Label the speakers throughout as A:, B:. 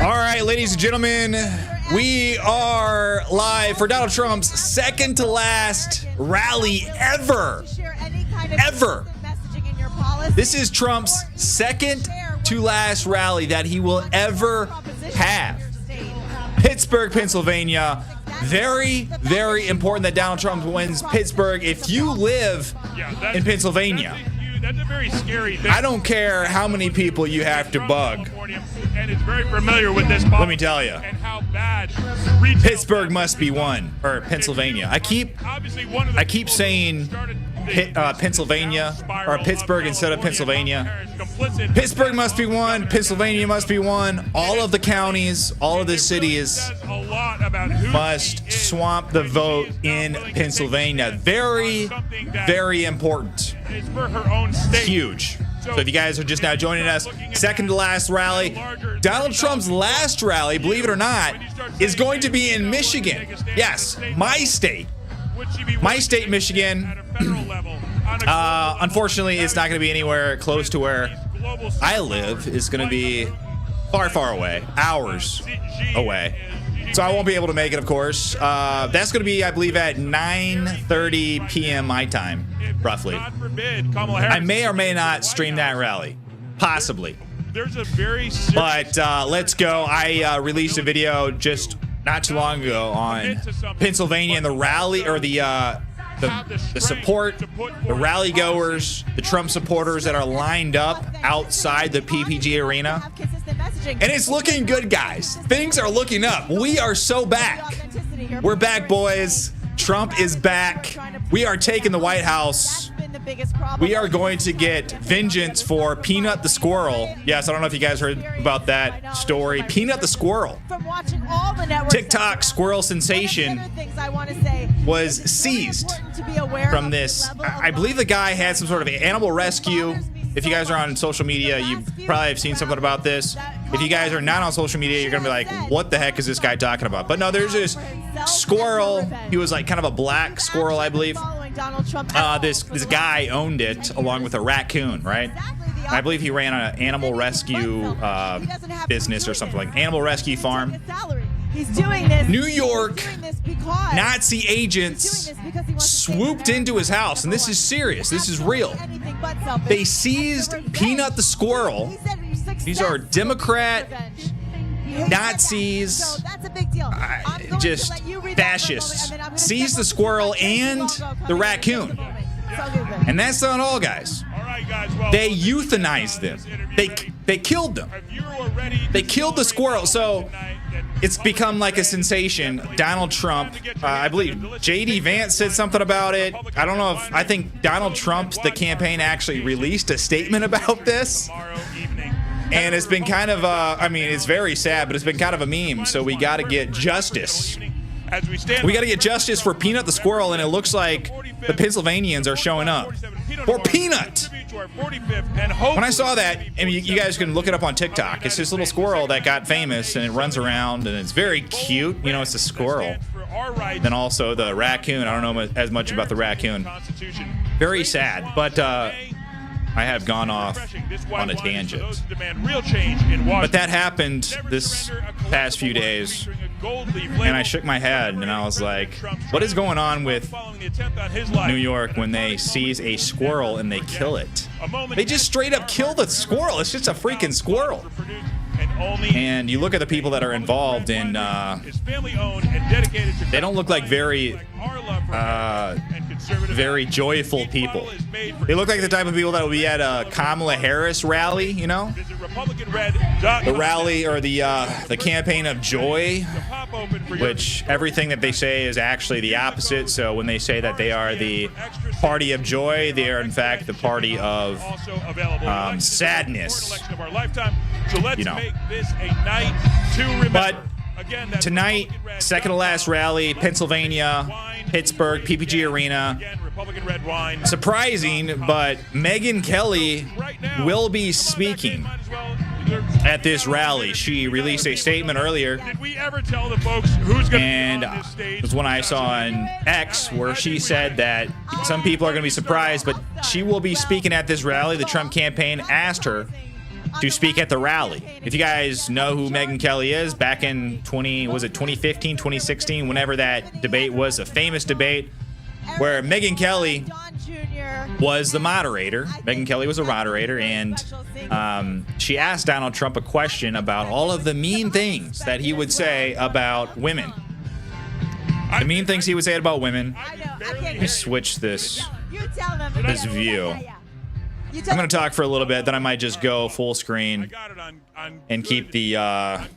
A: All right, ladies and gentlemen, we are live for Donald Trump's second to last rally ever. Ever. This is Trump's second to last rally that he will ever have. Pittsburgh, Pennsylvania. Very, very important that Donald Trump wins Pittsburgh. If you live in Pennsylvania,
B: that's a very scary thing.
A: I don't care how many people you have to bug.
B: And it's very familiar with this.
A: Let me tell you.
B: And how bad
A: Pittsburgh must be one, or Pennsylvania. I keep saying Pennsylvania or Pittsburgh instead of Pennsylvania. Pittsburgh must be one. Pennsylvania must be one. All of the counties, all of the cities must swamp the vote in Pennsylvania. Very, very important. Huge. So if you guys are just now joining us, second to last rally. Donald Trump's last rally, believe it or not, is going to be in Michigan. Yes, my state. My state, Michigan. Unfortunately, it's not going to be anywhere close to where I live. It's going to be far, far away, hours away. So I won't be able to make it, of course. That's going to be, I believe, at 9:30 p.m. my time, roughly. I may or may not stream that rally, possibly. But let's go. I released a video just not too long ago on Pennsylvania and the rally, or the support, the rally goers, the Trump supporters that are lined up outside the PPG Arena. And it's looking good, guys. Things are looking up. We are so back. We're back, boys. Trump is back. We are taking the White House. We are going to get vengeance for Peanut the Squirrel. Yes, I don't know if you guys heard about that story. Peanut the Squirrel. TikTok squirrel sensation was seized from this. I believe the guy had some sort of animal rescue. If you guys are on social media, you probably have seen something about this. If you guys are not on social media, you're going to be like, what the heck is this guy talking about? But no, there's this squirrel. He was like kind of a black squirrel, I believe. This guy owned it along with a raccoon, right? I believe he ran an animal rescue business or something, like animal rescue farm.
C: He's doing this.
A: New York Nazi agents swooped into his house, and this is serious. This is real. They seized Peanut the Squirrel. These are Democrat Nazis, just fascists. Seized the squirrel and the raccoon. And that's not all, guys. They euthanized them. They killed them. They killed the squirrel. So it's become like a sensation. Donald Trump, I believe J.D. Vance said something about it. I don't know if, I think Donald Trump, the campaign, actually released a statement about this. And it's been kind of, I mean, it's very sad, but it's been kind of a meme. So we got to get justice. We got to get justice for Peanut the Squirrel, and it looks like the Pennsylvanians are showing up for Peanut. When I saw that, I mean, you guys can look it up on TikTok. It's this little squirrel that got famous, and it runs around, and it's very cute. You know, it's a squirrel. Then also the raccoon. I don't know as much about the raccoon. Very sad, but I have gone off on a tangent. But that happened this past few days, and I shook my head, and I was like, what is going on with New York when they seize a squirrel and they kill it? They just straight up kill the squirrel. It's just a freaking squirrel. And you look at the people that are involved in, they don't look like very joyful people. They look like the type of people that will be at a Kamala Harris rally, you know? The rally, or the campaign of joy, which everything that they say is actually the opposite. So when they say that they are the party of joy, they are in fact the party of sadness. You know. But tonight, second to last rally, Pennsylvania, Pittsburgh, PPG Arena. Surprising, but Megyn Kelly will be speaking at this rally. She released a statement earlier, and it was one I saw on X, where she said that some people are going to be surprised, but she will be speaking at this rally. The Trump campaign asked her to speak at the rally. If you guys know who Megyn Kelly is, back in 2015, 2016, whenever that debate was, a famous debate where Megyn Kelly was the moderator. Megyn Kelly was a moderator, and she asked Donald Trump a question about all of the mean things that he would say about women. The mean things he would say about women. Let me switch this view. I'm going to talk for a little bit, then I might just go full screen and keep the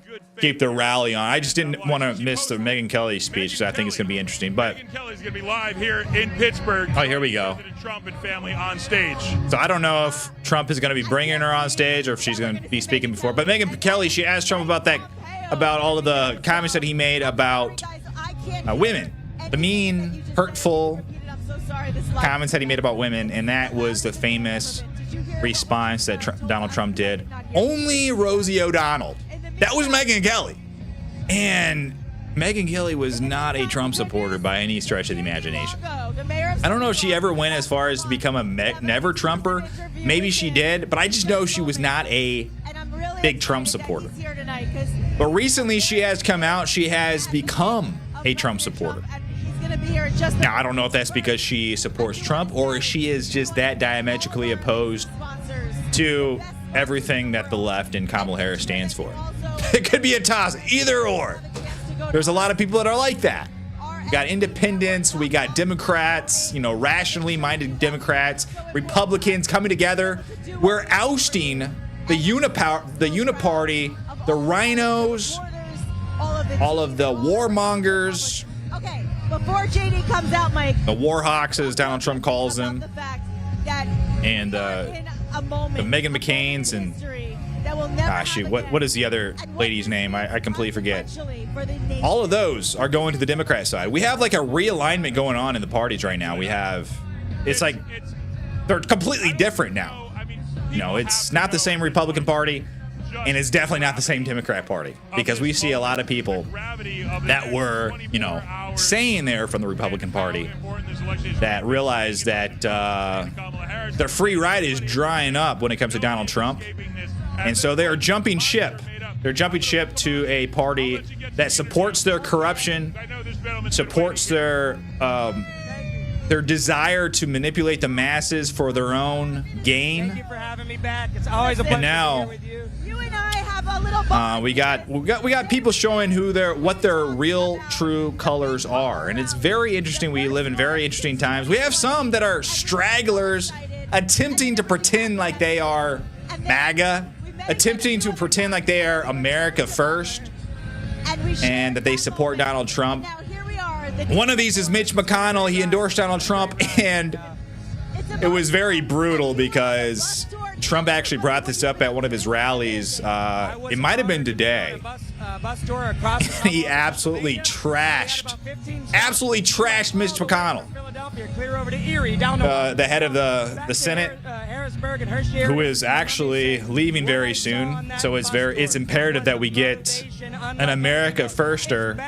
A: rally on. I just didn't want to miss the Megyn Kelly speech because I think it's going to be interesting. But
B: Megyn Kelly's going to be live here in Pittsburgh.
A: Oh, here we go.
B: President Trump and family on stage.
A: So I don't know if Trump is going to be bringing her on stage or if she's going to be speaking before. But Megyn Kelly, she asked Trump about all of the comments that he made about women, the mean, hurtful comments that he made about women, and that was the famous response that Donald Trump did. Only Rosie O'Donnell. That was Megyn Kelly. And Megyn Kelly was not a Trump supporter by any stretch of the imagination. I don't know if she ever went as far as to become a never Trumper. Maybe she did, but I just know she was not a big Trump supporter. But recently she has come out, she has become a Trump supporter. Now, I don't know if that's because she supports Trump or she is just that diametrically opposed to everything that the left and Kamala Harris stands for. It could be a toss, either or. There's a lot of people that are like that. We got independents, we got Democrats, rationally minded Democrats, Republicans coming together. We're ousting the uniparty, the rhinos, all of the warmongers.
C: Okay, before JD comes out, Mike.
A: The Warhawks, as Donald Trump calls them. And the Meghan McCains and shoot, what is the other lady's name? I completely forget. All of those are going to the Democrat side. We have like a realignment going on in the parties right now. It's like they're completely different now. It's not the same Republican Party, and it's definitely not the same Democrat Party, because we see a lot of people that were, saying they're from the Republican Party that realize that their free ride is drying up when it comes to Donald Trump. And so they are jumping ship. They're jumping ship to a party that supports their corruption, supports their desire to manipulate the masses for their own gain.
D: Thank you for having me back. It's always a pleasure
A: now,
D: to be here with you.
C: You and I have a little bond.
A: we got people showing what their real true colors are, and it's very interesting. We live in very interesting times. We have some that are stragglers attempting to pretend like they are MAGA, attempting to pretend like they are America first, and that they support Donald Trump. One of these is Mitch McConnell. He endorsed Donald Trump, and it was very brutal because Trump actually brought this up at one of his rallies. It might have been today. He absolutely trashed Mitch McConnell, the head of the Senate, who is actually leaving very soon. So it's imperative that we get an America firster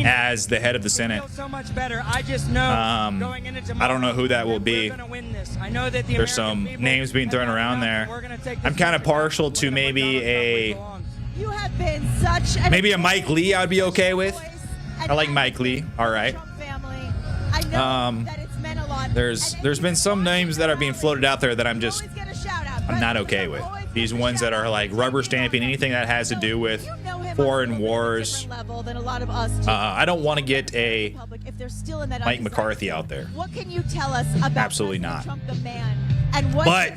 A: as the head of the Senate. I don't know who that will be. There's some names being thrown around there. I'm kind of partial to maybe a Mike Lee. I'd be okay with. I like Mike Lee. All right. There's been some names that are being floated out there that I'm not okay with. These ones that are like rubber stamping anything that has to do with foreign wars. I don't want to get a Mike McCarthy out there.
C: What can you tell us about
A: Absolutely not.
C: Trump, the man, and what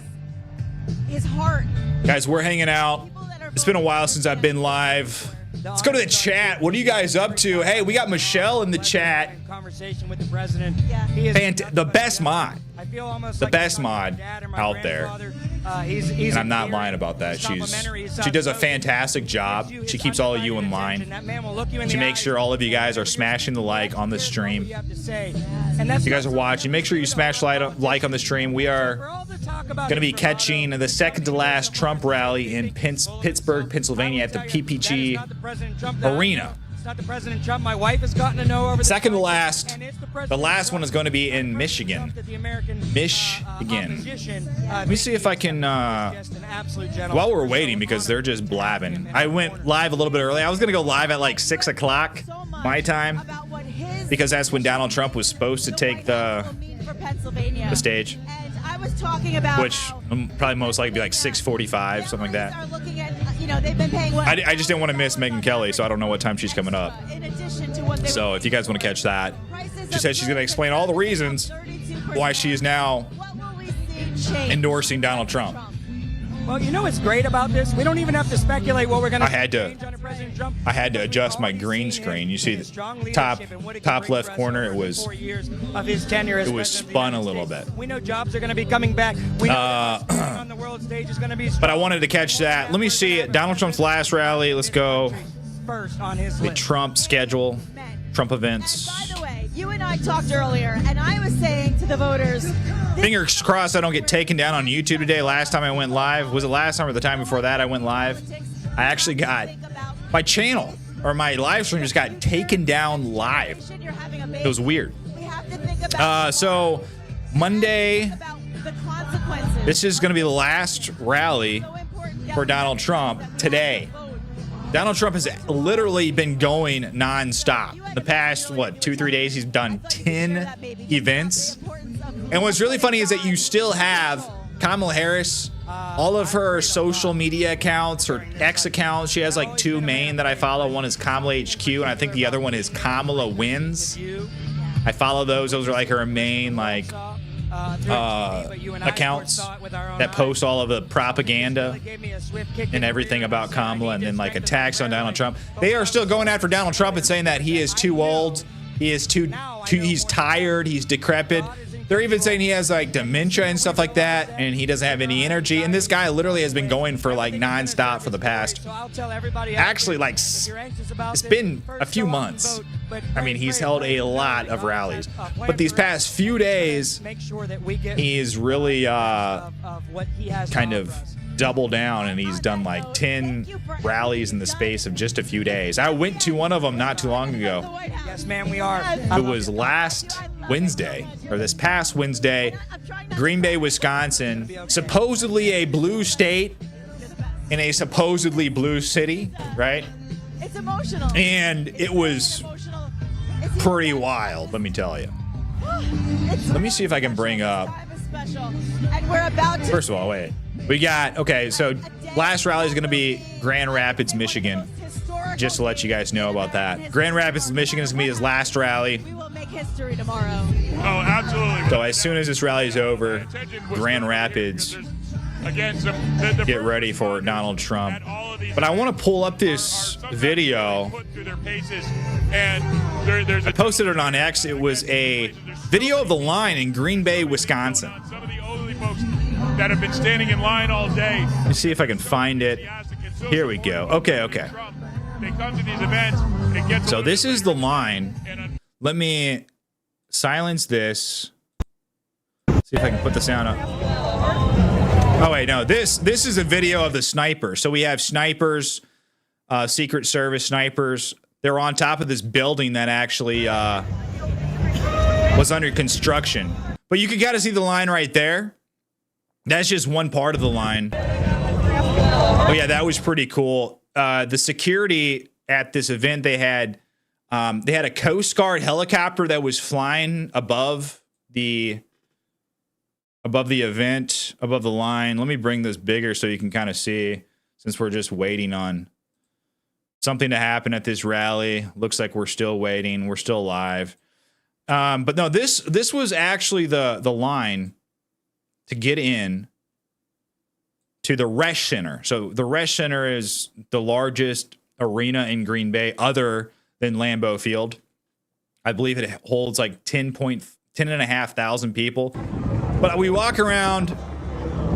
C: his heart?
A: Guys, we're hanging out. It's been a while since I've been live. Let's go to the chat. What are you guys up to? Hey, we got Michelle in the chat.
D: Conversation with the president.
A: The best mod. The best mod out there. And I'm not lying about that. She does a fantastic job. She keeps all of you in line. She makes sure all of you guys are smashing the like on the stream. If you guys are watching, make sure you smash like on the stream. We are going to be catching the second to last Trump rally in Pittsburgh, Pennsylvania at the PPG Arena.
D: It's not the President Trump my wife has gotten to know over the
A: Second to
D: time,
A: last.
D: and it's
A: The last one is going to be in Michigan. Michigan. Let me see if I can, while we're waiting, because they're just blabbing. I went live a little bit early. I was going to go live at like 6 o'clock my time, because that's when Donald Trump was supposed to take the stage.
C: And I was talking about
A: Which probably most likely be like 6:45, something like that.
C: Are looking at, they've been paying what?
A: I just didn't want to miss Megyn Kelly, so I don't know what time she's coming up.
C: In addition to what they
A: So if you guys want to catch that, she said she's going to explain all the reasons why she is now
C: What will we see change?
A: endorsing Donald Trump.
D: Well, you know what's great about this? We don't even have to speculate what we're going to
A: I had to-
D: change under President Trump.
A: I had to adjust my
D: All we've
A: green
D: seen
A: screen. You
D: is
A: see
D: his
A: the
D: strong
A: top
D: leadership and what it can
A: top
D: bring
A: left
D: for us
A: corner,
D: over
A: it was
D: 4 years of his tenure as
A: it was
D: president of the
A: spun a
D: United
A: little
D: States.
A: bit.
D: We know jobs are going to be coming back. We know that on the world stage is going to be
A: But I wanted to catch that. Let me see it. Donald Trump's last rally. Let's go.
D: first on his
A: The
D: list.
A: Trump schedule, Trump events.
C: And by the way, you and I talked earlier, and I was saying to the voters,
A: Fingers crossed I don't get taken down on YouTube today. Last time I went live, was it last time or the time before that I went live? I actually got my channel or my live stream just got taken down live. It was weird.
C: we have to think about,
A: So Monday,
C: about the consequences.
A: this is going to be the last rally
C: So important.
A: for Donald Trump today. Donald Trump has literally been going nonstop. The past, 2-3 days, he's done 10 events. And what's really funny is that you still have Kamala Harris, all of her social media accounts, her X accounts. She has like 2 main that I follow. One is Kamala HQ, and I think the other one is Kamala Wins. I follow those. Those are like her main accounts that post all of the propaganda and everything about Kamala, and then like attacks on Donald Trump. They are still going after Donald Trump and saying that he is too old, he is he's tired, he's decrepit. They're even saying he has like dementia and stuff like that, and he doesn't have any energy. And this guy literally has been going for like nonstop for the past, actually, like it's been a few months. I mean, he's held a lot of rallies, but these past few days, he's really kind of doubled down, and he's done like 10 rallies in the space of just a few days. I went to one of them not too long ago.
D: Yes, ma'am, we are.
A: It was last Wednesday, or this past Wednesday, Green Bay, Wisconsin, supposedly a blue state in a supposedly blue city, right?
C: It's emotional.
A: And it was
C: Emotional.
A: pretty wild, let me tell you. Let me see if I can bring up.
C: Special. And we're about to.
A: First of all, wait. We got, okay, so last rally is going to be Grand Rapids, Michigan. Just to let you guys know about that. Grand Rapids, Michigan is going to be his last rally.
C: We will make history tomorrow.
B: Oh, absolutely.
A: So as soon as this rally is over, Grand Rapids,
B: Again,
A: get ready for Donald Trump. But I want to pull up this video. I posted it on X. It was a video of the line in Green Bay, Wisconsin.
B: Some of the elderly folks that have been standing in line all day.
A: Let me see if I can find it. Here we go. Okay.
B: They come to these events. It gets
A: So this is the line. Let me silence this. See if I can put the sound up. Oh wait, no. This is a video of the snipers. So we have snipers, Secret Service snipers. They're on top of this building that actually was under construction. But you can kind of see the line right there. That's just one part of the line. Oh yeah, that was pretty cool. The security at this event, they had a Coast Guard helicopter that was flying above the event, above the line. Let me bring this bigger so you can kind of see, since we're just waiting on something to happen at this rally. Looks like we're still waiting. We're still live. But no, this was actually the line to get in to the Resch Center. So the Resch Center is the largest arena in Green Bay other than Lambeau Field. I believe it holds like 10,500 people. But we walk around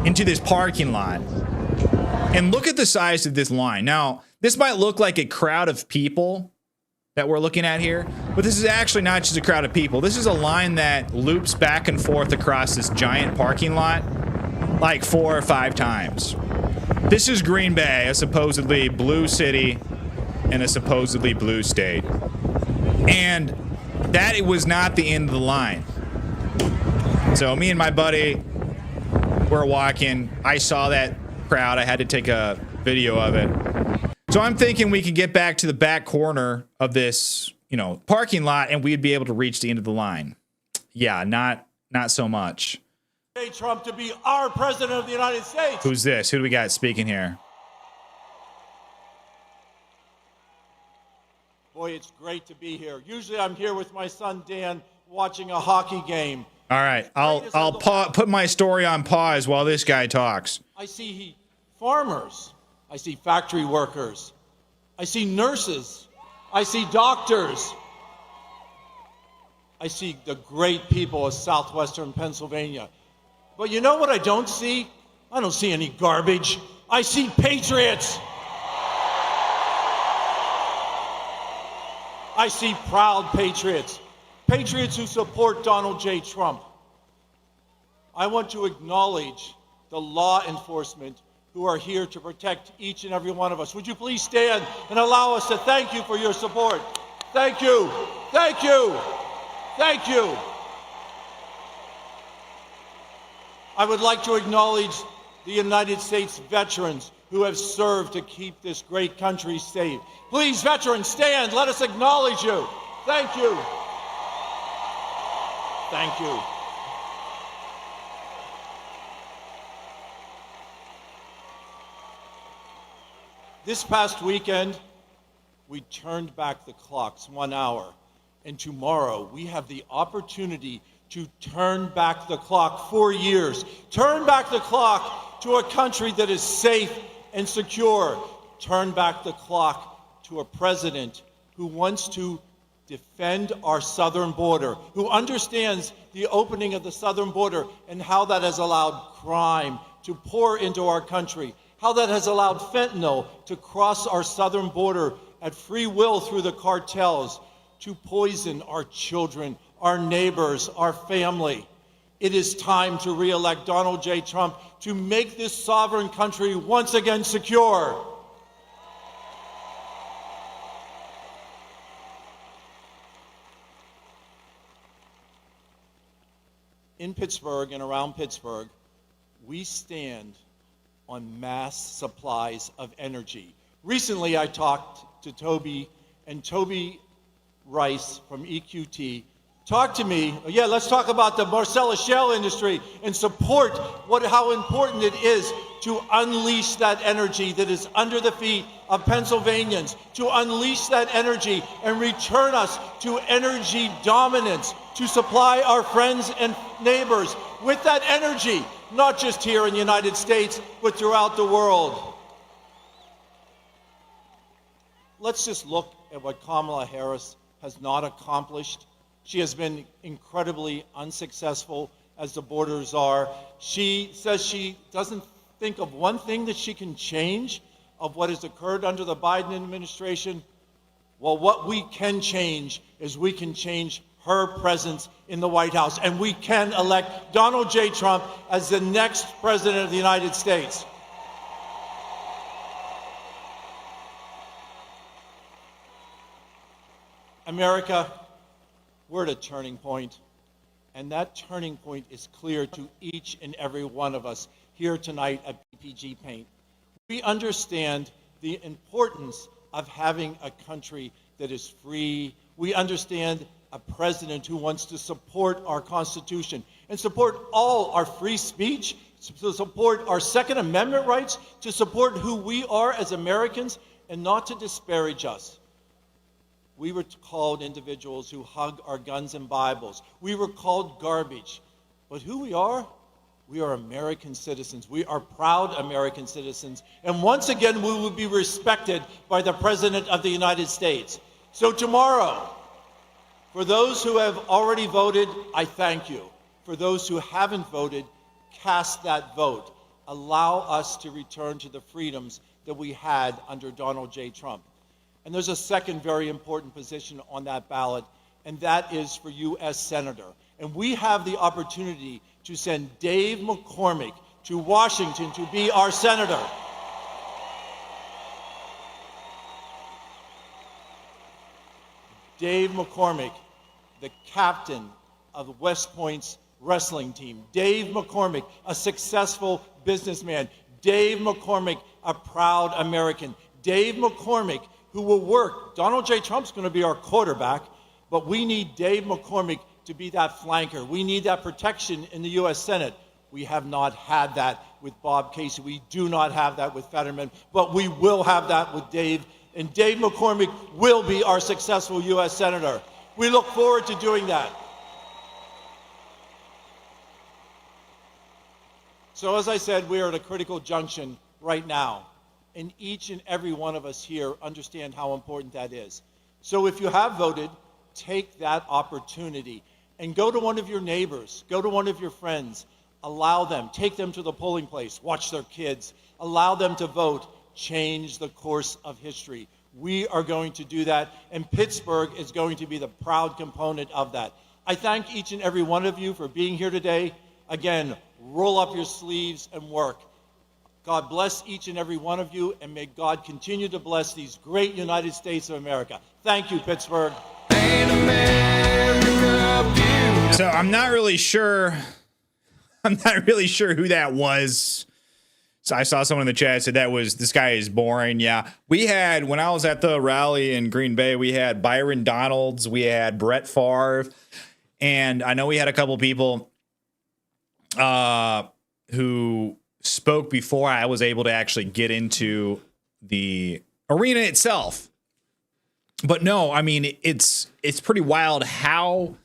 A: into this parking lot and look at the size of this line. Now, this might look like a crowd of people that we're looking at here, but this is actually not just a crowd of people. This is a line that loops back and forth across this giant parking lot like 4 or 5 times. This is Green Bay, a supposedly blue city in a supposedly blue state. And that it was not the end of the line. So me and my buddy were walking. I saw that crowd. I had to take a video of it. So I'm thinking we can get back to the back corner of this, parking lot, and we'd be able to reach the end of the line. Yeah, not so much.
E: Trump to be our president of the United States.
A: Who's this? Who do we got speaking here?
E: Boy, it's great to be here. Usually I'm here with my son Dan watching a hockey game.
A: All right, I'll put my story on pause while this guy talks.
E: I see farmers. I see factory workers. I see nurses. I see doctors. I see the great people of southwestern Pennsylvania. But you know what I don't see? I don't see any garbage. I see patriots. I see proud patriots. Patriots who support Donald J. Trump. I want to acknowledge the law enforcement who are here to protect each and every one of us. Would you please stand and allow us to thank you for your support? Thank you. Thank you. Thank you. I would like to acknowledge the United States veterans who have served to keep this great country safe. Please, veterans, stand. Let us acknowledge you. Thank you. Thank you. This past weekend, we turned back the clocks 1 hour, and tomorrow we have the opportunity to turn back the clock 4 years. Turn back the clock to a country that is safe and secure. Turn back the clock to a president who wants to defend our southern border, who understands the opening of the southern border and how that has allowed crime to pour into our country, how that has allowed fentanyl to cross our southern border at free will through the cartels, to poison our children, our neighbors, our family. It is time to re-elect Donald J. Trump to make this sovereign country once again secure. In Pittsburgh and around Pittsburgh, we stand on mass supplies of energy. Recently, I talked to Toby, and Toby Rice from EQT talked to me. Yeah, let's talk about the Marcellus shale industry and support how important it is to unleash that energy that is under the feet of Pennsylvanians, to unleash that energy and return us to energy dominance, to supply our friends and neighbors with that energy, not just here in the United States, but throughout the world. Let's just look at what Kamala Harris has not accomplished. She has been incredibly unsuccessful as the border czar. She says she doesn't think of one thing that she can change of what has occurred under the Biden administration. Well, what we can change is we can change her presence in the White House, and we can elect Donald J. Trump as the next president of the United States. America, we're at a turning point, and that turning point is clear to each and every one of us here tonight at PPG Paint. We understand the importance of having a country that is free. We understand a president who wants to support our Constitution and support all our free speech, to support our Second Amendment rights, to support who we are as Americans, and not to disparage us. We were called individuals who hug our guns and Bibles. We were called garbage. But who we are American citizens. We are proud American citizens. And once again, we will be respected by the President of the United States. So tomorrow, for those who have already voted, I thank you. For those who haven't voted, cast that vote. Allow us to return to the freedoms that we had under Donald J. Trump. And there's a second very important position on that ballot, and that is for U.S. Senator. And we have the opportunity to send Dave McCormick to Washington to be our senator. Dave McCormick, the captain of West Point's wrestling team. Dave McCormick, a successful businessman. Dave McCormick, a proud American. Dave McCormick, who will work. Donald J. Trump's going to be our quarterback, but we need Dave McCormick to be that flanker. We need that protection in the U.S. Senate. We have not had that with Bob Casey. We do not have that with Fetterman, but we will have that with Dave. And Dave McCormick will be our successful U.S. Senator. We look forward to doing that. So as I said, we are at a critical junction right now. And each and every one of us here understand how important that is. So if you have voted, take that opportunity and go to one of your neighbors, go to one of your friends, allow them, take them to the polling place, watch their kids, allow them to vote, change the course of history. We are going to do that, and Pittsburgh is going to be the proud component of that. I thank each and every one of you for being here today. Again, roll up your sleeves and work. God bless each and every one of you, and may God continue to bless these great United States of America. Thank you, Pittsburgh.
A: So I'm not really sure who that was. So I saw someone in the chat said this guy is boring. Yeah. We had, when I was at the rally in Green Bay, we had Byron Donalds, we had Brett Favre, and I know we had a couple people who spoke before I was able to actually get into the arena itself. But no, I mean, it's pretty wild how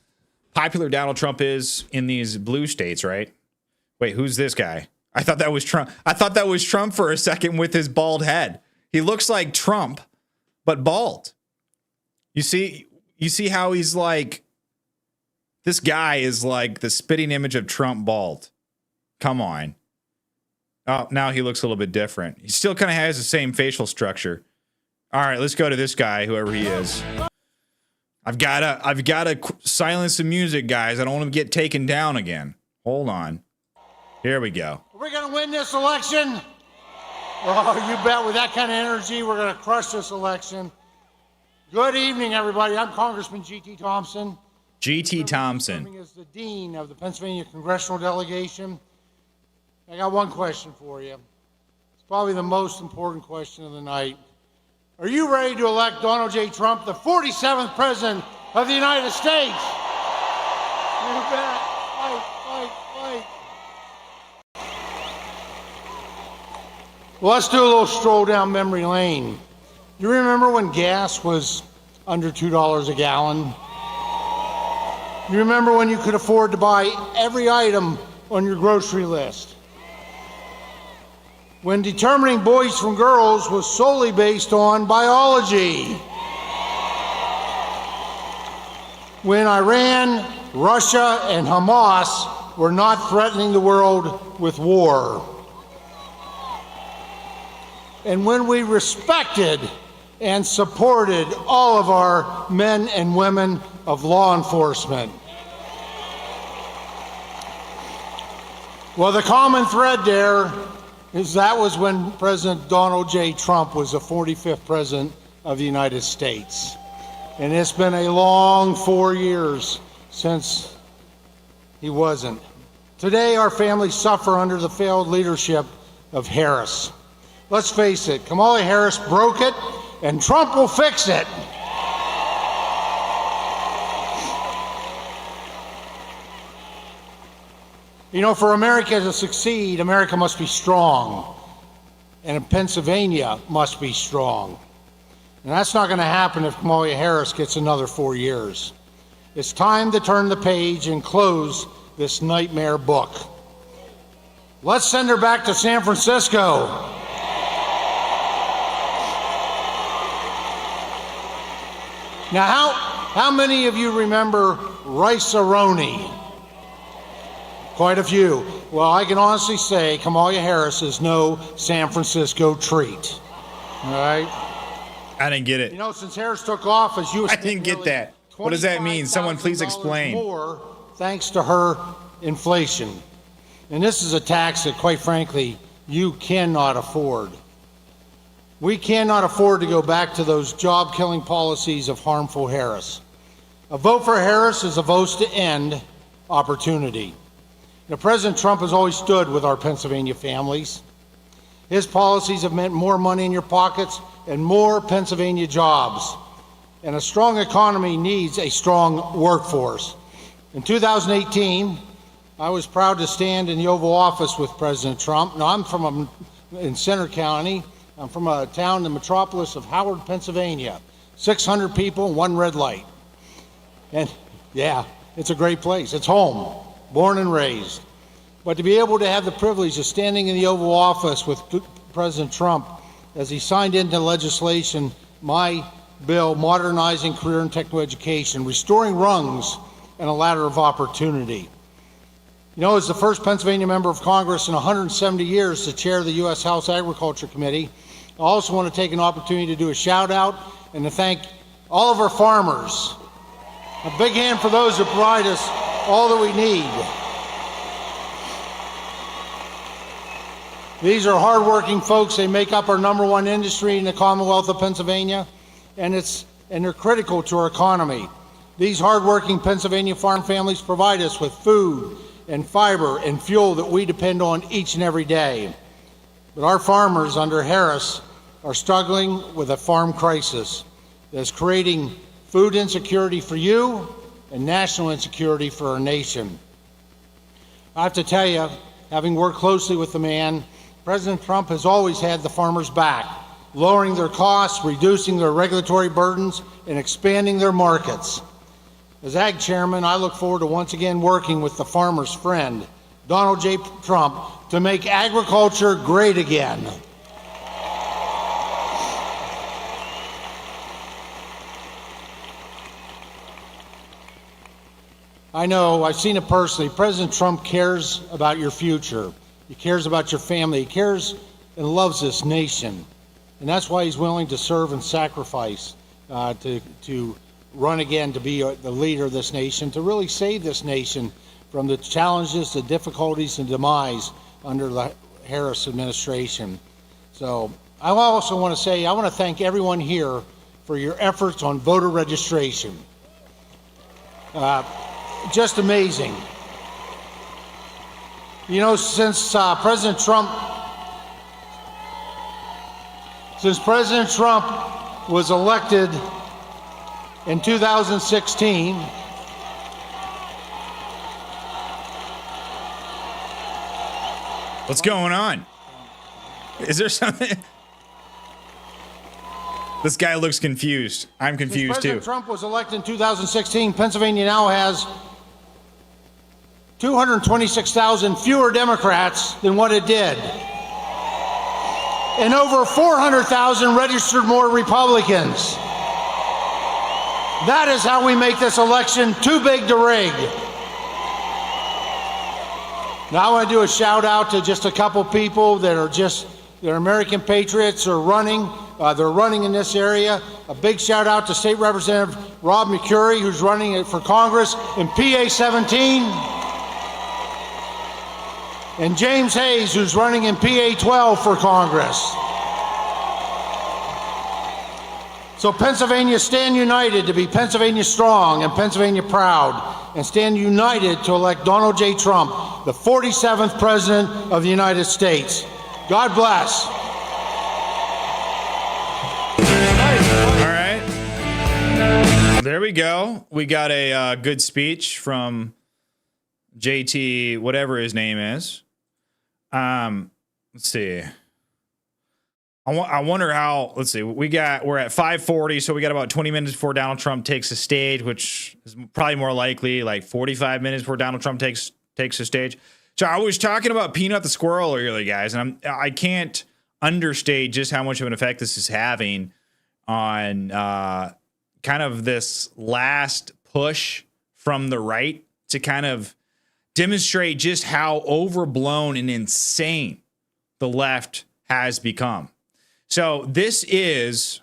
A: popular Donald Trump is in these blue states, right? Wait, who's this guy? I thought that was Trump. I thought that was Trump for a second with his bald head. He looks like Trump, but bald. You see how he's like, this guy is like the spitting image of Trump bald. Come on. Oh, now he looks a little bit different. He still kind of has the same facial structure. All right, let's go to this guy, whoever he is. I've gotta silence the music, guys. I don't want to get taken down again. Hold on. Here we go.
F: Are we going to win this election? Oh, you bet. With that kind of energy, we're going to crush this election. Good evening, everybody. I'm Congressman G.T. Thompson.
A: G.T. Thompson.
F: Serving as the Dean of the Pennsylvania Congressional Delegation. I got one question for you. It's probably the most important question of the night. Are you ready to elect Donald J. Trump, the 47th President of the United States? You bet. Fight. Well, let's do a little stroll down memory lane. You remember when gas was under $2 a gallon? You remember when you could afford to buy every item on your grocery list? When determining boys from girls was solely based on biology? When Iran, Russia, and Hamas were not threatening the world with war? And when we respected and supported all of our men and women of law enforcement? Well, the common thread there is that was when President Donald J. Trump was the 45th President of the United States. And it's been a long 4 years since he wasn't. Today, our families suffer under the failed leadership of Harris. Let's face it, Kamala Harris broke it, and Trump will fix it. You know, for America to succeed, America must be strong, and Pennsylvania must be strong. And that's not going to happen if Kamala Harris gets another 4 years. It's time to turn the page and close this nightmare book. Let's send her back to San Francisco. Now, how many of you remember Rice-A-Roni? Quite a few. Well, I can honestly say Kamala Harris is no San Francisco treat. All right?
A: I didn't get it.
F: You know, since Harris took office,
A: I didn't get that. What does that mean? Someone please explain.
F: More thanks to her inflation. And this is a tax that, quite frankly, you cannot afford. We cannot afford to go back to those job-killing policies of harmful Harris. A vote for Harris is a vote to end opportunity. Now, President Trump has always stood with our Pennsylvania families. His policies have meant more money in your pockets and more Pennsylvania jobs. And a strong economy needs a strong workforce. In 2018, I was proud to stand in the Oval Office with President Trump. Now, I'm in Center County. I'm from a town, the metropolis of Howard, Pennsylvania. 600 people, one red light. And yeah, it's a great place. It's home, born and raised. But to be able to have the privilege of standing in the Oval Office with President Trump as he signed into legislation my bill modernizing career and technical education, restoring rungs and a ladder of opportunity. You know, as the first Pennsylvania member of Congress in 170 years to chair the U.S. House Agriculture Committee, I also want to take an opportunity to do a shout out and to thank all of our farmers. A big hand for those who provide us all that we need. These are hardworking folks. They make up our #1 industry in the Commonwealth of Pennsylvania, and they're critical to our economy. These hardworking Pennsylvania farm families provide us with food and fiber and fuel that we depend on each and every day. But our farmers under Harris are struggling with a farm crisis that is creating food insecurity for you and national insecurity for our nation. I have to tell you, having worked closely with the man, President Trump has always had the farmers' back, lowering their costs, reducing their regulatory burdens, and expanding their markets. As Ag Chairman, I look forward to once again working with the farmer's friend, Donald J. Trump, to make agriculture great again. I know, I've seen it personally. President Trump cares about your future. He cares about your family. He cares and loves this nation. And that's why he's willing to serve and sacrifice to run again to be the leader of this nation, to really save this nation from the challenges, the difficulties, and demise under the Harris administration. So I also want to say, I want to thank everyone here for your efforts on voter registration. Just amazing. You know, since President Trump was elected in 2016,
A: what's going on? Is there something? This guy looks confused. I'm confused too.
F: President Trump was elected in 2016, Pennsylvania now has 226,000 fewer Democrats than what it did. And over 400,000 registered more Republicans. That is how we make this election too big to rig. Now I want to do a shout out to just a couple people that are American patriots are running. They're running in this area. A big shout out to State Representative Rob McCurry, who's running for Congress in PA 17. And James Hayes, who's running in PA 12 for Congress. So Pennsylvania, stand united to be Pennsylvania strong and Pennsylvania proud, and stand united to elect Donald J. Trump, the 47th President of the United States. God bless.
A: All right. There we go. We got a good speech from JT, whatever his name is. Let's see. I wonder how, let's see, we're at 5:40, so we got about 20 minutes before Donald Trump takes the stage, which is probably more likely like 45 minutes before Donald Trump takes the stage. So I was talking about Peanut the squirrel earlier, guys, and I can't understate just how much of an effect this is having on kind of this last push from the right to kind of demonstrate just how overblown and insane the left has become. So this is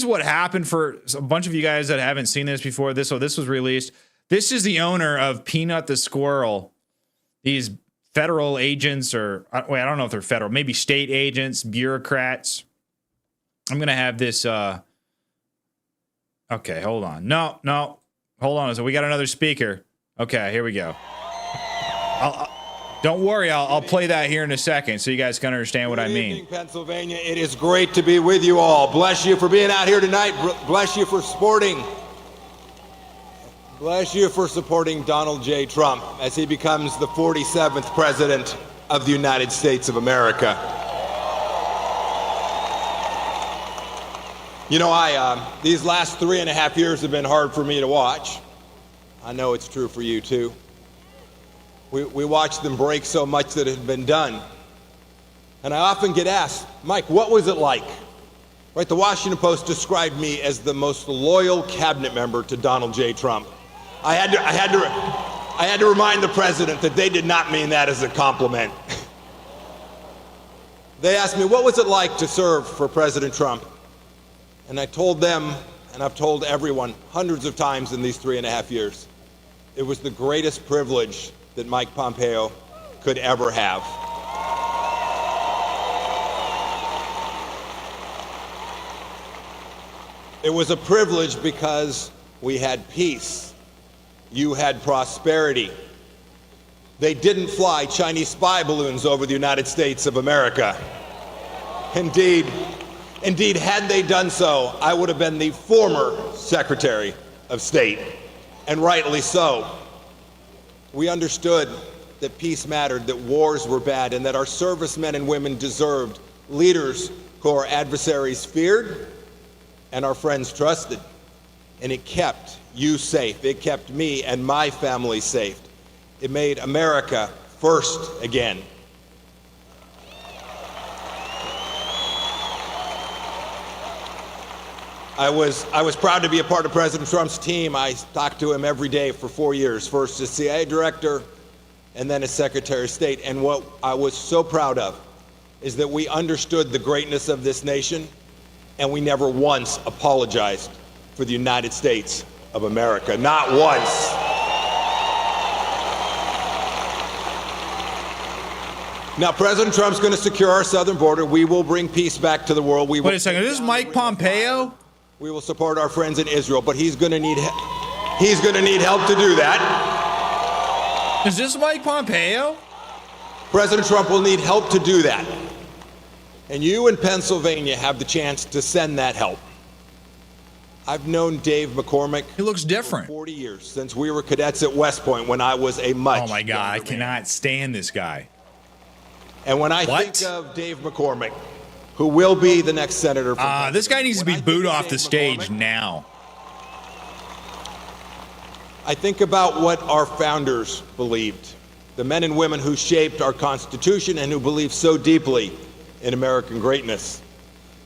A: what happened for a bunch of you guys that haven't seen this before. This was released. This is the owner of Peanut the Squirrel. These federal agents, or wait, I don't know if they're federal, maybe state agents, bureaucrats. I'm gonna have this. Okay, hold on. No. Hold on. So we got another speaker. Okay, here we go. Don't worry. I'll play that here in a second so you guys can understand what I mean.
G: Good evening, Pennsylvania. It is great to be with you all. Bless you for being out here tonight. Bless you for supporting. Bless you for supporting Donald J. Trump as he becomes the 47th president of the United States of America. You know, these last 3.5 years have been hard for me to watch. I know it's true for you too. We watched them break so much that had been done. And I often get asked, Mike, what was it like? Right, the Washington Post described me as the most loyal cabinet member to Donald J. Trump. I had to remind the president that they did not mean that as a compliment. They asked me, what was it like to serve for President Trump? And I told them, and I've told everyone hundreds of times in these 3.5 years, it was the greatest privilege that Mike Pompeo could ever have. It was a privilege because we had peace. You had prosperity. They didn't fly Chinese spy balloons over the United States of America. Indeed, had they done so, I would have been the former Secretary of State, and rightly so. We understood that peace mattered, that wars were bad, and that our servicemen and women deserved leaders who our adversaries feared and our friends trusted. And it kept you safe. It kept me and my family safe. It made America first again. I was proud to be a part of President Trump's team. I talked to him every day for 4 years, first as CIA director and then as Secretary of State. And what I was so proud of is that we understood the greatness of this nation, and we never once apologized for the United States of America. Not once. Now, President Trump's going to secure our southern border. We will bring peace back to the world. Wait
A: a second. This is Mike Pompeo?
G: We will support our friends in Israel, but he's going to need help to do that.
A: Is this Mike Pompeo?
G: President Trump will need help to do that. And you in Pennsylvania have the chance to send that help. I've known Dave McCormick.
A: He looks different.
G: For 40 years, since we were cadets at West Point when I was a much
A: Oh my God, I cannot stand this guy.
G: And when I think of Dave McCormick, who will be the next senator from
A: this guy needs to be booed off the stage now.
G: I think about what our founders believed, the men and women who shaped our Constitution and who believed so deeply in American greatness.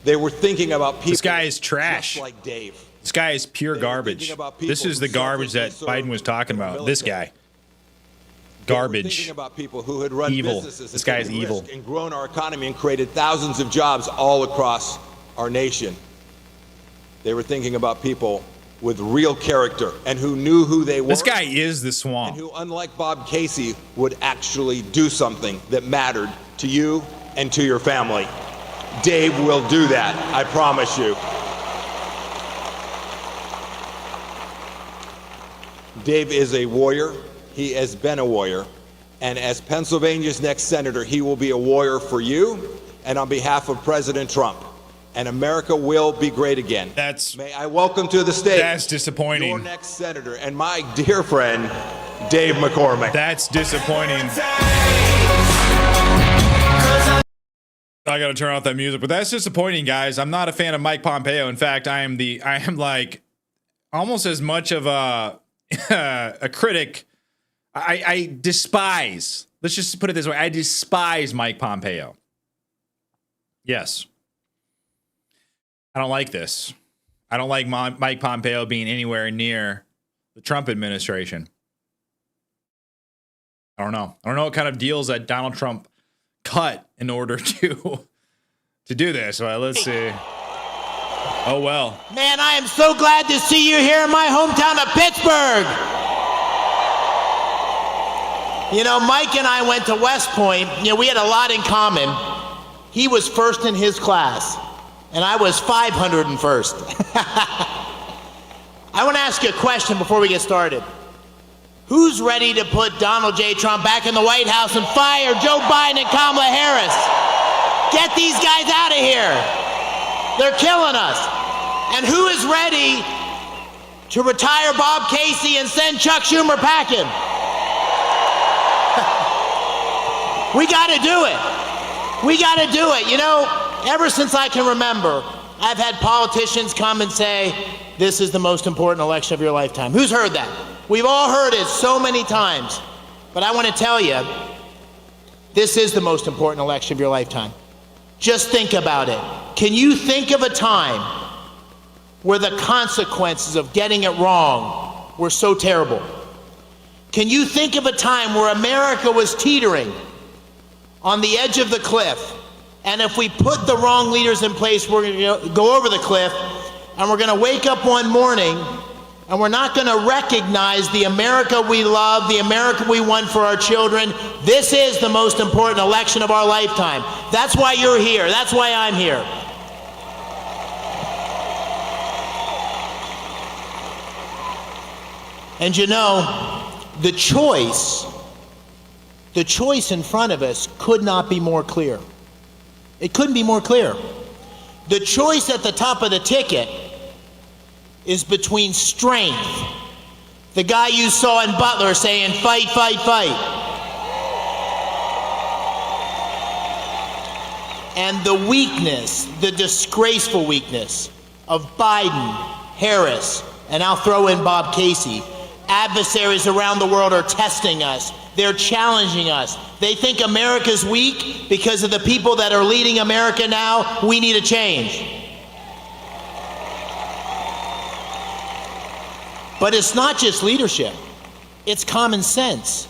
G: They were thinking about people.
A: This guy is trash.
G: Just like Dave.
A: This guy is pure garbage. This is the garbage that Biden was talking about. This guy. Garbage.
G: Thinking about people who had run
A: evil.
G: businesses
A: This guy is evil.
G: And grown our economy and created thousands of jobs all across our nation. They were thinking about people with real character and who knew who they were.
A: This guy is the swamp.
G: And who, unlike Bob Casey, would actually do something that mattered to you and to your family. Dave will do that, I promise you. Dave is a warrior. He has been a warrior. And as Pennsylvania's next senator, he will be a warrior for you and on behalf of President Trump. And America will be great again. May I welcome to the stage.
A: That's disappointing.
G: Your next senator and my dear friend, Dave McCormick.
A: That's disappointing. I got to turn off that music, but that's disappointing, guys. I'm not a fan of Mike Pompeo. In fact, I am like almost as much of a critic. I despise, let's just put it this way. I despise Mike Pompeo. Yes. I don't like this. I don't like Mike Pompeo being anywhere near the Trump administration. I don't know. I don't know what kind of deals that Donald Trump cut in order to do this. Well, let's see. Oh, well.
H: Man, I am so glad to see you here in my hometown of Pittsburgh. You know, Mike and I went to West Point. You know, we had a lot in common. He was first in his class, and I was 501st. I want to ask you a question before we get started. Who's ready to put Donald J. Trump back in the White House and fire Joe Biden and Kamala Harris? Get these guys out of here. They're killing us. And who is ready to retire Bob Casey and send Chuck Schumer packing? We got to do it. We got to do it. You know, ever since I can remember, I've had politicians come and say, this is the most important election of your lifetime. Who's heard that? We've all heard it so many times. But I want to tell you, this is the most important election of your lifetime. Just think about it. Can you think of a time where the consequences of getting it wrong were so terrible? Can you think of a time where America was teetering on the edge of the cliff, and if we put the wrong leaders in place, we're going to go over the cliff, and we're going to wake up one morning and we're not going to recognize the America we love, the America we want for our children? This is the most important election of our lifetime. That's why you're here. That's why I'm here. And you know, the choice in front of us could not be more clear. It couldn't be more clear. The choice at the top of the ticket is between strength, the guy you saw in Butler saying, fight, fight, fight, and the weakness, the disgraceful weakness of Biden, Harris, and I'll throw in Bob Casey. Adversaries around the world are testing us. They're challenging us. They think America's weak because of the people that are leading America now. We need a change. But it's not just leadership. It's common sense.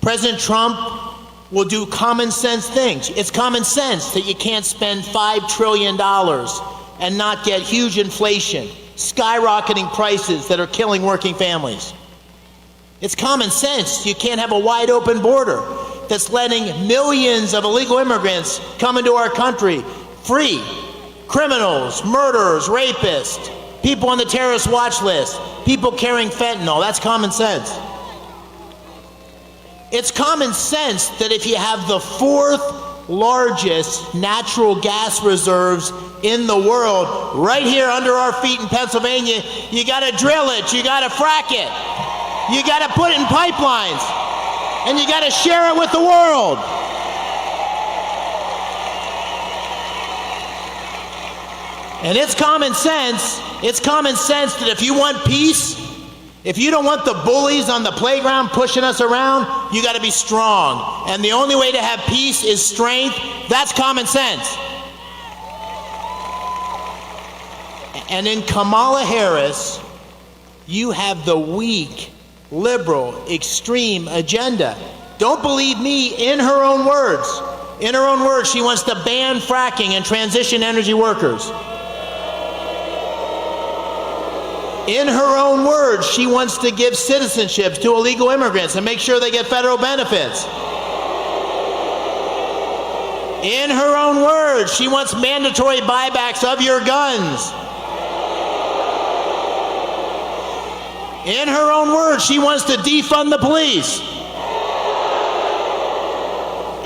H: President Trump will do common sense things. It's common sense that you can't spend $5 trillion and not get huge inflation, skyrocketing prices that are killing working families. It's common sense you can't have a wide open border that's letting millions of illegal immigrants come into our country free. Criminals, murderers, rapists, people on the terrorist watch list, people carrying fentanyl. That's common sense. It's common sense that if you have the fourth largest natural gas reserves in the world right here under our feet in Pennsylvania, you got to drill it, you got to frack it, you got to put it in pipelines, and you got to share it with the world. And it's common sense that if you want peace, if you don't want the bullies on the playground pushing us around, you got to be strong. And the only way to have peace is strength. That's common sense. And in Kamala Harris, you have the weak, liberal, extreme agenda. Don't believe me, in her own words. In her own words, she wants to ban fracking and transition energy workers. In her own words, she wants to give citizenships to illegal immigrants and make sure they get federal benefits. In her own words, she wants mandatory buybacks of your guns. In her own words, she wants to defund the police.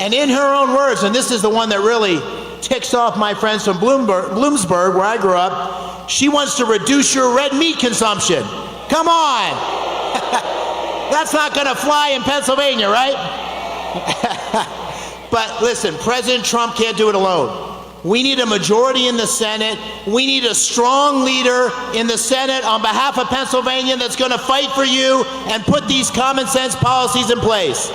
H: And in her own words, and this is the one that really ticks off my friends from Bloomsburg, where I grew up, she wants to reduce your red meat consumption. Come on. That's not going to fly in Pennsylvania, right? But listen, President Trump can't do it alone. We need a majority in the Senate. We need a strong leader in the Senate on behalf of Pennsylvania that's going to fight for you and put these common sense policies in place.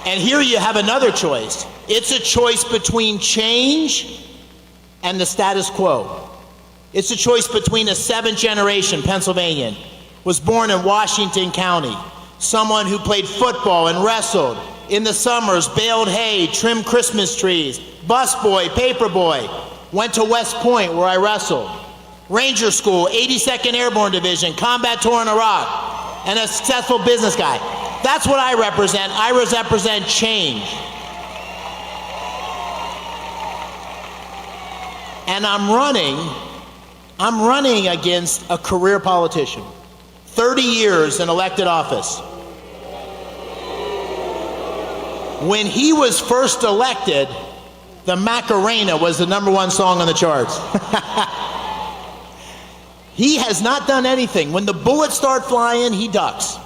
H: And here you have another choice. It's a choice between change and the status quo. It's a choice between a seventh-generation Pennsylvanian, was born in Washington County, someone who played football and wrestled, in the summers baled hay, trimmed Christmas trees, busboy, paperboy, went to West Point where I wrestled, Ranger School, 82nd Airborne Division, combat tour in Iraq, and a successful business guy. That's what I represent. I represent change. And I'm running against a career politician, 30 years in elected office. When he was first elected, the Macarena was the #1 song on the charts. He has not done anything. When the bullets start flying, he ducks.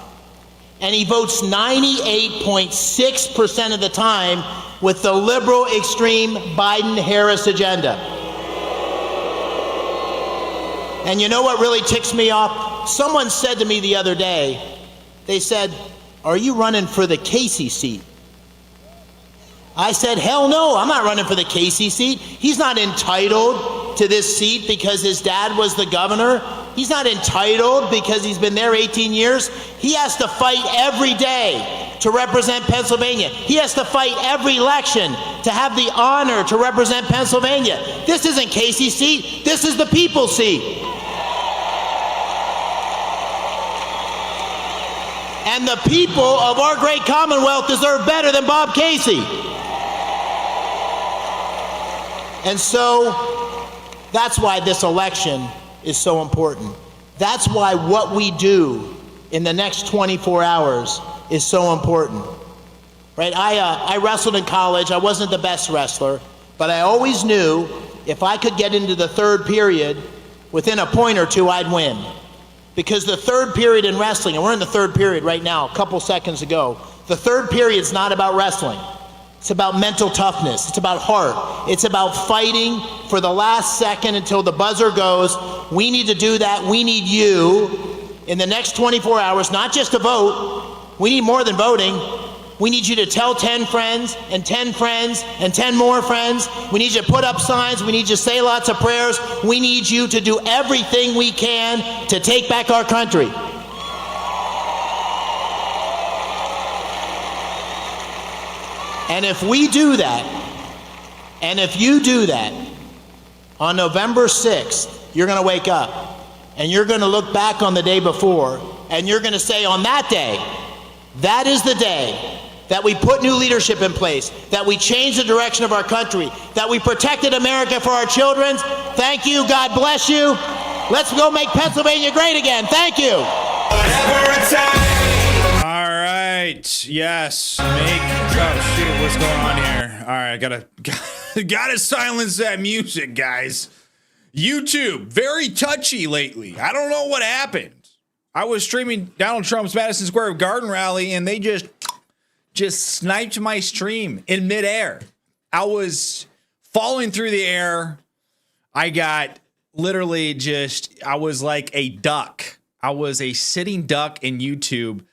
H: And he votes 98.6% of the time with the liberal extreme Biden-Harris agenda. And you know what really ticks me off? Someone said to me the other day, they said, "Are you running for the Casey seat?" I said, hell no, I'm not running for the Casey seat. He's not entitled to this seat because his dad was the governor. He's not entitled because he's been there 18 years. He has to fight every day to represent Pennsylvania. He has to fight every election to have the honor to represent Pennsylvania. This isn't Casey's seat. This is the people's seat. And the people of our great Commonwealth deserve better than Bob Casey. And so that's why this election is so important. That's why what we do in the next 24 hours is so important. Right? I wrestled in college. I wasn't the best wrestler, but I always knew if I could get into the third period within a point or two, I'd win. Because the third period in wrestling, and we're in the third period right now, a couple seconds ago, the third period's not about wrestling. It's about mental toughness. It's about heart. It's about fighting for the last second until the buzzer goes. We need to do that. We need you in the next 24 hours, not just to vote. We need more than voting. We need you to tell 10 friends and 10 friends and 10 more friends. We need you to put up signs. We need you to say lots of prayers. We need you to do everything we can to take back our country. And if we do that, and if you do that, on November 6th, you're going to wake up, and you're going to look back on the day before, and you're going to say, on that day, that is the day that we put new leadership in place, that we changed the direction of our country, that we protected America for our children. Thank you. God bless you. Let's go make Pennsylvania great again. Thank you.
A: All right. Yes. Oh shit, what's going on here? All right, gotta silence that music, guys. YouTube, very touchy lately. I don't know what happened. I was streaming Donald Trump's Madison Square Garden rally, and they just sniped my stream in midair. I was falling through the air. I got literally I was like a duck. I was a sitting duck, and YouTube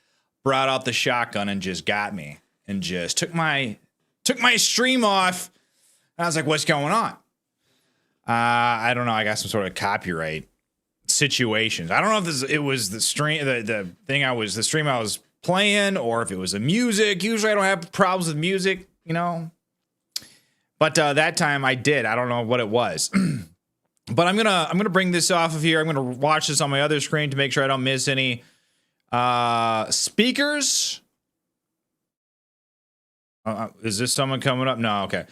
A: brought out the shotgun and just got me and just took my stream off. And I was like, what's going on? I don't know. I got some sort of copyright situations. I don't know if it was the stream, the stream I was playing, or if it was the music. Usually I don't have problems with music, you know. But that time I did. I don't know what it was. But I'm gonna bring this off of here. I'm gonna watch this on my other screen to make sure I don't miss any speakers. Is this someone coming up? No, okay.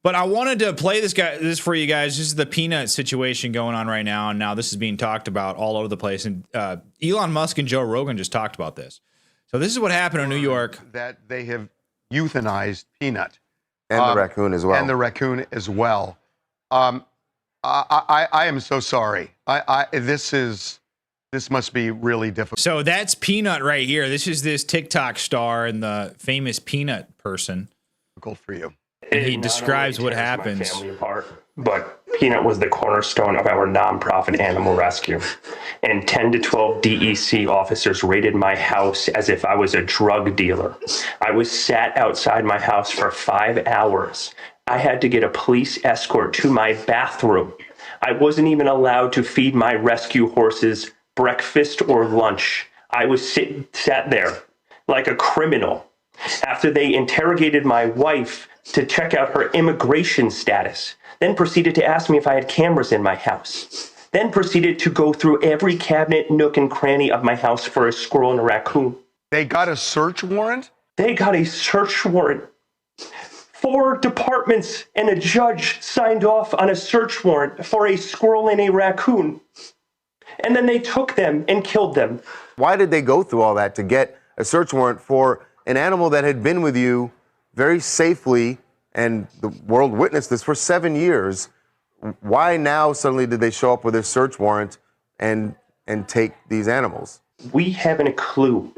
A: But I wanted to play this for you guys. This is the peanut situation going on right now, and now this is being talked about all over the place. And Elon Musk and Joe Rogan just talked about this. So this is what happened in New York. That they have euthanized Peanut.
I: And the raccoon as well.
A: And the raccoon as well. I am so sorry. This must be really difficult. So that's Peanut right here. This is this TikTok star and the famous Peanut person. Difficult for you. And he describes what happens.
J: My family apart, but Peanut was the cornerstone of our nonprofit animal rescue. And 10 to 12 DEC officers raided my house as if I was a drug dealer. I was sat outside my house for 5 hours. I had to get a police escort to my bathroom. I wasn't even allowed to feed my rescue horses breakfast or lunch. I was sat there like a criminal after they interrogated my wife to check out her immigration status, then proceeded to ask me if I had cameras in my house, then proceeded to go through every cabinet, nook, and cranny of my house for a squirrel and a raccoon. They got a search warrant? They got a search warrant 4 departments and a judge signed off on a search warrant for a squirrel and a raccoon. And then they took them and killed them.
I: Why did they go through all that to get a search warrant for an animal that had been with you very safely, and the world witnessed this for 7 years? Why now suddenly did they show up with a search warrant and take these animals?
J: We haven't a clue.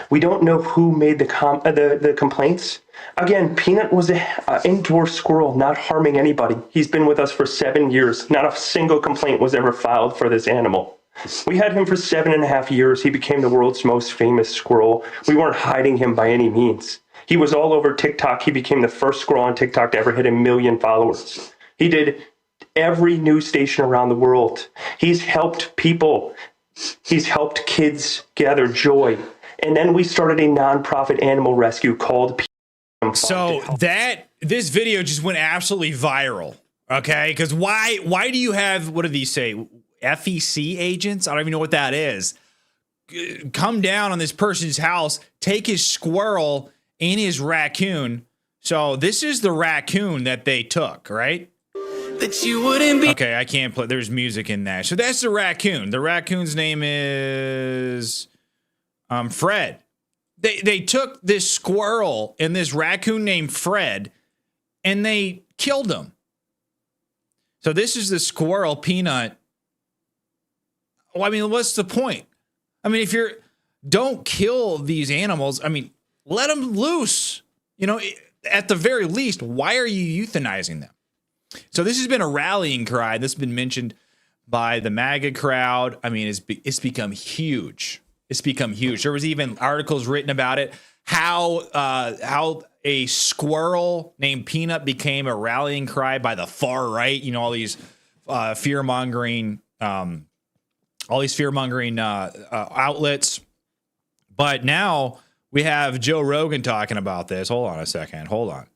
J: We don't know who made the complaints. Again, Peanut was an indoor squirrel, not harming anybody. He's been with us for 7 years. Not a single complaint was ever filed for this animal. We had him for 7.5 years. He became the world's most famous squirrel. We weren't hiding him by any means. He was all over TikTok. He became the first squirrel on TikTok to ever hit 1 million followers. He did every news station around the world. He's helped people. He's helped kids gather joy. And then we started a nonprofit animal rescue called
A: So this video just went absolutely viral. Okay, because why do you have, what do these say, FEC agents? I don't even know what that is. Come down on this person's house, take his squirrel and his raccoon. So this is the raccoon that they took, right? That you wouldn't be. Okay, I can't play. There's music in that. So that's the raccoon. The raccoon's name is Fred. They took this squirrel and this raccoon named Fred, and they killed him. So this is the squirrel, Peanut. Well, I mean, what's the point? I mean, don't kill these animals. I mean, let them loose. You know, at the very least, why are you euthanizing them? So this has been a rallying cry. This has been mentioned by the MAGA crowd. I mean, it's become huge. It's become huge. There was even articles written about it. How a squirrel named Peanut became a rallying cry by the far right. You know, all these fear mongering outlets. But now we have Joe Rogan talking about this. Hold on a second. Hold on.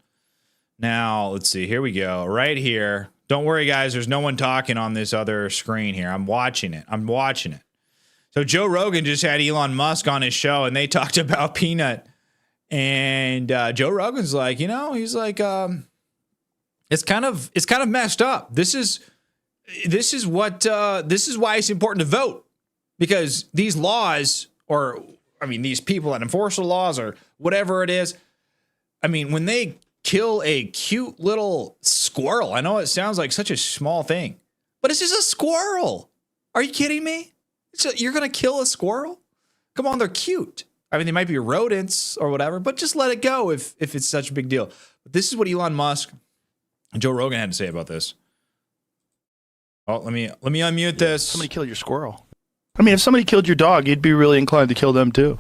A: Now, let's see. Here we go. Right here. Don't worry, guys. There's no one talking on this other screen here. I'm watching it. So Joe Rogan just had Elon Musk on his show, and they talked about Peanut. And Joe Rogan's like, he's like, it's kind of messed up. This is why it's important to vote, because these laws, these people that enforce the laws or whatever it is, I mean, when they kill a cute little squirrel, I know it sounds like such a small thing, but it's just a squirrel. Are you kidding me? You're going to kill a squirrel? Come on, they're cute. I mean, they might be rodents or whatever, but just let it go if it's such a big deal. But this is what Elon Musk and Joe Rogan had to say about this. Oh, let me unmute this.
K: Somebody killed your squirrel. I mean, if somebody killed your dog, you'd be really inclined to kill them too.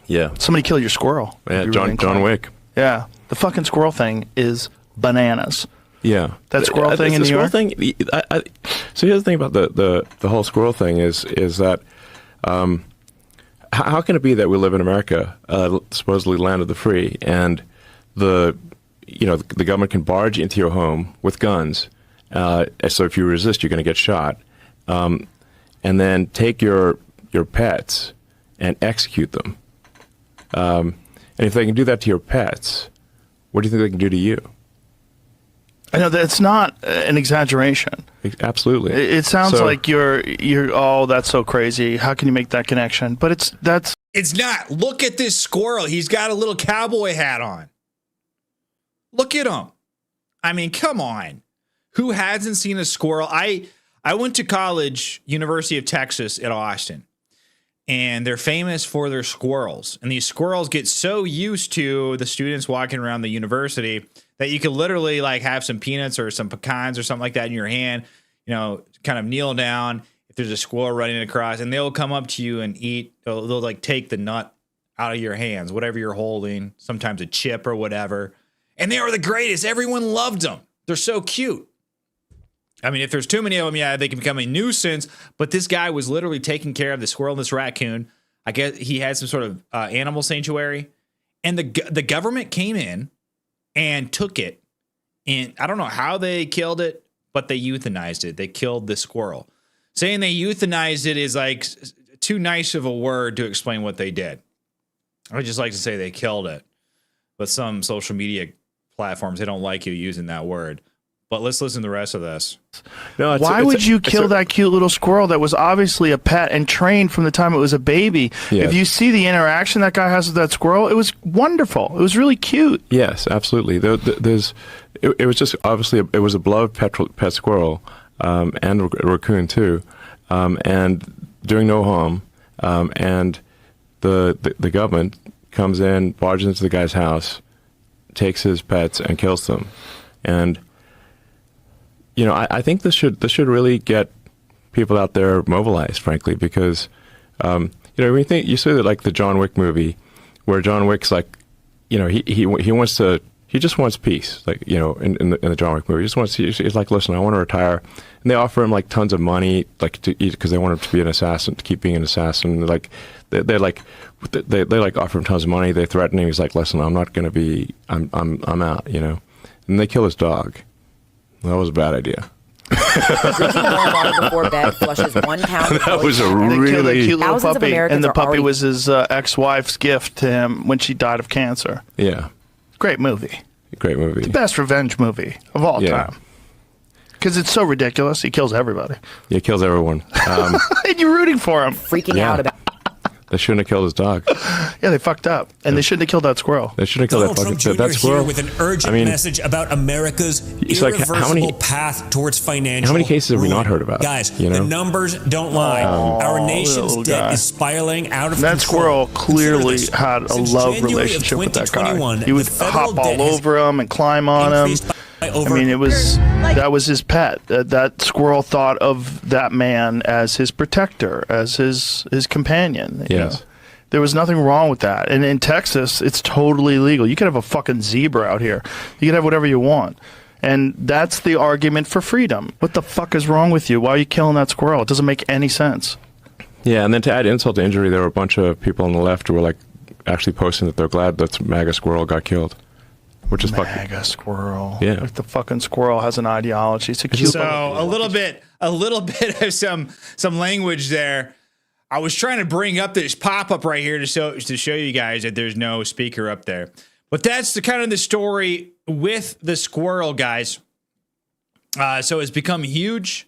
L: Yeah.
K: Somebody killed your squirrel.
L: Yeah, John Wick.
K: Yeah. The fucking squirrel thing is bananas.
L: Yeah.
K: That squirrel thing in New York?
L: So here's the thing about the whole squirrel thing is that how can it be that we live in America, supposedly land of the free, and the government can barge into your home with guns, so if you resist, you're going to get shot, and then take your pets and execute them. And if they can do that to your pets, what do you think they can do to you?
K: I know that's not an exaggeration.
L: Absolutely.
K: It sounds like you're oh, that's so crazy. How can you make that connection? But
A: it's not. Look at this squirrel. He's got a little cowboy hat on. Look at him. I mean, come on. Who hasn't seen a squirrel? I went to college, University of Texas at Austin, and they're famous for their squirrels. And these squirrels get so used to the students walking around the university that you could literally like have some peanuts or some pecans or something like that in your hand, kind of kneel down if there's a squirrel running across, and they'll come up to you and eat. They'll like take the nut out of your hands, whatever you're holding, sometimes a chip or whatever. And they are the greatest. Everyone loved them. They're so cute. I mean, if there's too many of them, yeah, they can become a nuisance. But this guy was literally taking care of the squirrel and this raccoon. I guess he had some sort of animal sanctuary. And the government came in and took it. And I don't know how they killed it, but they euthanized it. They killed the squirrel. Saying they euthanized it is like too nice of a word to explain what they did. I would just like to say they killed it. But some social media platforms. They don't like you using that word. But let's listen to the rest of this.
L: No,
K: Why would you kill that cute little squirrel that was obviously a pet and trained from the time it was a baby?
L: Yes.
K: If you see the interaction that guy has with that squirrel, it was wonderful. It was really cute.
L: Yes, absolutely. It was just obviously it was a beloved pet squirrel and a raccoon too, and doing no harm. And the government comes in, barges into the guy's house, takes his pets, and kills them. And you know, I think this should really get people out there mobilized, frankly, because you know, when you say that, like the John Wick movie, where John Wick's like, you know, he just wants peace, like, you know, in the John Wick movie, he's like, listen, I want to retire, and they offer him like tons of money, like to eat, because they want him to be an assassin, to keep being an assassin. Like they offer him tons of money. They threaten him. He's like, listen, I'm not going to be, I'm out, you know, and they kill his dog. That was a bad idea.
M: Drinking warm water before bed flushes 1 pound.
L: That was a
K: really cute little
M: Thousands of
K: puppy,
M: Americans
K: and the
M: are
K: puppy
M: already-
K: was his ex-wife's gift to him when she died of cancer.
L: Yeah,
K: Great movie.
L: great movie.
K: The best revenge movie of all time. Because it's so ridiculous. He kills everybody.
L: Yeah, he kills everyone.
K: And you're rooting for him.
M: Freaking out about.
L: They shouldn't have killed his dog.
K: Yeah, they fucked up. And they shouldn't have killed that squirrel.
L: They should have killed
N: Donald Trump
L: that
N: Jr.
L: squirrel.
N: here with an urgent message about America's
L: it's like,
N: irreversible path towards financial
L: How many cases have we not heard about?
N: Guys,
L: you know?
N: the numbers don't lie. Our nation's debt is spiraling out of
K: that
N: control.
K: squirrel clearly had a love relationship with that guy. He would hop all over him and climb on him. I mean, that was his pet. That squirrel thought of that man as his protector, as his companion. You know? There was nothing wrong with that. And in Texas, it's totally legal. You could have a fucking zebra out here. You could have whatever you want. And that's the argument for freedom. What the fuck is wrong with you? Why are you killing that squirrel? It doesn't make any sense.
L: Yeah, and then to add insult to injury, there were a bunch of people on the left who were like actually posting that they're glad that MAGA squirrel got killed. Which is
K: MAGA squirrel.
L: Yeah.
K: Like the fucking squirrel has an ideology. It's a cute
A: So a little bit of some language there. I was trying to bring up this pop-up right here to show you guys that there's no speaker up there. But that's the kind of the story with the squirrel, guys. So it's become huge.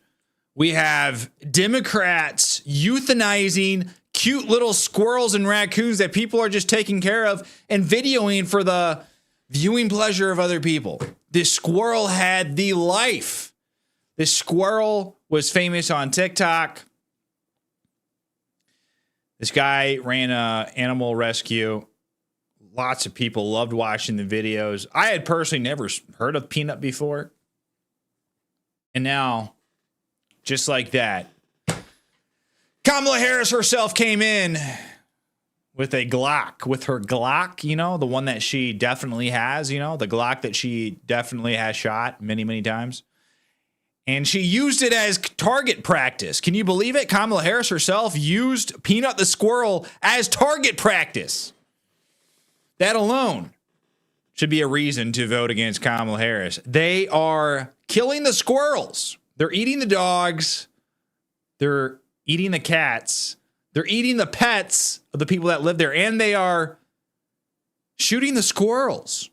A: We have Democrats euthanizing cute little squirrels and raccoons that people are just taking care of and videoing for the viewing pleasure of other people. This squirrel had the life. This squirrel was famous on TikTok. This guy ran an animal rescue. Lots of people loved watching the videos. I had personally never heard of Peanut before. And now, just like that, Kamala Harris herself came in with a Glock, with her Glock, you know, the one that she definitely has, you know, the Glock that she definitely has shot many, many times. And she used it as target practice. Can you believe it? Kamala Harris herself used Peanut the squirrel as target practice. That alone should be a reason to vote against Kamala Harris. They are killing the squirrels. They're eating the dogs. They're eating the cats. They're eating the pets of the people that live there. And they are shooting the squirrels.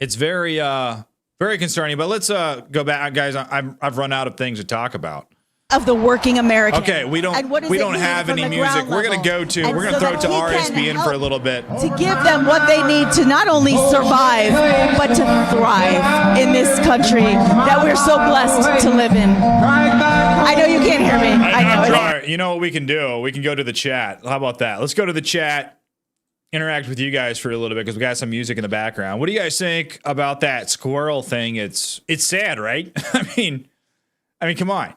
A: It's very concerning, but let's go back, guys. I've run out of things to talk about.
C: Of the working American.
A: Okay, we don't have any music. We're gonna throw it to RSBN for a little bit
C: to give them what they need to not only survive but to thrive in this country that we're so blessed to live in. I know you can't hear me. I know.
A: You know what we can do? We can go to the chat. How about that? Let's go to the chat. Interact with you guys for a little bit because we got some music in the background. What do you guys think about that squirrel thing? It's sad, right? I mean, come on.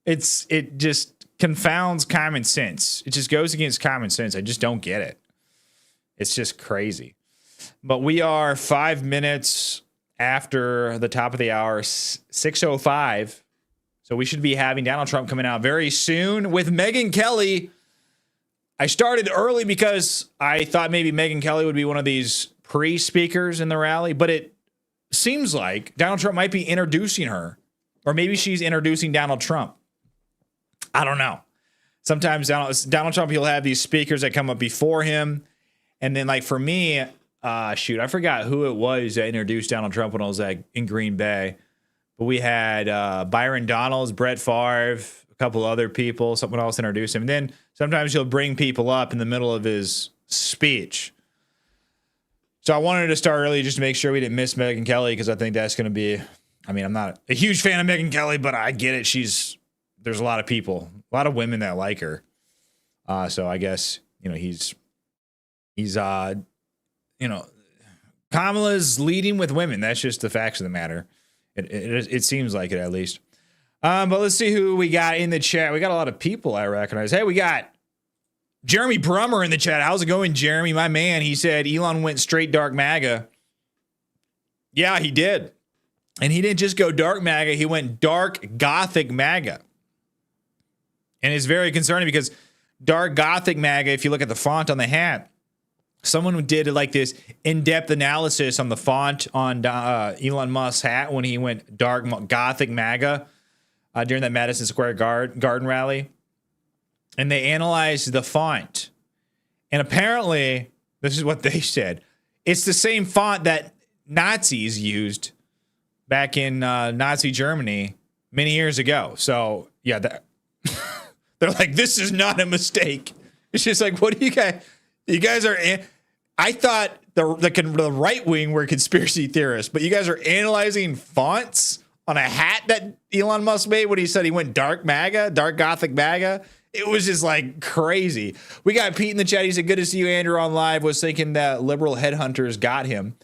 A: It just confounds common sense. It just goes against common sense. I just don't get it. It's just crazy. But we are 5 minutes after the top of the hour, 6:05. So we should be having Donald Trump coming out very soon with Megyn Kelly. I started early because I thought maybe Megyn Kelly would be one of these pre-speakers in the rally, but it seems like Donald Trump might be introducing her, or maybe she's introducing Donald Trump. I don't know. Sometimes Donald Trump, he'll have these speakers that come up before him. And then, like, for me, shoot, I forgot who it was that introduced Donald Trump when I was in Green Bay. But we had Byron Donalds, Brett Favre, a couple other people. Someone else introduced him. And then sometimes he'll bring people up in the middle of his speech. So I wanted to start early just to make sure we didn't miss Megyn Kelly, because I think that's going to be, I mean, I'm not a huge fan of Megyn Kelly, but I get it. There's a lot of people, a lot of women that like her. So I guess, he's Kamala's leading with women. That's just the facts of the matter. It seems like it, at least. But let's see who we got in the chat. We got a lot of people I recognize. Hey, we got Jeremy Brummer in the chat. How's it going, Jeremy? My man, he said Elon went straight dark MAGA. Yeah, he did. And he didn't just go dark MAGA. He went dark Gothic MAGA. And it's very concerning because dark Gothic MAGA, if you look at the font on the hat, someone did like this in-depth analysis on the font on Elon Musk's hat when he went dark Gothic MAGA during that Madison Square Garden rally. And they analyzed the font. And apparently, this is what they said. It's the same font that Nazis used back in Nazi Germany many years ago. So, yeah, they're like, this is not a mistake. It's just like, what do you guys? You guys are. I thought the right wing were conspiracy theorists, but you guys are analyzing fonts on a hat that Elon Musk made when he said he went dark MAGA, dark Gothic MAGA. It was just like crazy. We got Pete in the chat. He said, good to see you, Andrew, on live. Was thinking that liberal headhunters got him.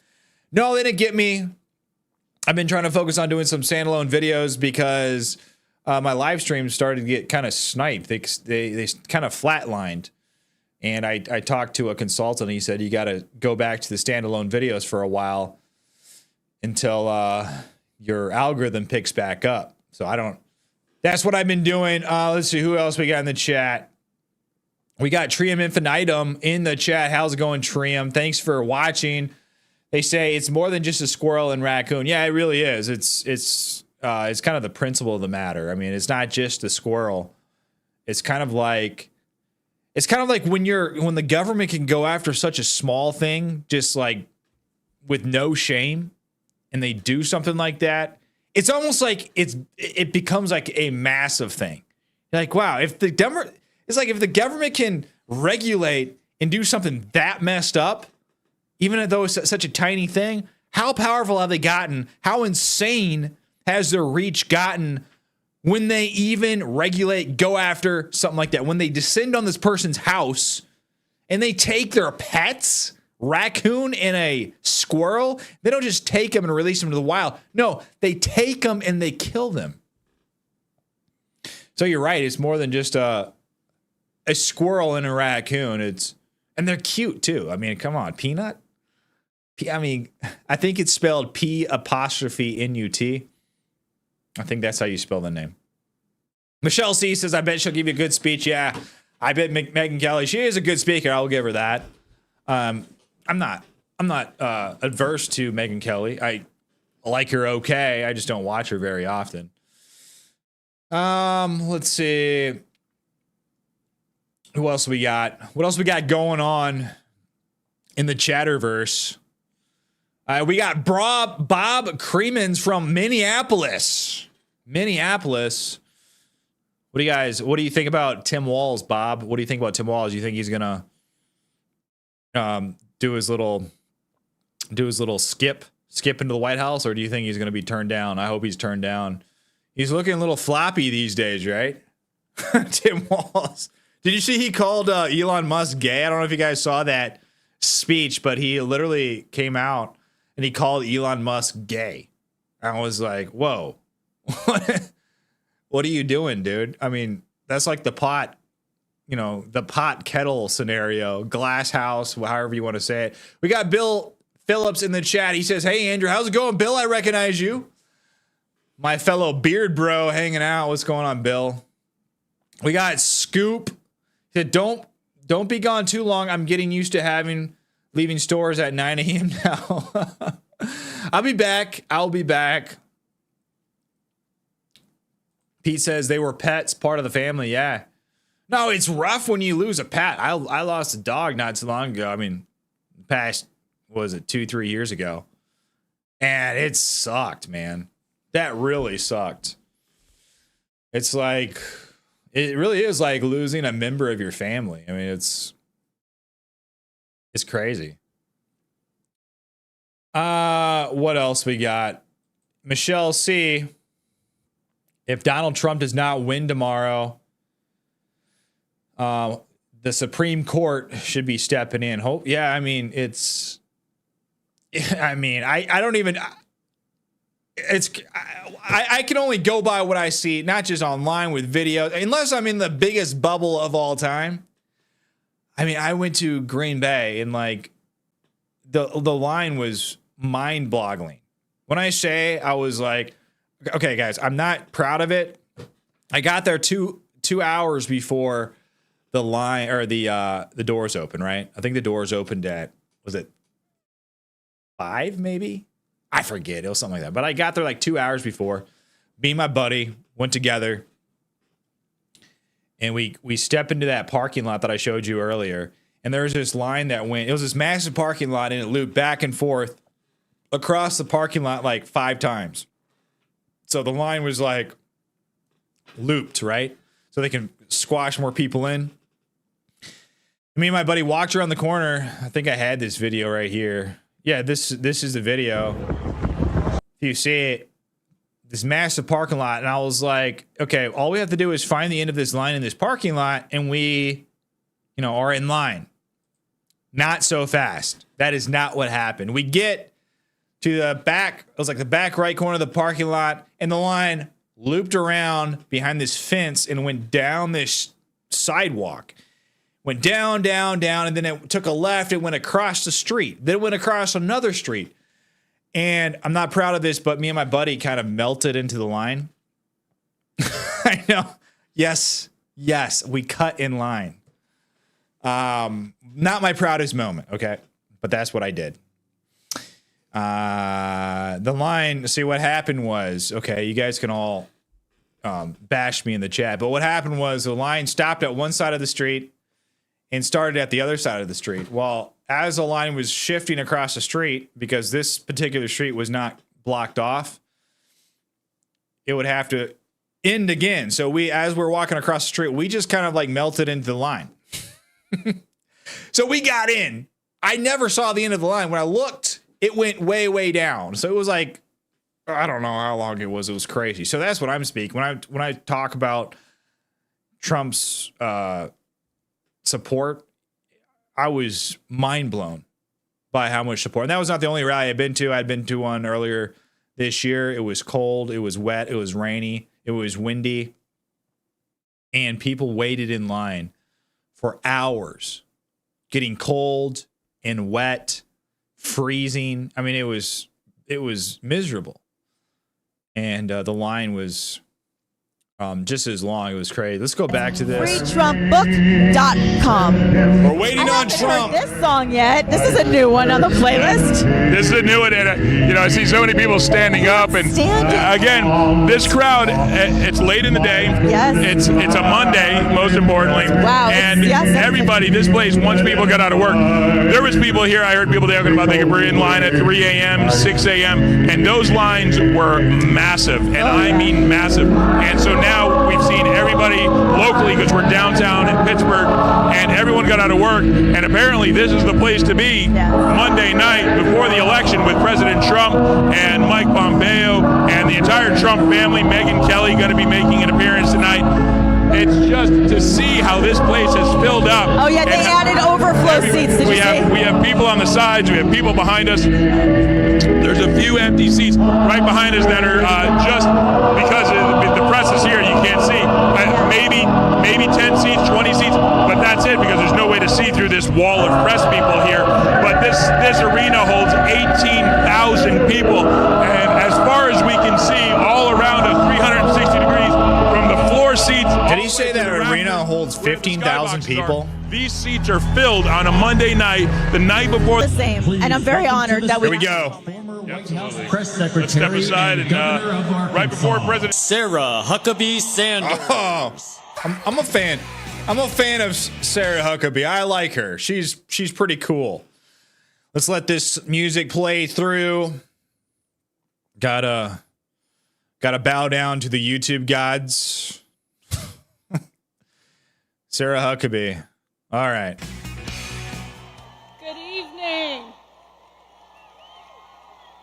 A: No, they didn't get me. I've been trying to focus on doing some standalone videos because my live streams started to get kind of sniped. They kind of flatlined. And I talked to a consultant. He said, you got to go back to the standalone videos for a while until your algorithm picks back up. So that's what I've been doing. Let's see who else we got in the chat. We got Trium Infinitum in the chat. How's it going, Trium? Thanks for watching. They say it's more than just a squirrel and raccoon. Yeah, it really is. It's kind of the principle of the matter. I mean, it's not just a squirrel. It's kind of like when the government can go after such a small thing, just like with no shame, and they do something like that. It's almost like it becomes like a massive thing. You're like, wow, if the government can regulate and do something that messed up, even though it's such a tiny thing, how powerful have they gotten? How insane has their reach gotten when they even regulate, go after something like that? When they descend on this person's house and they take their pets, raccoon and a squirrel, they don't just take them and release them to the wild. No, they take them and they kill them. So you're right. It's more than just a squirrel and a raccoon. And they're cute too. I mean, come on, Peanut. I think it's spelled P''NUT. I think that's how you spell the name. Michelle C says, I bet she'll give you a good speech. Yeah, I bet Megyn Kelly, she is a good speaker. I'll give her that. I'm not adverse to Megyn Kelly. I like her okay. I just don't watch her very often. Let's see. Who else we got? What else we got going on in the Chatterverse? We got Bob Creemans from Minneapolis. What do you think about Tim Walz, Bob? What do you think about Tim Walz? Do you think he's gonna do his little skip into the White House, or do you think he's gonna be turned down? I hope he's turned down. He's looking a little floppy these days, right? Tim Walz. Did you see he called Elon Musk gay? I don't know if you guys saw that speech, but he literally came out and he called Elon Musk gay. I was like, whoa. What are you doing, dude? I mean, that's like the pot kettle scenario, glass house, however you want to say it. We got Bill Phillips in the chat. He says, hey, Andrew, how's it going? Bill, I recognize you. My fellow beard bro hanging out. What's going on, Bill? We got Scoop. He said, don't be gone too long. I'm getting used to leaving stores at 9 a.m. now. I'll be back. Pete says they were pets, part of the family. Yeah. No, it's rough when you lose a pet. I lost a dog not too long ago. I mean, past what was it, 2-3 years ago. And it sucked, man. That really sucked. It's like, it really is like losing a member of your family. I mean, it's crazy. What else we got? Michelle C. If Donald Trump does not win tomorrow, the Supreme Court should be stepping in. Hope, yeah. I mean, I don't even. I can only go by what I see, not just online with videos, unless I'm in the biggest bubble of all time. I mean, I went to Green Bay and like the line was mind-boggling. When I say I was like, okay, guys, I'm not proud of it. I got there two hours before the line or the doors open, right? I think the doors opened at, was it 5 maybe? I forget. It was something like that. But I got there like 2 hours before. Me and my buddy went together. And we step into that parking lot that I showed you earlier. And there was this line that went, it was this massive parking lot, and it looped back and forth across the parking lot like 5 times. So the line was like looped, right? So they can squash more people in. Me and my buddy walked around the corner. I think I had this video right here. Yeah, this is the video. If you see it, this massive parking lot. And I was like, okay, all we have to do is find the end of this line in this parking lot, and we, are in line. Not so fast. That is not what happened. We get to the back, it was like the back right corner of the parking lot, and the line looped around behind this fence and went down this sidewalk. Went down, down, down, and then it took a left. It went across the street. Then it went across another street. And I'm not proud of this, but me and my buddy kind of melted into the line. I know. Yes, we cut in line. Not my proudest moment, okay? But that's what I did. The line, see what happened was, okay, you guys can all bash me in the chat, but what happened was the line stopped at one side of the street and started at the other side of the street. Well, as the line was shifting across the street, because this particular street was not blocked off, it would have to end again. So as we're walking across the street, we just kind of like melted into the line. So we got in. I never saw the end of the line. When I looked, it went way, way down. So it was like, I don't know how long it was. It was crazy. So that's what I'm speaking. When I talk about Trump's support, I was mind blown by how much support. And that was not the only rally I'd been to. I'd been to one earlier this year. It was cold. It was wet. It was rainy. It was windy. And people waited in line for hours, getting cold and wet, freezing. I mean, it was miserable. And the line was just as long. It was crazy. Let's go back to this.
C: FreeTrumpBook.com.
A: We're waiting on Trump.
C: I haven't heard this song yet. This is a new one on the playlist.
B: This is a new one, and I see so many people standing up. And again, this crowd, it's late in the day.
C: Yes.
B: It's a Monday, most importantly.
C: Wow.
B: And everybody, this place, once people got out of work, there was people here. I heard people talking about they could be in line at 3 a.m., 6 a.m., and those lines were massive, and I mean massive. And so now we've seen everybody locally, because we're downtown in Pittsburgh, and everyone got out of work, and apparently this is the place to be Monday night before the election, with President Trump and Mike Pompeo and the entire Trump family. Megyn Kelly going to be making an appearance tonight. It's just to see how this place has filled up.
C: Oh yeah, they added overflow seats. Did you see?
B: We have people on the sides. We have people behind us. There's a few empty seats right behind us that are just because the press is here. You can't see. Maybe 10 seats, 20 seats, but that's it, because there's no way to see through this wall of press people here. But this arena holds 18,000 people, and as far as we can see, all around us, 360 degrees from the floor seats.
A: Did he say that arena holds 15,000 people?
B: These seats are filled on a Monday night, the night before.
C: The same, and I'm very honored that
A: Here we go.
O: Press Secretary.
B: Let's step aside and right before President
O: Sarah Huckabee Sanders.
A: Oh, I'm a fan. I'm a fan of Sarah Huckabee. I like her. She's pretty cool. Let's let this music play through. Gotta bow down to the YouTube gods. Sarah Huckabee. All right.
P: Good evening.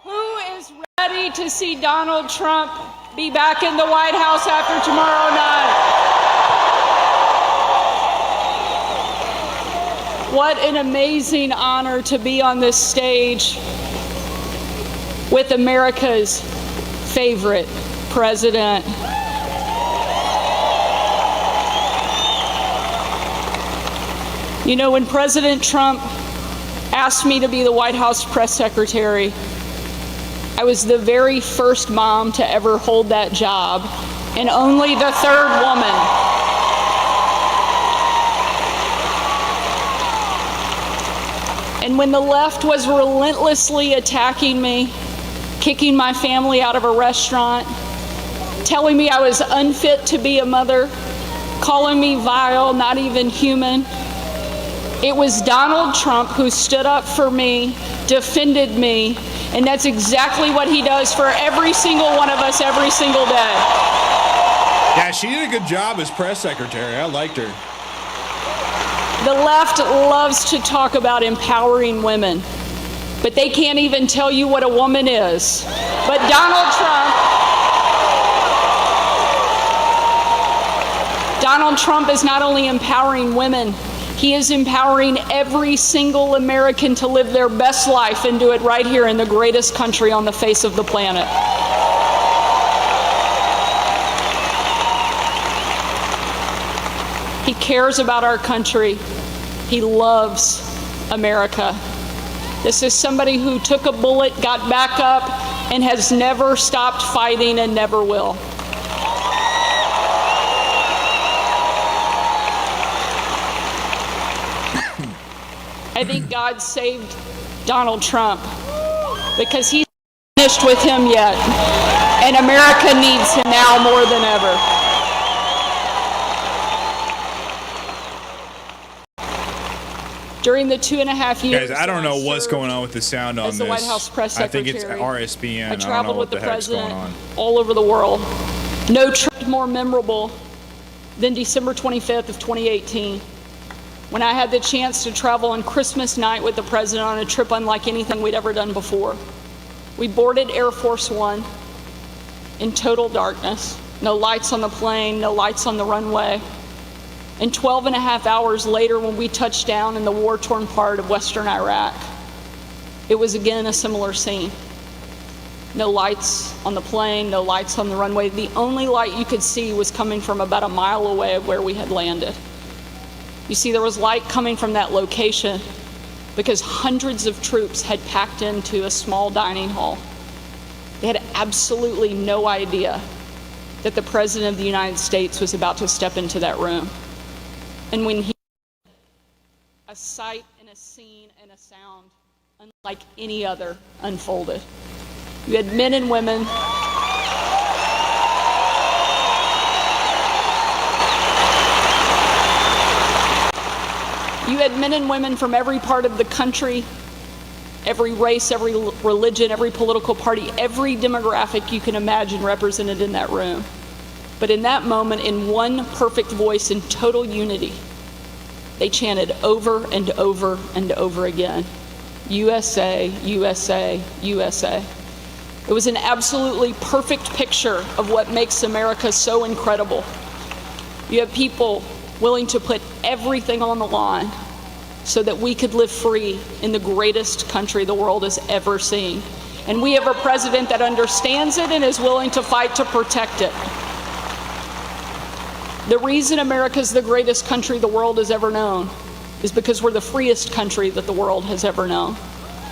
P: Who is ready to see Donald Trump be back in the White House after tomorrow night? What an amazing honor to be on this stage with America's favorite president. You know, when President Trump asked me to be the White House press secretary, I was the very first mom to ever hold that job, and only the third woman. And when the left was relentlessly attacking me, kicking my family out of a restaurant, telling me I was unfit to be a mother, calling me vile, not even human, it was Donald Trump who stood up for me, defended me, and that's exactly what he does for every single one of us every single day.
A: Yeah, she did a good job as press secretary. I liked her.
P: The left loves to talk about empowering women, but they can't even tell you what a woman is. But Donald Trump is not only empowering women, he is empowering every single American to live their best life and do it right here in the greatest country on the face of the planet. He cares about our country. He loves America. This is somebody who took a bullet, got back up, and has never stopped fighting and never will. I think God saved Donald Trump because he's not finished with him yet, and America needs him now more than ever. During the 2.5 years,
A: guys, I don't know what's going on with the sound on
P: as the
A: this.
P: White House press
A: I think it's
P: secretary,
A: RSBN.
P: I
A: I don't know
P: traveled
A: what
P: with
A: the
P: the
A: heck's going
P: president
A: on.
P: all over the world. No trip more memorable than December 25th of 2018, when I had the chance to travel on Christmas night with the president on a trip unlike anything we'd ever done before. We boarded Air Force One in total darkness. No lights on the plane, no lights on the runway. And 12.5 hours later, when we touched down in the war-torn part of western Iraq, it was again a similar scene. No lights on the plane, no lights on the runway. The only light you could see was coming from about a mile away of where we had landed. You see, there was light coming from that location because hundreds of troops had packed into a small dining hall. They had absolutely no idea that the President of the United States was about to step into that room. And when he, a sight and a scene and a sound unlike any other unfolded. You had men and women from every part of the country, every race, every religion, every political party, every demographic you can imagine represented in that room. But in that moment, in one perfect voice, in total unity, they chanted over and over and over again, USA, USA, USA. It was an absolutely perfect picture of what makes America so incredible. You have people willing to put everything on the line so that we could live free in the greatest country the world has ever seen. And we have a president that understands it and is willing to fight to protect it. The reason America is the greatest country the world has ever known is because we're the freest country that the world has ever known.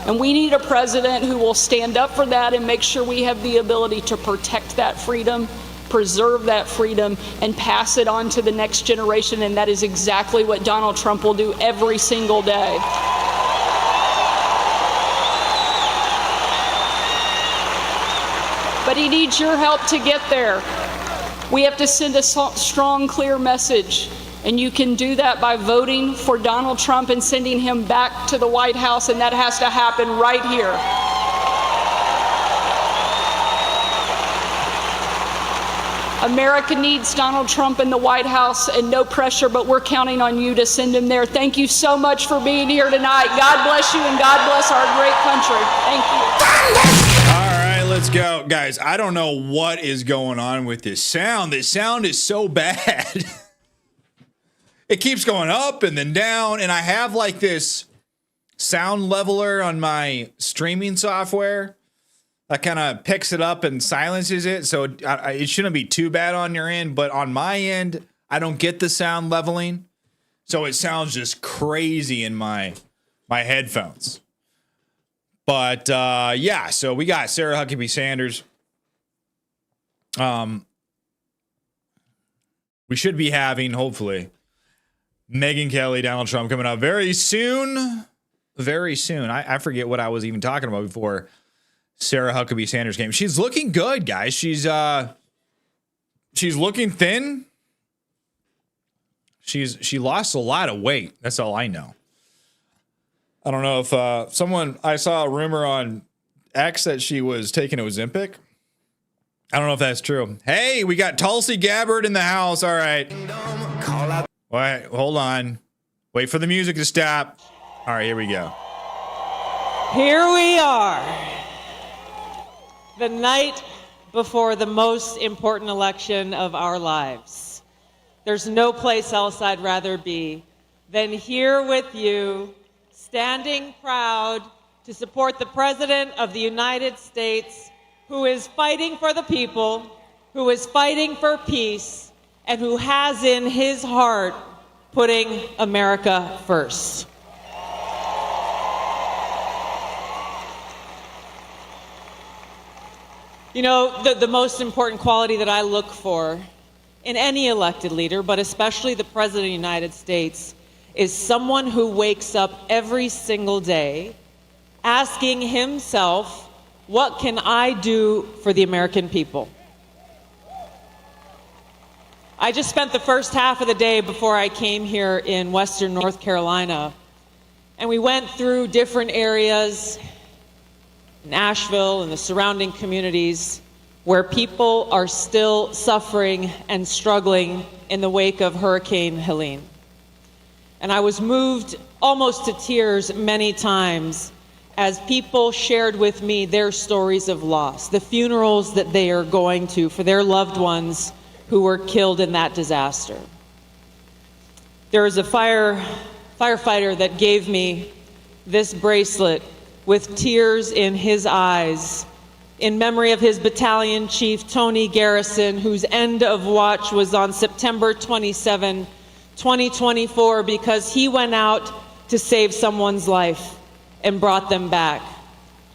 P: And we need a president who will stand up for that and make sure we have the ability to protect that freedom, preserve that freedom, and pass it on to the next generation. And that is exactly what Donald Trump will do every single day. But he needs your help to get there. We have to send a strong, clear message And you can do that by voting for Donald Trump and sending him back to the White House, and that has to happen right here. America needs Donald Trump in the White House, and no pressure, but we're counting on you to send him there. Thank you so much for being here tonight. God bless you, and God bless our great country. Thank you.
A: All right, let's go. Guys, I don't know what is going on with this sound. This sound is so bad. It keeps going up and then down, and I have like this sound leveler on my streaming software that kind of picks it up and silences it, so it shouldn't be too bad on your end, but on my end, I don't get the sound leveling, so it sounds just crazy in my headphones. But yeah, so we got Sarah Huckabee Sanders. We should be having, hopefully, Megyn Kelly, Donald Trump coming up very soon. Very soon. I forget what I was even talking about before Sarah Huckabee Sanders came. She's looking good, guys. She's looking thin. She lost a lot of weight. That's all I know. I don't know if I saw a rumor on X that she was taking Ozempic. I don't know if that's true. Hey, we got Tulsi Gabbard in the house. All right. Wait, hold on. Wait for the music to stop. All right, here we go.
Q: Here we are. The night before the most important election of our lives. There's no place else I'd rather be than here with you, standing proud to support the President of the United States, who is fighting for the people, who is fighting for peace, and who has in his heart putting America first. You know, the most important quality that I look for in any elected leader, but especially the President of the United States, is someone who wakes up every single day asking himself, what can I do for the American people? I just spent the first half of the day before I came here in Western North Carolina, and we went through different areas in Asheville and the surrounding communities where people are still suffering and struggling in the wake of Hurricane Helene. And I was moved almost to tears many times as people shared with me their stories of loss, the funerals that they are going to for their loved ones who were killed in that disaster. There was a firefighter that gave me this bracelet with tears in his eyes in memory of his battalion chief, Tony Garrison, whose end of watch was on September 27, 2024, because he went out to save someone's life and brought them back.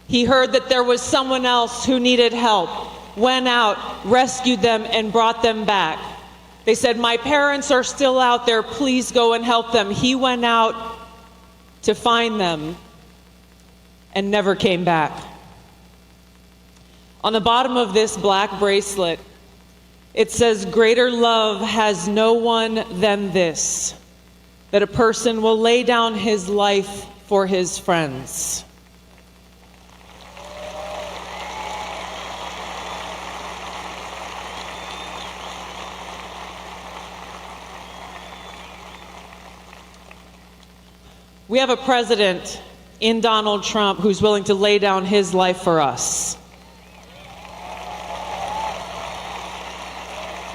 Q: He heard that there was someone else who needed help, went out, rescued them, and brought them back. They said, my parents are still out there, please go and help them. He went out to find them and never came back. On the bottom of this black bracelet, it says, greater love has no one than this, that a person will lay down his life for his friends. We have a president in Donald Trump who's willing to lay down his life for us.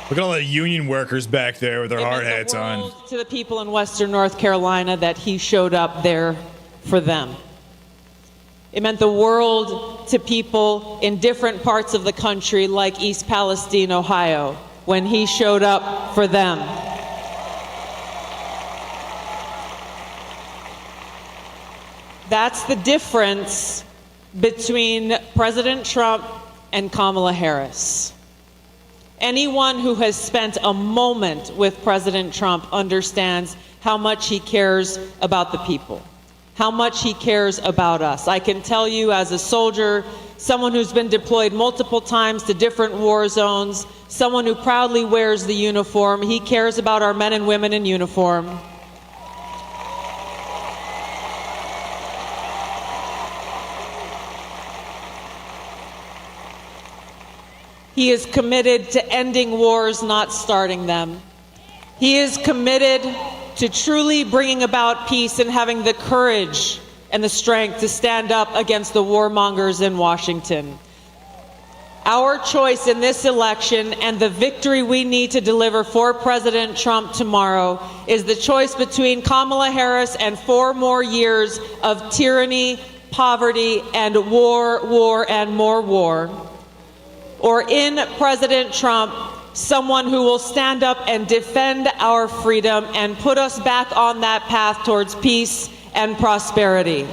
A: Look at all the union workers back there with their hard hats on.
Q: To the people in Western North Carolina that he showed up there for them. It meant the world to people in different parts of the country, like East Palestine, Ohio, when he showed up for them. That's the difference between President Trump and Kamala Harris. Anyone who has spent a moment with President Trump understands how much he cares about the people, how much he cares about us. I can tell you as a soldier someone who's been deployed multiple times to different war zones, someone who proudly wears the uniform. He cares about our men and women in uniform. He is committed to ending wars, not starting them. He is committed to truly bringing about peace and having the courage and the strength to stand up against the warmongers in Washington. Our choice in this election and the victory we need to deliver for President Trump tomorrow is the choice between Kamala Harris and 4 more years of tyranny, poverty, and war, and more war. Or in President Trump, someone who will stand up and defend our freedom and put us back on that path towards peace and prosperity.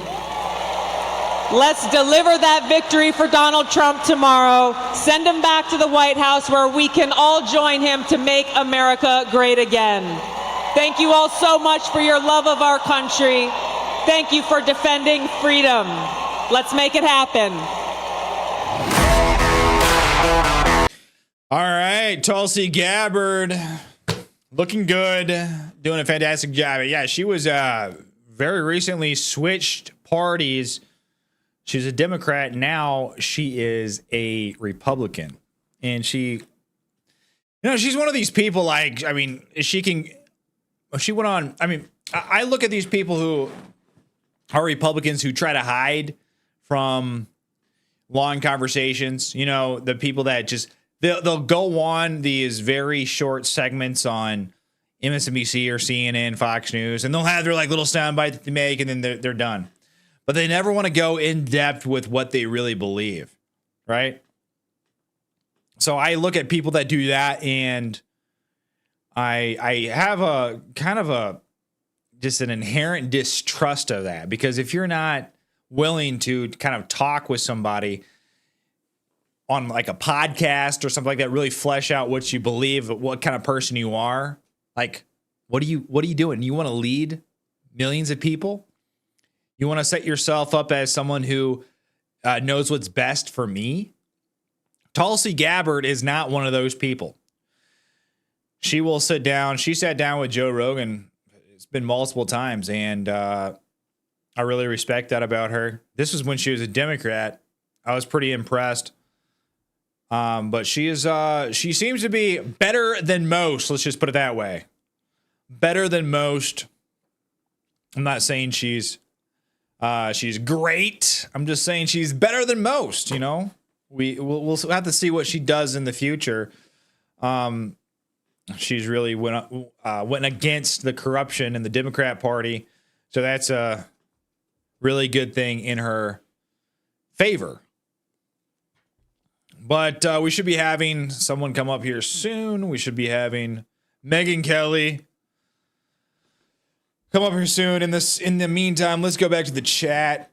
Q: Let's deliver that victory for Donald Trump tomorrow. Send him back to the White House where we can all join him to make America great again. Thank you all so much for your love of our country. Thank you for defending freedom. Let's make it happen.
A: All right, Tulsi Gabbard, looking good, doing a fantastic job. Yeah, she was very recently switched parties. She's a Democrat. Now she is a Republican. And she she's one of these people like, I mean, she went on, I mean, I look at these people who are Republicans who try to hide from long conversations, the people that just, they'll go on these very short segments on MSNBC or CNN, Fox News, and they'll have their like little soundbite that they make, and then they're done. But they never want to go in depth with what they really believe, right? So I look at people that do that, and I have a kind of just an inherent distrust of that, because if you're not willing to kind of talk with somebody on like a podcast or something like that, really flesh out what you believe, what kind of person you are. Like, what are you doing? You want to lead millions of people? You want to set yourself up as someone who knows what's best for me? Tulsi Gabbard is not one of those people. She will sit down. She sat down with Joe Rogan. It's been multiple times, and I really respect that about her. This was when she was a Democrat. I was pretty impressed. But she seems to be better than most. Let's just put it that way. Better than most. I'm not saying she's great. I'm just saying she's better than most, We'll have to see what she does in the future. She's really went against the corruption in the Democrat Party. So that's a really good thing in her favor. But we should be having someone come up here soon. We should be having Megyn Kelly come up here soon. In the meantime, let's go back to the chat.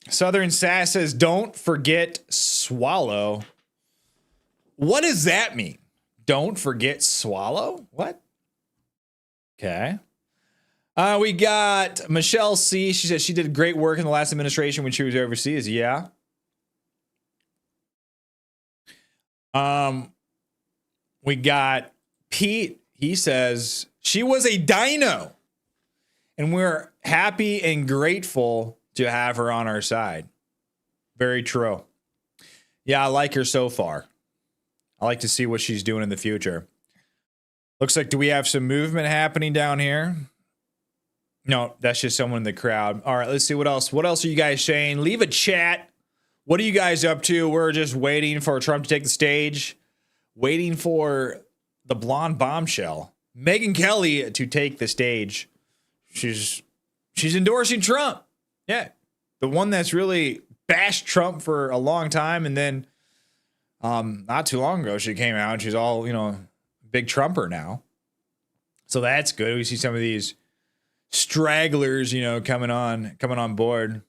A: Southern Sass says, "Don't forget swallow." What does that mean? Don't forget swallow? What? Okay. We got Michelle C. She said she did great work in the last administration when she was overseas. Yeah. We got Pete. He says she was a dino, and we're happy and grateful to have her on our side. Very true. Yeah, I like her so far. I like to see what she's doing in the future. Looks like, do we have some movement happening down here? No, that's just someone in the crowd. All right, let's see what else. What else are you guys saying? Leave a chat. What are you guys up to? We're just waiting for Trump to take the stage, waiting for the blonde bombshell, Megyn Kelly, to take the stage. She's endorsing Trump. Yeah, the one that's really bashed Trump for a long time, and then not too long ago she came out and she's all big Trumper now. So that's good. We see some of these stragglers, coming on board.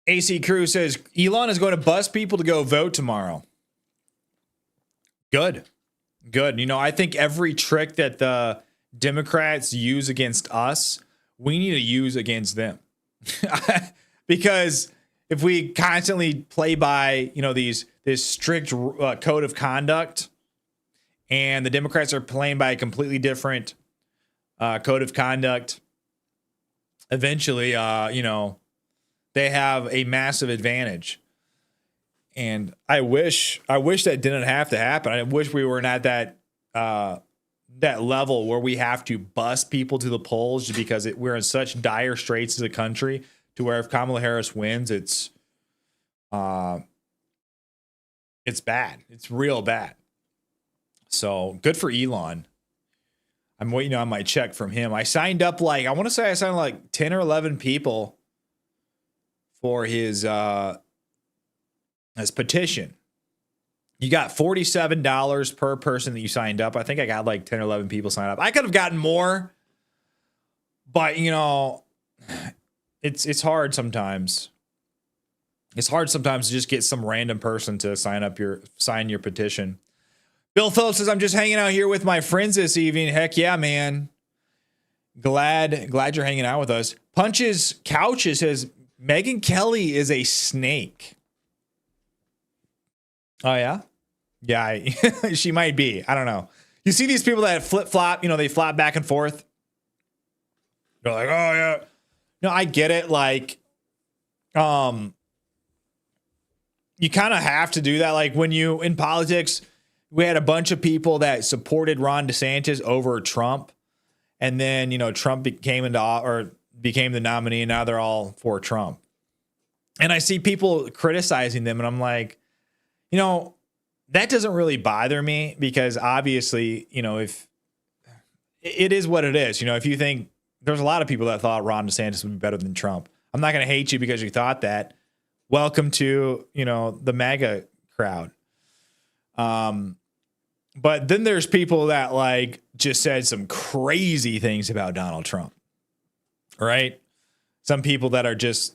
A: AC Cruz says Elon is going to bust people to go vote tomorrow. Good. I think every trick that the Democrats use against us, we need to use against them. Because if we constantly play by, this strict code of conduct, and the Democrats are playing by a completely different code of conduct, eventually, they have a massive advantage. And I wish that didn't have to happen. I wish we weren't at that level where we have to bust people to the polls just because we're in such dire straits as a country, to where if Kamala Harris wins, it's bad. It's real bad. So good for Elon. I'm waiting on my check from him. I signed up I want to say I signed like 10 or 11 people for his petition. You got $47 per person that you signed up. I think I got like 10 or 11 people signed up. I could have gotten more, but it's hard sometimes. It's hard sometimes to just get some random person to sign your petition. Bill Phillips says, I'm just hanging out here with my friends this evening. Heck yeah, man. Glad you're hanging out with us. Punches Couches says, Megyn Kelly is a snake. Oh, yeah? Yeah, she might be. I don't know. You see these people that flip-flop, they flop back and forth. They're like, oh, yeah. No, I get it. You kind of have to do that. Like when in politics, we had a bunch of people that supported Ron DeSantis over Trump. And then, Trump became the nominee, and now they're all for Trump. And I see people criticizing them, and I'm like, that doesn't really bother me, because obviously, if it is what it is, if you think there's a lot of people that thought Ron DeSantis would be better than Trump, I'm not going to hate you because you thought that. Welcome to, the MAGA crowd. But then there's people that just said some crazy things about Donald Trump, right? Some people that are just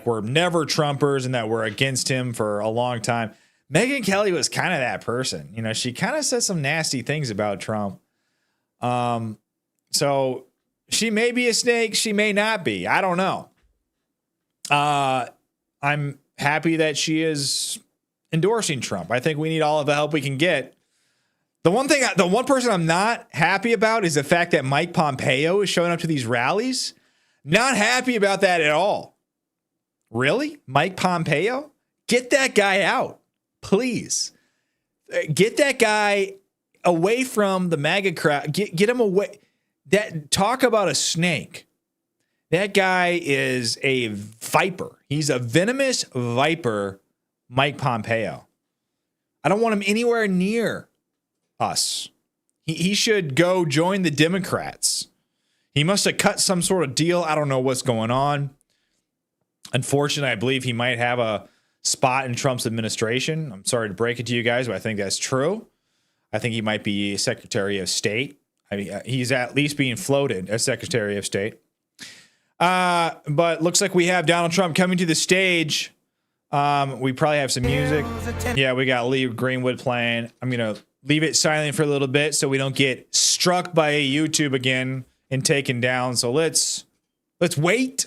A: we're never Trumpers and that we're against him for a long time. Megyn Kelly was kind of that person. She kind of said some nasty things about Trump. So she may be a snake. She may not be. I don't know. I'm happy that she is endorsing Trump. I think we need all of the help we can get. The one person I'm not happy about is the fact that Mike Pompeo is showing up to these rallies. Not happy about that at all. Really? Mike Pompeo? Get that guy out, please. Get that guy away from the MAGA crowd. Get him away. Talk about a snake. That guy is a viper. He's a venomous viper, Mike Pompeo. I don't want him anywhere near us. He should go join the Democrats. He must have cut some sort of deal. I don't know what's going on. Unfortunately, I believe he might have a spot in Trump's administration. I'm sorry to break it to you guys, but I think that's true. I think he might be Secretary of State. I mean, he's at least being floated as Secretary of State. But looks like we have Donald Trump coming to the stage. We probably have some music. Yeah, we got Lee Greenwood playing. I'm going to leave it silent for a little bit so we don't get struck by YouTube again and taken down. So let's wait.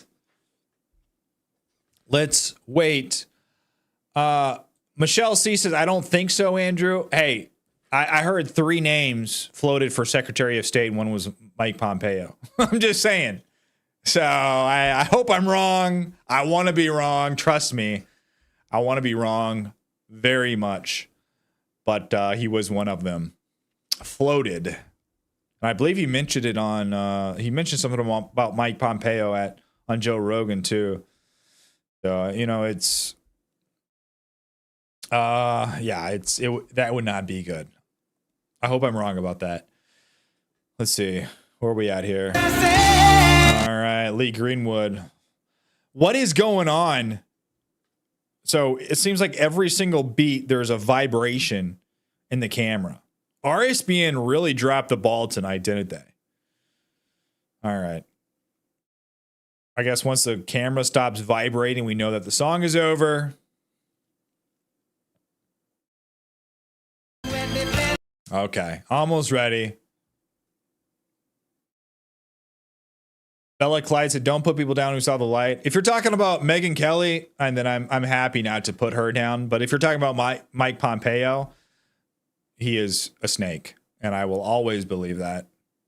A: Let's wait. Michelle C says, I don't think so, Andrew. Hey, I heard 3 names floated for Secretary of State, and one was Mike Pompeo. I'm just saying. So I hope I'm wrong. I want to be wrong. Trust me. I want to be wrong very much. But he was one of them. Floated. And I believe he mentioned it on, he mentioned something about Mike Pompeo on Joe Rogan too. So, it's, that would not be good. I hope I'm wrong about that. Let's see. Where are we at here? All right, Lee Greenwood. What is going on? So it seems like every single beat, there's a vibration in the camera. RSBN really dropped the ball tonight, didn't they? All right. I guess once the camera stops vibrating, we know that the song is over. Okay, almost ready. Bella Clyde said, "Don't put people down who saw the light." If you're talking about Megyn Kelly, and then I'm happy not to put her down. But if you're talking about Mike Pompeo, he is a snake, and I will always believe that.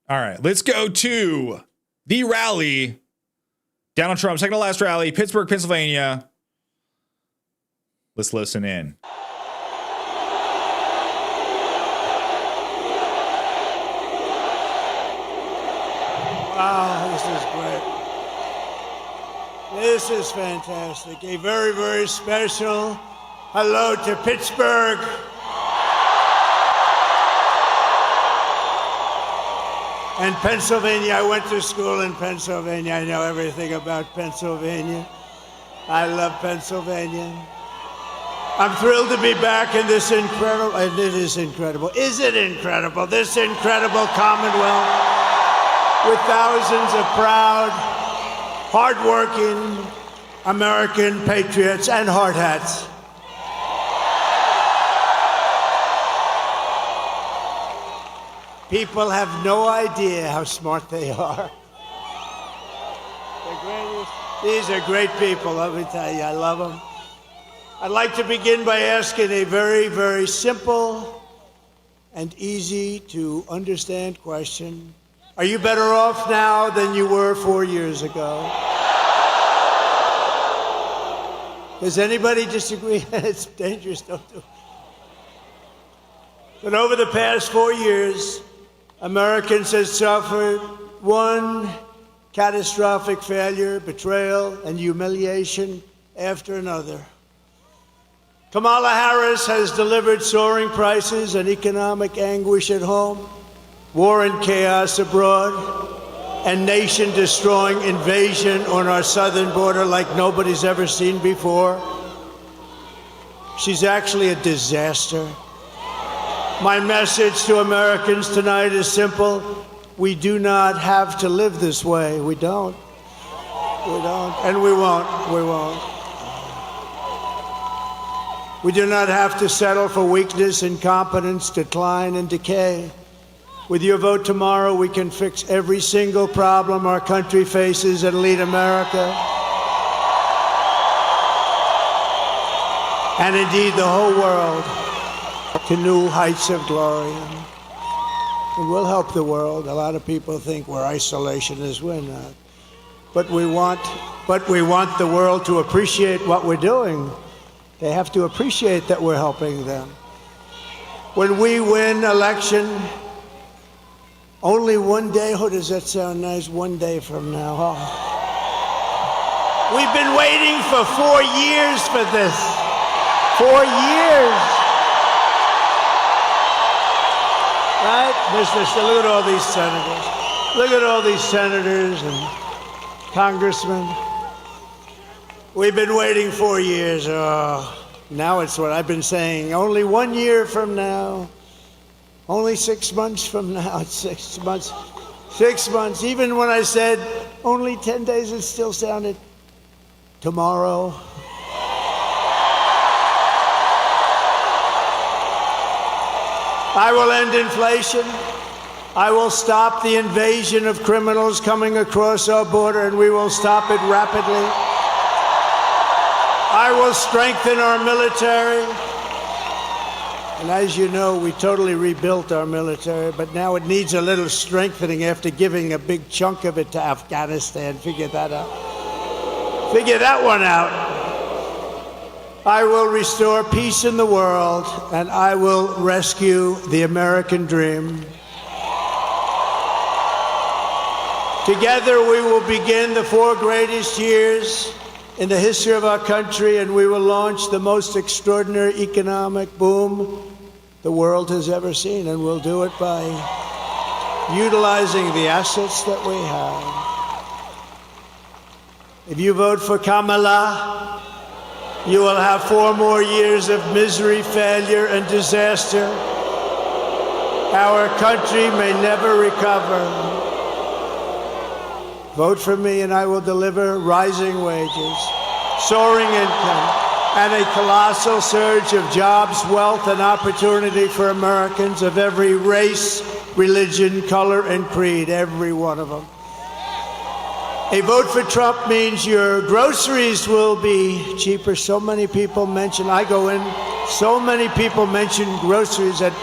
A: All right, let's go to the rally. Donald Trump, second to last rally, Pittsburgh, Pennsylvania. Let's listen in.
R: Wow, this is great. This is fantastic. A very, very special hello to Pittsburgh. And Pennsylvania. I went to school in Pennsylvania. I know everything about Pennsylvania. I love Pennsylvania. I'm thrilled to be back in this incredible, and it is incredible. Is it incredible? This incredible Commonwealth with thousands of proud, hardworking American patriots and hard hats. People have no idea how smart they are. These are great people, let me tell you. I love them. I'd like to begin by asking a very, very simple and easy to understand question. Are you better off now than you were 4 years ago? Does anybody disagree? It's dangerous, don't do it. But over the past 4 years, Americans have suffered one catastrophic failure, betrayal, and humiliation after another. Kamala Harris has delivered soaring prices and economic anguish at home, war and chaos abroad, and nation-destroying invasion on our southern border like nobody's ever seen before. She's actually a disaster. My message to Americans tonight is simple. We do not have to live this way. We don't. We don't. And we won't. We won't. We do not have to settle for weakness, incompetence, decline, and decay. With your vote tomorrow, we can fix every single problem our country faces and lead America, and indeed the whole world, to new heights of glory. And we'll help the world. A lot of people think we're isolationists. We're not. But we want the world to appreciate what we're doing. They have to appreciate that we're helping them. When we win election, only one day, oh, does that sound nice? One day from now. Oh. We've been waiting for 4 years for this. 4 years. Right? Look at all these senators. Look at all these senators and congressmen. We've been waiting 4 years. Oh, now it's what I've been saying. Only 1 year from now. Only 6 months from now. It's 6 months. 6 months. Even when I said only 10 days, it still sounded tomorrow. I will end inflation. I will stop the invasion of criminals coming across our border, and we will stop it rapidly. I will strengthen our military. And as you know, we totally rebuilt our military, but now it needs a little strengthening after giving a big chunk of it to Afghanistan. Figure that out. Figure that one out. I will restore peace in the world, and I will rescue the American dream. Together, we will begin the 4 greatest years in the history of our country, and we will launch the most extraordinary economic boom the world has ever seen, and we'll do it by utilizing the assets that we have. If you vote for Kamala, you will have 4 more years of misery, failure, and disaster. Our country may never recover. Vote for me and I will deliver rising wages, soaring income, and a colossal surge of jobs, wealth, and opportunity for Americans of every race, religion, color, and creed, every one of them. A vote for Trump means your groceries will be cheaper. So many people mention, I go in, so many people mention groceries, that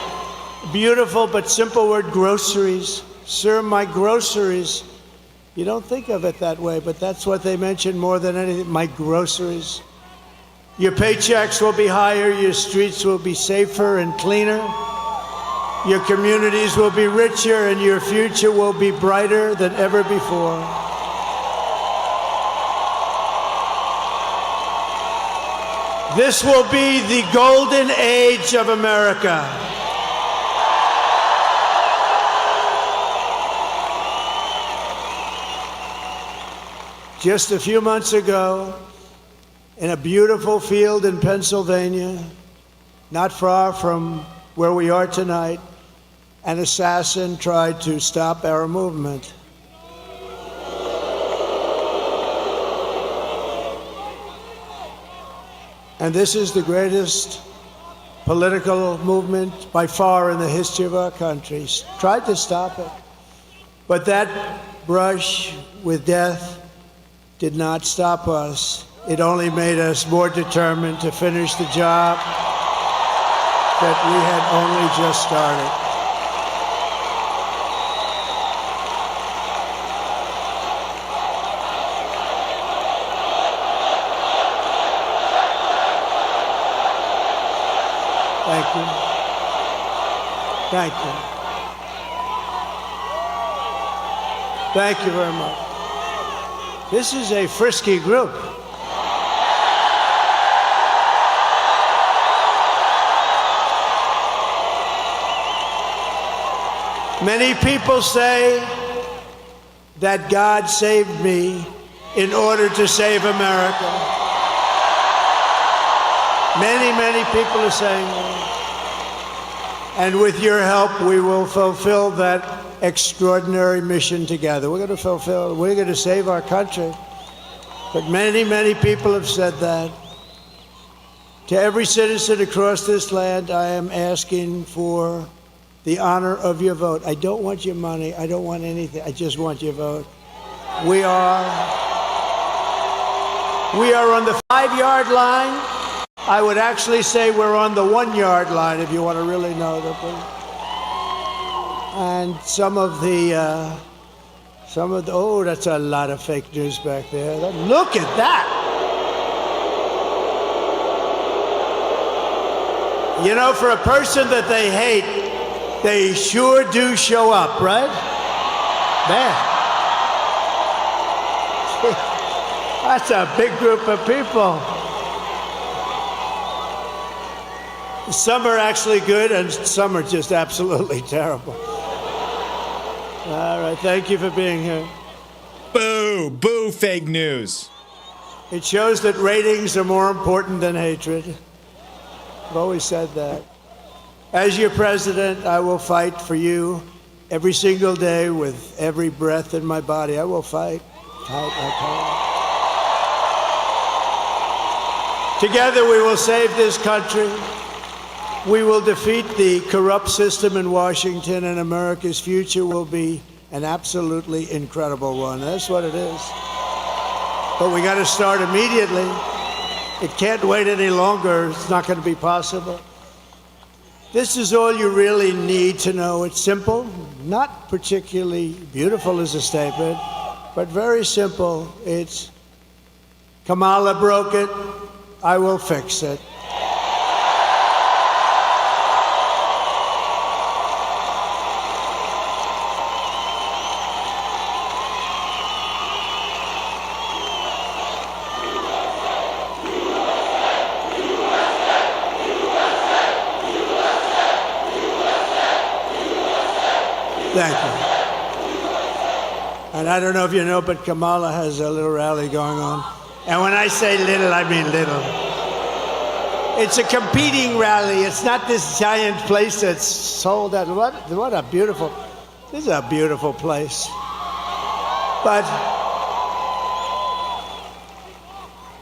R: beautiful but simple word, groceries. Sir, my groceries. You don't think of it that way, but that's what they mention more than anything, my groceries. Your paychecks will be higher, your streets will be safer and cleaner. Your communities will be richer, and your future will be brighter than ever before. This will be the golden age of America. Just a few months ago, in a beautiful field in Pennsylvania, not far from where we are tonight, an assassin tried to stop our movement. And this is the greatest political movement by far in the history of our country. Tried to stop it. But that brush with death did not stop us. It only made us more determined to finish the job that we had only just started. Thank you. Thank you. Thank you very much. This is a frisky group. Many people say that God saved me in order to save America. Many people are saying that. And with your help, we will fulfill that extraordinary mission together. We're going to save our country. But many people have said that. To every citizen across this land, I am asking for the honor of your vote. I don't want your money. I don't want anything. I just want your vote. We are on the 5-yard line. I would actually say we're on the 1-yard line, if you want to really know the thing. And some of the, oh, that's a lot of fake news back there. Look at that. You know, for a person that they hate, they sure do show up, right? Man. That's a big group of people. Some are actually good, and some are just absolutely terrible. All right, thank you for being here.
A: Boo, boo, fake news.
R: It shows that ratings are more important than hatred. I've always said that. As your president, I will fight for you every single day with every breath in my body. I will fight. Together we will save this country. We will defeat the corrupt system in Washington, and America's future will be an absolutely incredible one. That's what it is. But we got to start immediately. It can't wait any longer. It's not going to be possible. This is all you really need to know. It's simple, not particularly beautiful as a statement, but very simple. It's Kamala broke it. I will fix it. Thank you. And I don't know if you know, but Kamala has a little rally going on. And when I say little, I mean little. It's a competing rally. It's not this giant place that's sold out. What a beautiful, this is a beautiful place.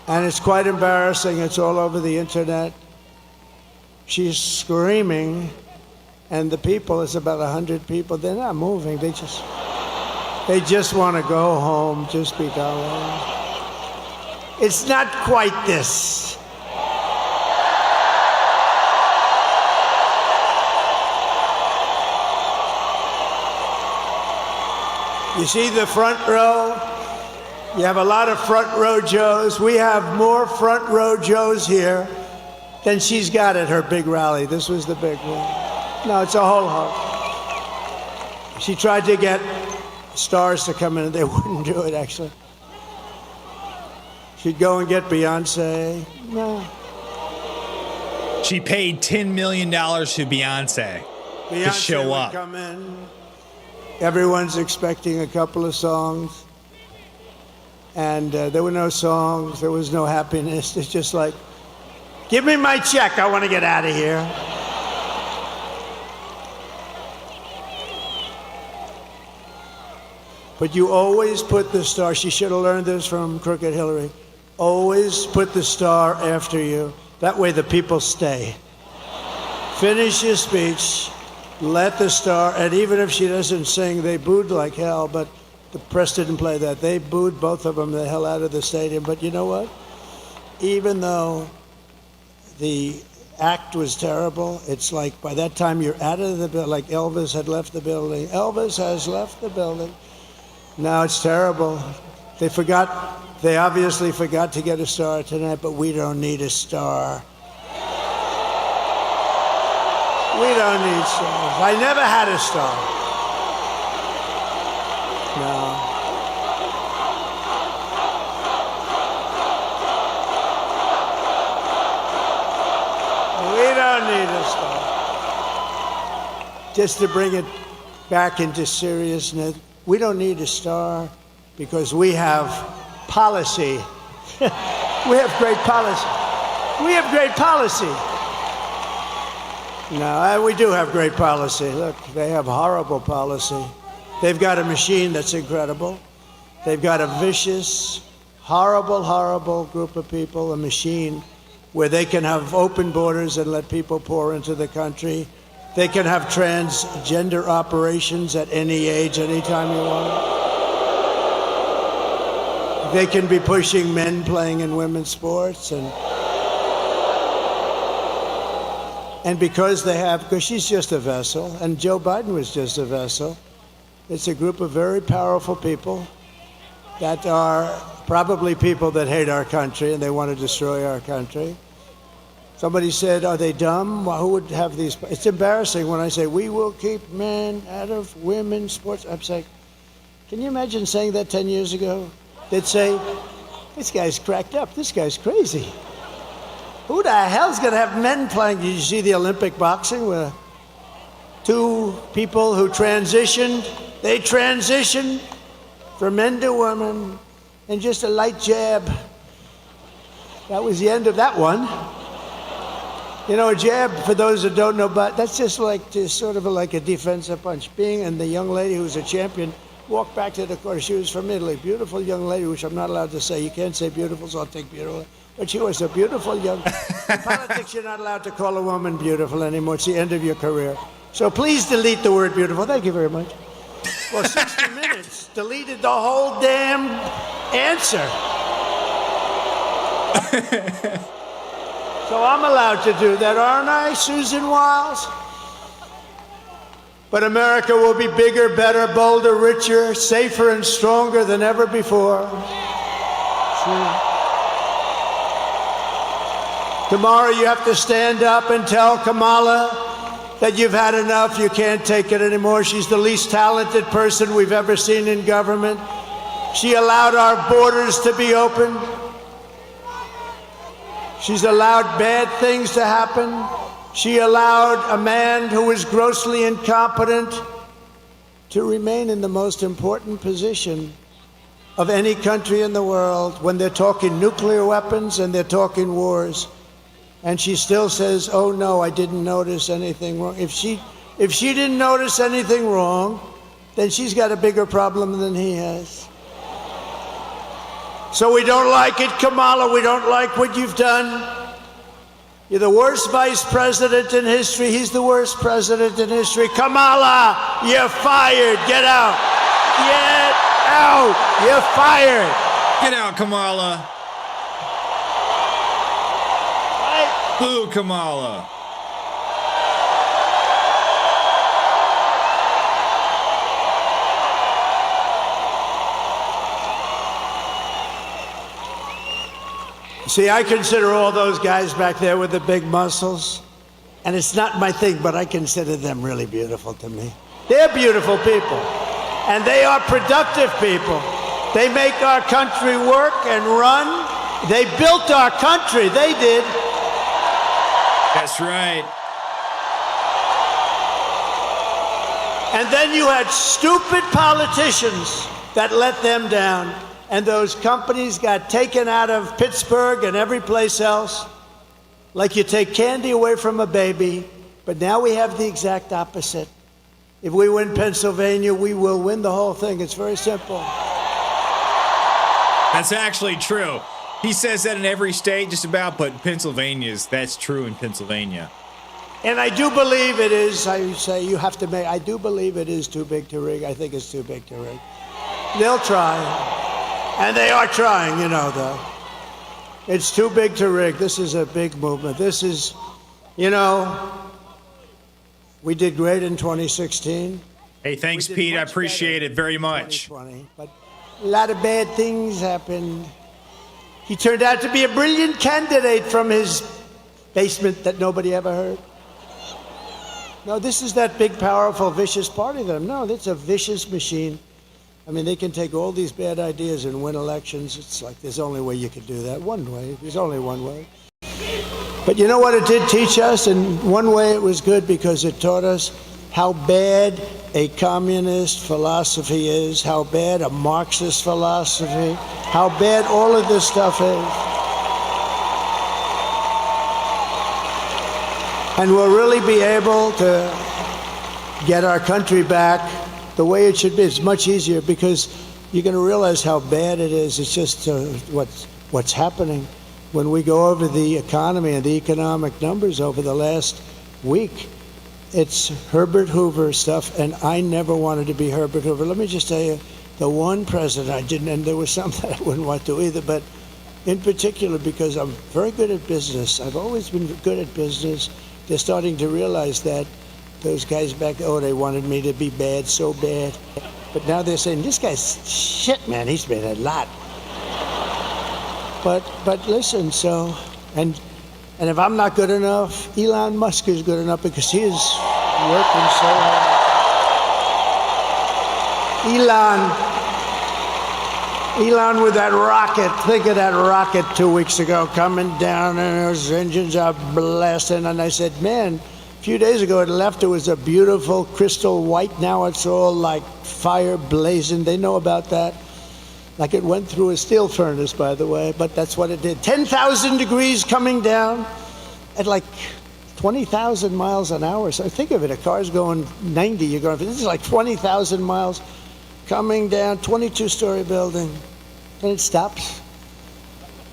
R: And it's quite embarrassing. It's all over the internet. She's screaming. And the people, it's about 100 people, they're not moving. They just, They just want to go home, just be gone. It's not quite this. You see the front row? You have a lot of front row Joes. We have more front row Joes here than she's got at her big rally. This was the big one. No, it's a whole host. She tried to get stars to come in, and they wouldn't do it, actually. She'd go and get Beyonce. No.
A: She paid $10 million to Beyonce to show
R: would
A: up.
R: Come in. Everyone's expecting a couple of songs. And there were no songs. There was no happiness. It's just like, give me my check. I want to get out of here. But you always put the star. She should have learned this from Crooked Hillary. Always put the star after you. That way the people stay. Finish your speech. Let the star, and even if she doesn't sing, they booed like hell, but the press didn't play that. They booed both of them the hell out of the stadium. But you know what? Even though the act was terrible, it's like by that time you're out of the building, like Elvis had left the building. Elvis has left the building. Now it's terrible. They obviously forgot to get a star tonight, but we don't need a star. We don't need stars. I never had a star. No. We don't need a star. Just to bring it back into seriousness, we don't need a star because we have policy. We have great policy. We have great policy. No, we do have great policy. Look, they have horrible policy. They've got a machine that's incredible. They've got a vicious, horrible group of people, a machine where they can have open borders and let people pour into the country. They can have transgender operations at any age, anytime you want. They can be pushing men playing in women's sports and because she's just a vessel, and Joe Biden was just a vessel, it's a group of very powerful people that are probably people that hate our country and they want to destroy our country. Somebody said, are they dumb? Well, who would have these? It's embarrassing when I say, we will keep men out of women's sports. I'm saying, can you imagine saying that 10 years ago? They'd say, this guy's cracked up. This guy's crazy. Who the hell's going to have men playing? Did you see the Olympic boxing where two people who transitioned? They transitioned from men to women and just a light jab. That was the end of that one. You know, a jab, for those that don't know, but that's just sort of like a defensive punch. And the young lady who's a champion walked back to the court. She was from Italy. Beautiful young lady, which I'm not allowed to say. You can't say beautiful, so I'll take beautiful. But she was a beautiful young... In politics, you're not allowed to call a woman beautiful anymore. It's the end of your career. So please delete the word beautiful. Thank you very much. Well, 60 Minutes deleted the whole damn answer. So I'm allowed to do that, aren't I, Susan Wiles? But America will be bigger, better, bolder, richer, safer, and stronger than ever before. Tomorrow you have to stand up and tell Kamala that you've had enough, you can't take it anymore. She's the least talented person we've ever seen in government. She allowed our borders to be open. She's allowed bad things to happen. She allowed a man who was grossly incompetent to remain in the most important position of any country in the world when they're talking nuclear weapons and they're talking wars. And she still says, oh no, I didn't notice anything wrong. If she didn't notice anything wrong, then she's got a bigger problem than he has. So we don't like it, Kamala. We don't like what you've done. You're the worst vice president in history. He's the worst president in history. Kamala, you're fired. Get out. Get Out! You're fired!
A: Get out, Kamala. Boo, Kamala.
R: See, I consider all those guys back there with the big muscles, and it's not my thing, but I consider them really beautiful to me. They're beautiful people, and they are productive people. They make our country work and run. They built our country, they did.
A: That's right.
R: And then you had stupid politicians that let them down. And those companies got taken out of Pittsburgh and every place else, like you take candy away from a baby. But now we have the exact opposite. If we win Pennsylvania, we will win the whole thing. It's very simple.
A: That's actually true. He says that in every state just about, but that's true in Pennsylvania.
R: And I do believe it is, I say you have to make, I do believe it is too big to rig. I think it's too big to rig. They'll try. And they are trying, you know, though. It's too big to rig. This is a big movement. This is, you know, we did great in 2016.
A: Hey, thanks, Pete. I appreciate it very much.
R: But a lot of bad things happened. He turned out to be a brilliant candidate from his basement that nobody ever heard. No, this is that big, powerful, vicious party. No, it's a vicious machine. I mean, they can take all these bad ideas and win elections. It's like there's only way you could do that. One way. There's only one way. But you know what it did teach us? In one way it was good because it taught us how bad a communist philosophy is, how bad a Marxist philosophy, how bad all of this stuff is. And we'll really be able to get our country back the way it should be. It's much easier because you're going to realize how bad it is. It's just what's happening. When we go over the economy and the economic numbers over the last week, it's Herbert Hoover stuff, and I never wanted to be Herbert Hoover. Let me just tell you, the one president I didn't, and there was some that I wouldn't want to either, but in particular because I'm very good at business. I've always been good at business. They're starting to realize that. Those guys back, they wanted me to be bad, so bad. But now they're saying, this guy's shit, man. He's been a lot. But listen, so, and if I'm not good enough, Elon Musk is good enough because he is working so hard. Elon with that rocket. Think of that rocket 2 weeks ago coming down and those engines are blasting. And I said, man, a few days ago it left, it was a beautiful crystal white. Now it's all like fire blazing. They know about that. Like it went through a steel furnace, by the way, but that's what it did. 10,000 degrees coming down at like 20,000 miles an hour. So think of it, a car's going 90, you're going, this is like 20,000 miles coming down, 22-story building. Then it stops,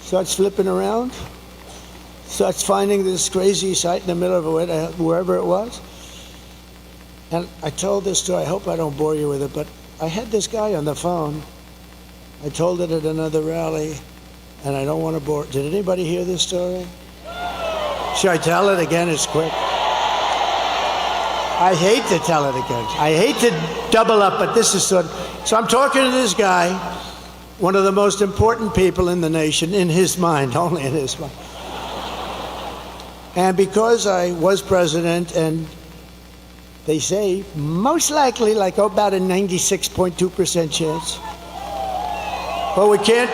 R: starts flipping around, starts finding this crazy site in the middle of wherever it was. And I told this story, I hope I don't bore you with it, but I had this guy on the phone. I told it at another rally, and I don't want to bore. Did anybody hear this story? Should I tell it again? It's quick. I hate to tell it again. I hate to double up, but this is so I'm talking to this guy, one of the most important people in the nation, in his mind, only in his mind. And because I was president, and they say most likely like about a 96.2% chance. But we can't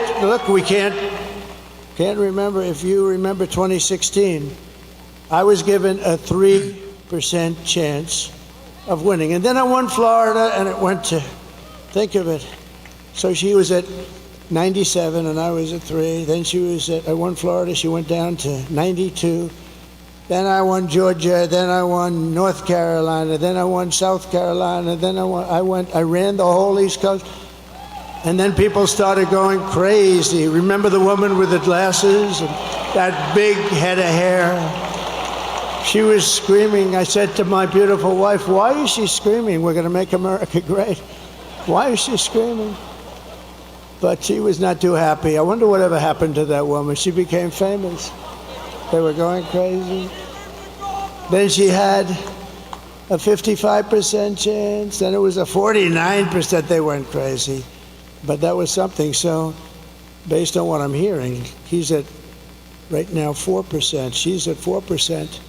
R: remember, if you remember 2016, I was given a 3% chance of winning. And then I won Florida, and it went to, think of it. So she was at 97, and I was at 3. Then I won Florida, she went down to 92. Then I won Georgia, then I won North Carolina, then I won South Carolina, then I ran the whole East Coast. And then people started going crazy. Remember the woman with the glasses and that big head of hair? She was screaming. I said to my beautiful wife, why is she screaming? We're going to make America great. Why is she screaming? But she was not too happy. I wonder whatever happened to that woman. She became famous. They were going crazy. Then she had a 55% chance. Then it was a 49%. They weren't crazy. But that was something. So based on what I'm hearing, he's at right now 4%. She's at 4%.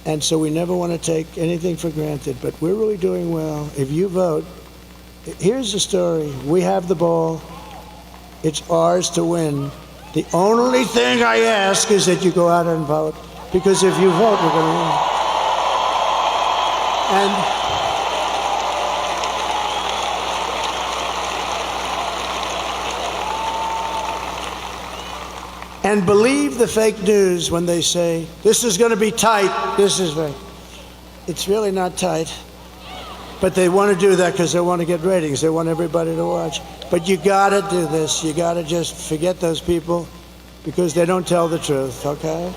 R: And so we never want to take anything for granted. But we're really doing well. If you vote, here's the story. We have the ball. It's ours to win. The only thing I ask is that you go out and vote. Because if you vote, we're going to win. And believe the fake news when they say, this is going to be tight. It's really not tight. But they want to do that because they want to get ratings. They want everybody to watch. But you got to do this. You got to just forget those people because they don't tell the truth, okay?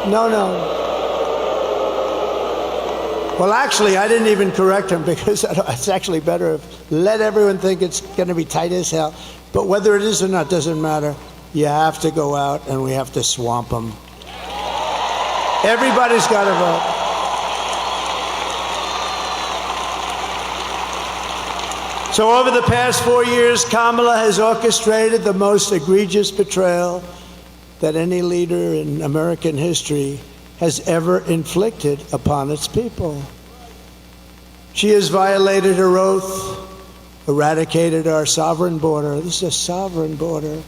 R: No. Well, actually, I didn't even correct him because it's actually better if let everyone think it's going to be tight as hell. But whether it is or not doesn't matter. You have to go out and we have to swamp them. Everybody's got to vote. So over the past 4 years, Kamala has orchestrated the most egregious betrayal that any leader in American history has ever inflicted upon its people. She has violated her oath, eradicated our sovereign border. This is a sovereign border.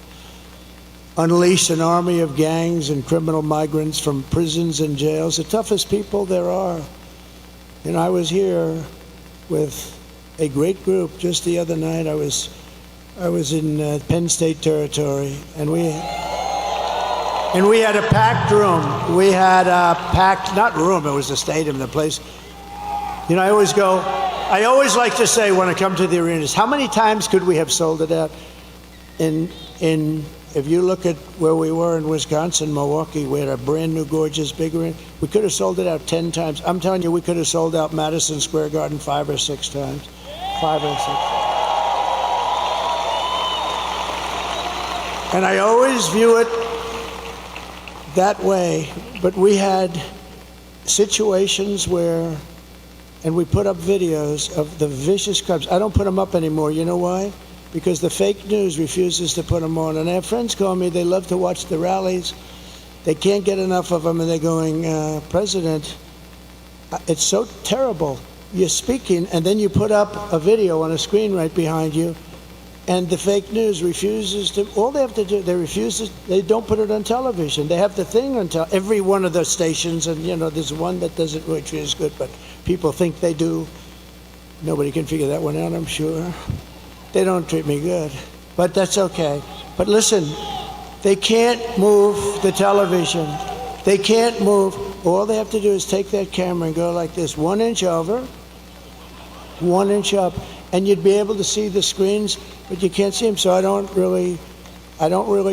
R: Unleashed an army of gangs and criminal migrants from prisons and jails, the toughest people there are. And I was here with a great group just the other night. I was in Penn State territory, and we had a packed room. We had a packed, not room, it was the stadium, the place. You know, I always like to say when I come to the arenas, how many times could we have sold it out? If you look at where we were in Wisconsin, Milwaukee, we had a brand new, gorgeous, big arena. We could have sold it out 10 times. I'm telling you, we could have sold out Madison Square Garden 5 or 6 times. 5 or 6. And I always view it that way. But we had situations where, and we put up videos of the vicious crimes. I don't put them up anymore. You know why? Because the fake news refuses to put them on. And I have friends call me, they love to watch the rallies. They can't get enough of them, and they're going, President, it's so terrible. You're speaking, and then you put up a video on a screen right behind you, and the fake news refuses to, all they have to do, they don't put it on television. They have the thing on every one of the stations, and you know, there's one that does it which is good, but people think they do. Nobody can figure that one out, I'm sure. They don't treat me good, but that's okay. But listen, they can't move the television. They can't move. All they have to do is take that camera and go like this, 1 inch over, 1 inch up, and you'd be able to see the screens, but you can't see them. So I don't really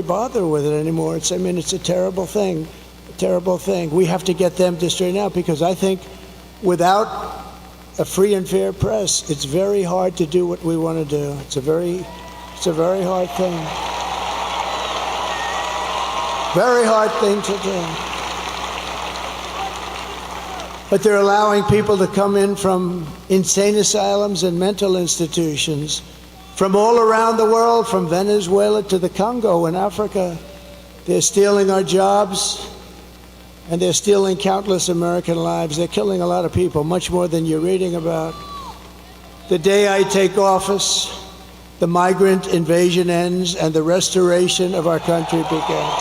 R: bother with it anymore. It's a terrible thing, We have to get them to straighten out because I think without a free and fair press, it's very hard to do what we want to do. It's a very hard thing. Very hard thing to do. But they're allowing people to come in from insane asylums and mental institutions from all around the world, from Venezuela to the Congo in Africa. They're stealing our jobs. And they're stealing countless American lives. They're killing a lot of people, much more than you're reading about. The day I take office, the migrant invasion ends and the restoration of our country begins.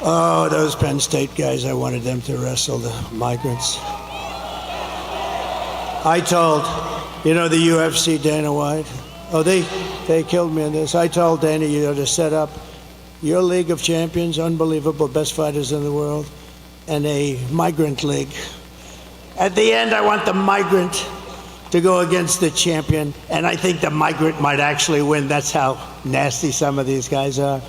R: Oh, those Penn State guys, I wanted them to wrestle the migrants. I told, you know, the UFC, Dana White, they killed me in this. I told Dana, you know, to set up your League of Champions, unbelievable, best fighters in the world, and a migrant league. At the end, I want the migrant to go against the champion, and I think the migrant might actually win. That's how nasty some of these guys are.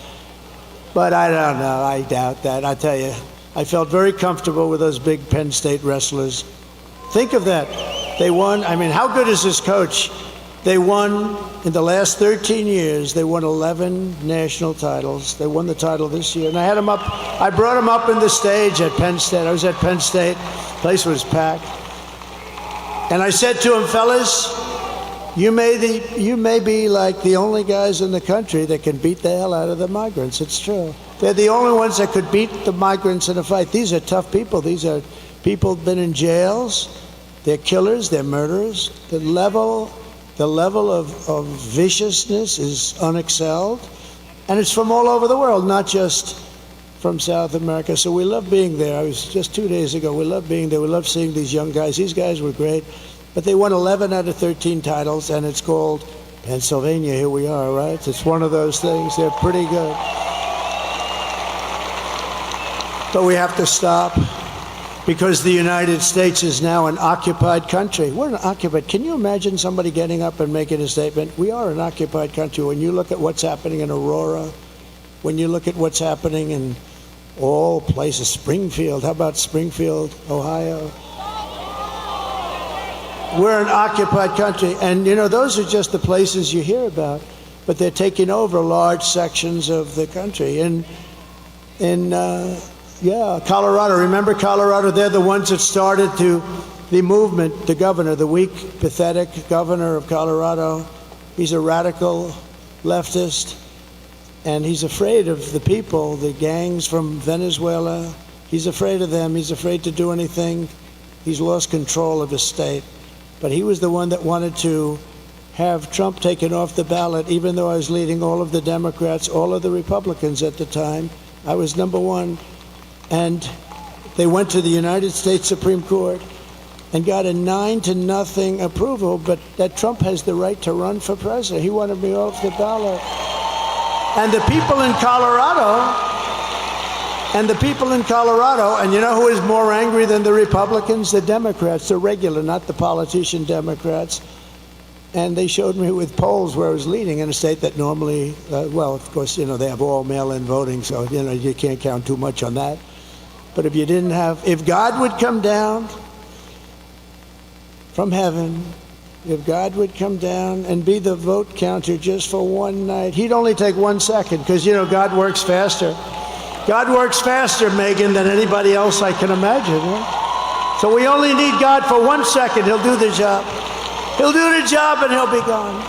R: But I don't know, I doubt that. I tell you, I felt very comfortable with those big Penn State wrestlers. Think of that. They won. I mean, how good is this coach? They won, in the last 13 years, they won 11 national titles. They won the title this year. And I had them up, I brought them up in the stage at Penn State. I was at Penn State. The place was packed. And I said to them, fellas, you may be like the only guys in the country that can beat the hell out of the migrants. It's true. They're the only ones that could beat the migrants in a fight. These are tough people. These are people who've been in jails. They're killers. They're murderers. The level of viciousness is unexcelled. And it's from all over the world, not just from South America. So we love being there. I was just 2 days ago. We love being there. We love seeing these young guys. These guys were great. But they won 11 out of 13 titles, and it's called Pennsylvania. Here we are, right? It's one of those things. They're pretty good. But we have to stop because the United States is now an occupied country. We're an occupied. Can you imagine somebody getting up and making a statement? We are an occupied country. When you look at what's happening in Aurora, when you look at what's happening in all places, Springfield, how about Springfield, Ohio? We're an occupied country. And, you know, those are just the places you hear about. But they're taking over large sections of the country. Yeah, Colorado. Remember Colorado? They're the ones that started the movement. The governor, the weak, pathetic governor of Colorado, he's a radical leftist, and he's afraid of the people, the gangs from Venezuela. He's afraid of them. He's afraid to do anything. He's lost control of his state. But he was the one that wanted to have Trump taken off the ballot, even though I was leading all of the Democrats, all of the Republicans at the time. I was number one. And they went to the United States Supreme Court and got a 9-0 approval, but that Trump has the right to run for president. He wanted me off the ballot. And the people in Colorado, and you know who is more angry than the Republicans? The Democrats, the regular, not the politician Democrats. And they showed me with polls where I was leading in a state that normally, well, of course, you know, they have all mail-in voting, so, you know, you can't count too much on that. But if you didn't have, if God would come down from heaven, if God would come down and be the vote counter just for one night, he'd only take 1 second, because, you know, God works faster. God works faster, Megyn, than anybody else I can imagine. Right? So we only need God for 1 second. He'll do the job. He'll do the job and he'll be gone.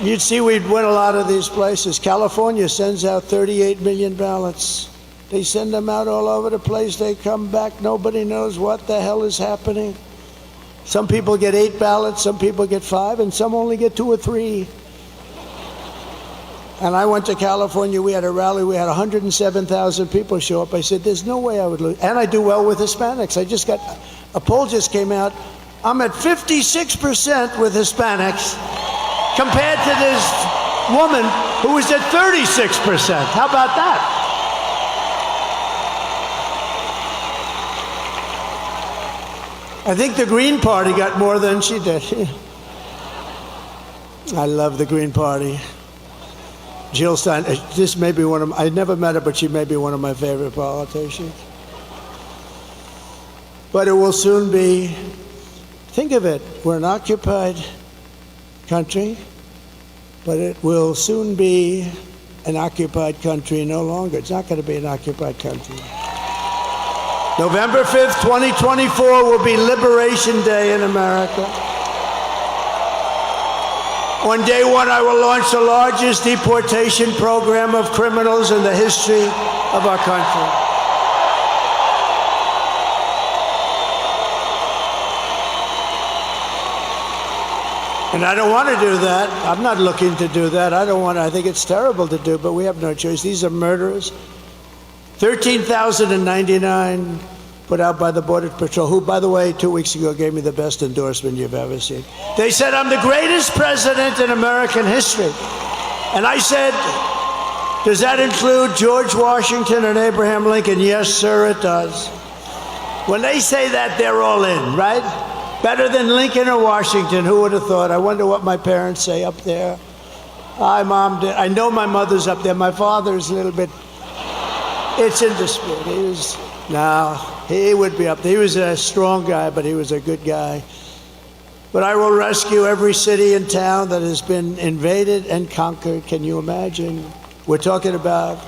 R: You'd see we'd win a lot of these places. California sends out 38 million ballots. They send them out all over the place. They come back. Nobody knows what the hell is happening. Some people get 8 ballots, some people get 5, and some only get 2 or 3. And I went to California. We had a rally. We had 107,000 people show up. I said, there's no way I would lose. And I do well with Hispanics. I just got, a poll just came out. I'm at 56% with Hispanics compared to this woman who was at 36%. How about that? I think the Green Party got more than she did. I love the Green Party. Jill Stein, this may be one of I never met her, but she may be one of my favorite politicians. But it will soon be, think of it, we're an occupied country, but it will soon be an occupied country no longer. It's not going to be an occupied country. November 5th, 2024 will be Liberation Day in America. On day one, I will launch the largest deportation program of criminals in the history of our country. And I don't want to do that. I'm not looking to do that. I think it's terrible to do, but we have no choice. These are murderers. 13,099 put out by the Border Patrol, who, by the way, 2 weeks ago gave me the best endorsement you've ever seen. They said, I'm the greatest president in American history. And I said, does that include George Washington and Abraham Lincoln? Yes, sir, it does. When they say that, they're all in, right? Better than Lincoln or Washington, who would have thought? I wonder what my parents say up there. Hi, Mom. I know my mother's up there. My father's a little bit, it's in dispute. No, he would be up there. He was a strong guy, but he was a good guy. But I will rescue every city and town that has been invaded and conquered. Can you imagine? We're talking about,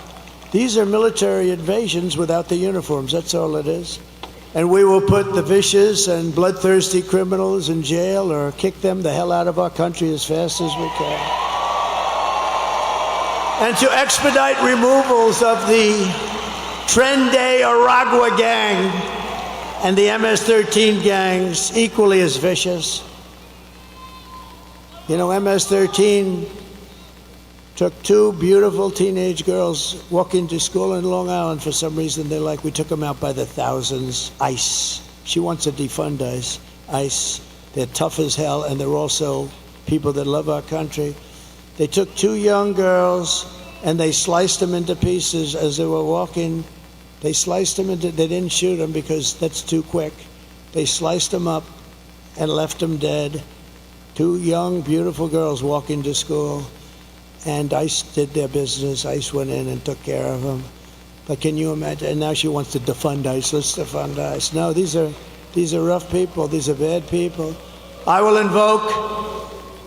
R: these are military invasions without the uniforms. That's all it is. And we will put the vicious and bloodthirsty criminals in jail or kick them the hell out of our country as fast as we can. And to expedite removals of the Trende Aragua gang and the MS-13 gangs, equally as vicious. You know, MS-13 took two beautiful teenage girls walking to school in Long Island. For some reason, we took them out by the thousands. ICE. She wants to defund ICE. ICE. They're tough as hell, and they're also people that love our country. They took two young girls, and they sliced them into pieces as they were walking. They sliced them into, they didn't shoot them because that's too quick. They sliced them up and left them dead. Two young, beautiful girls walking to school. And ICE did their business. ICE went in and took care of them. But can you imagine? And now she wants to defund ICE. Let's defund ICE. No, these are rough people. These are bad people. I will invoke,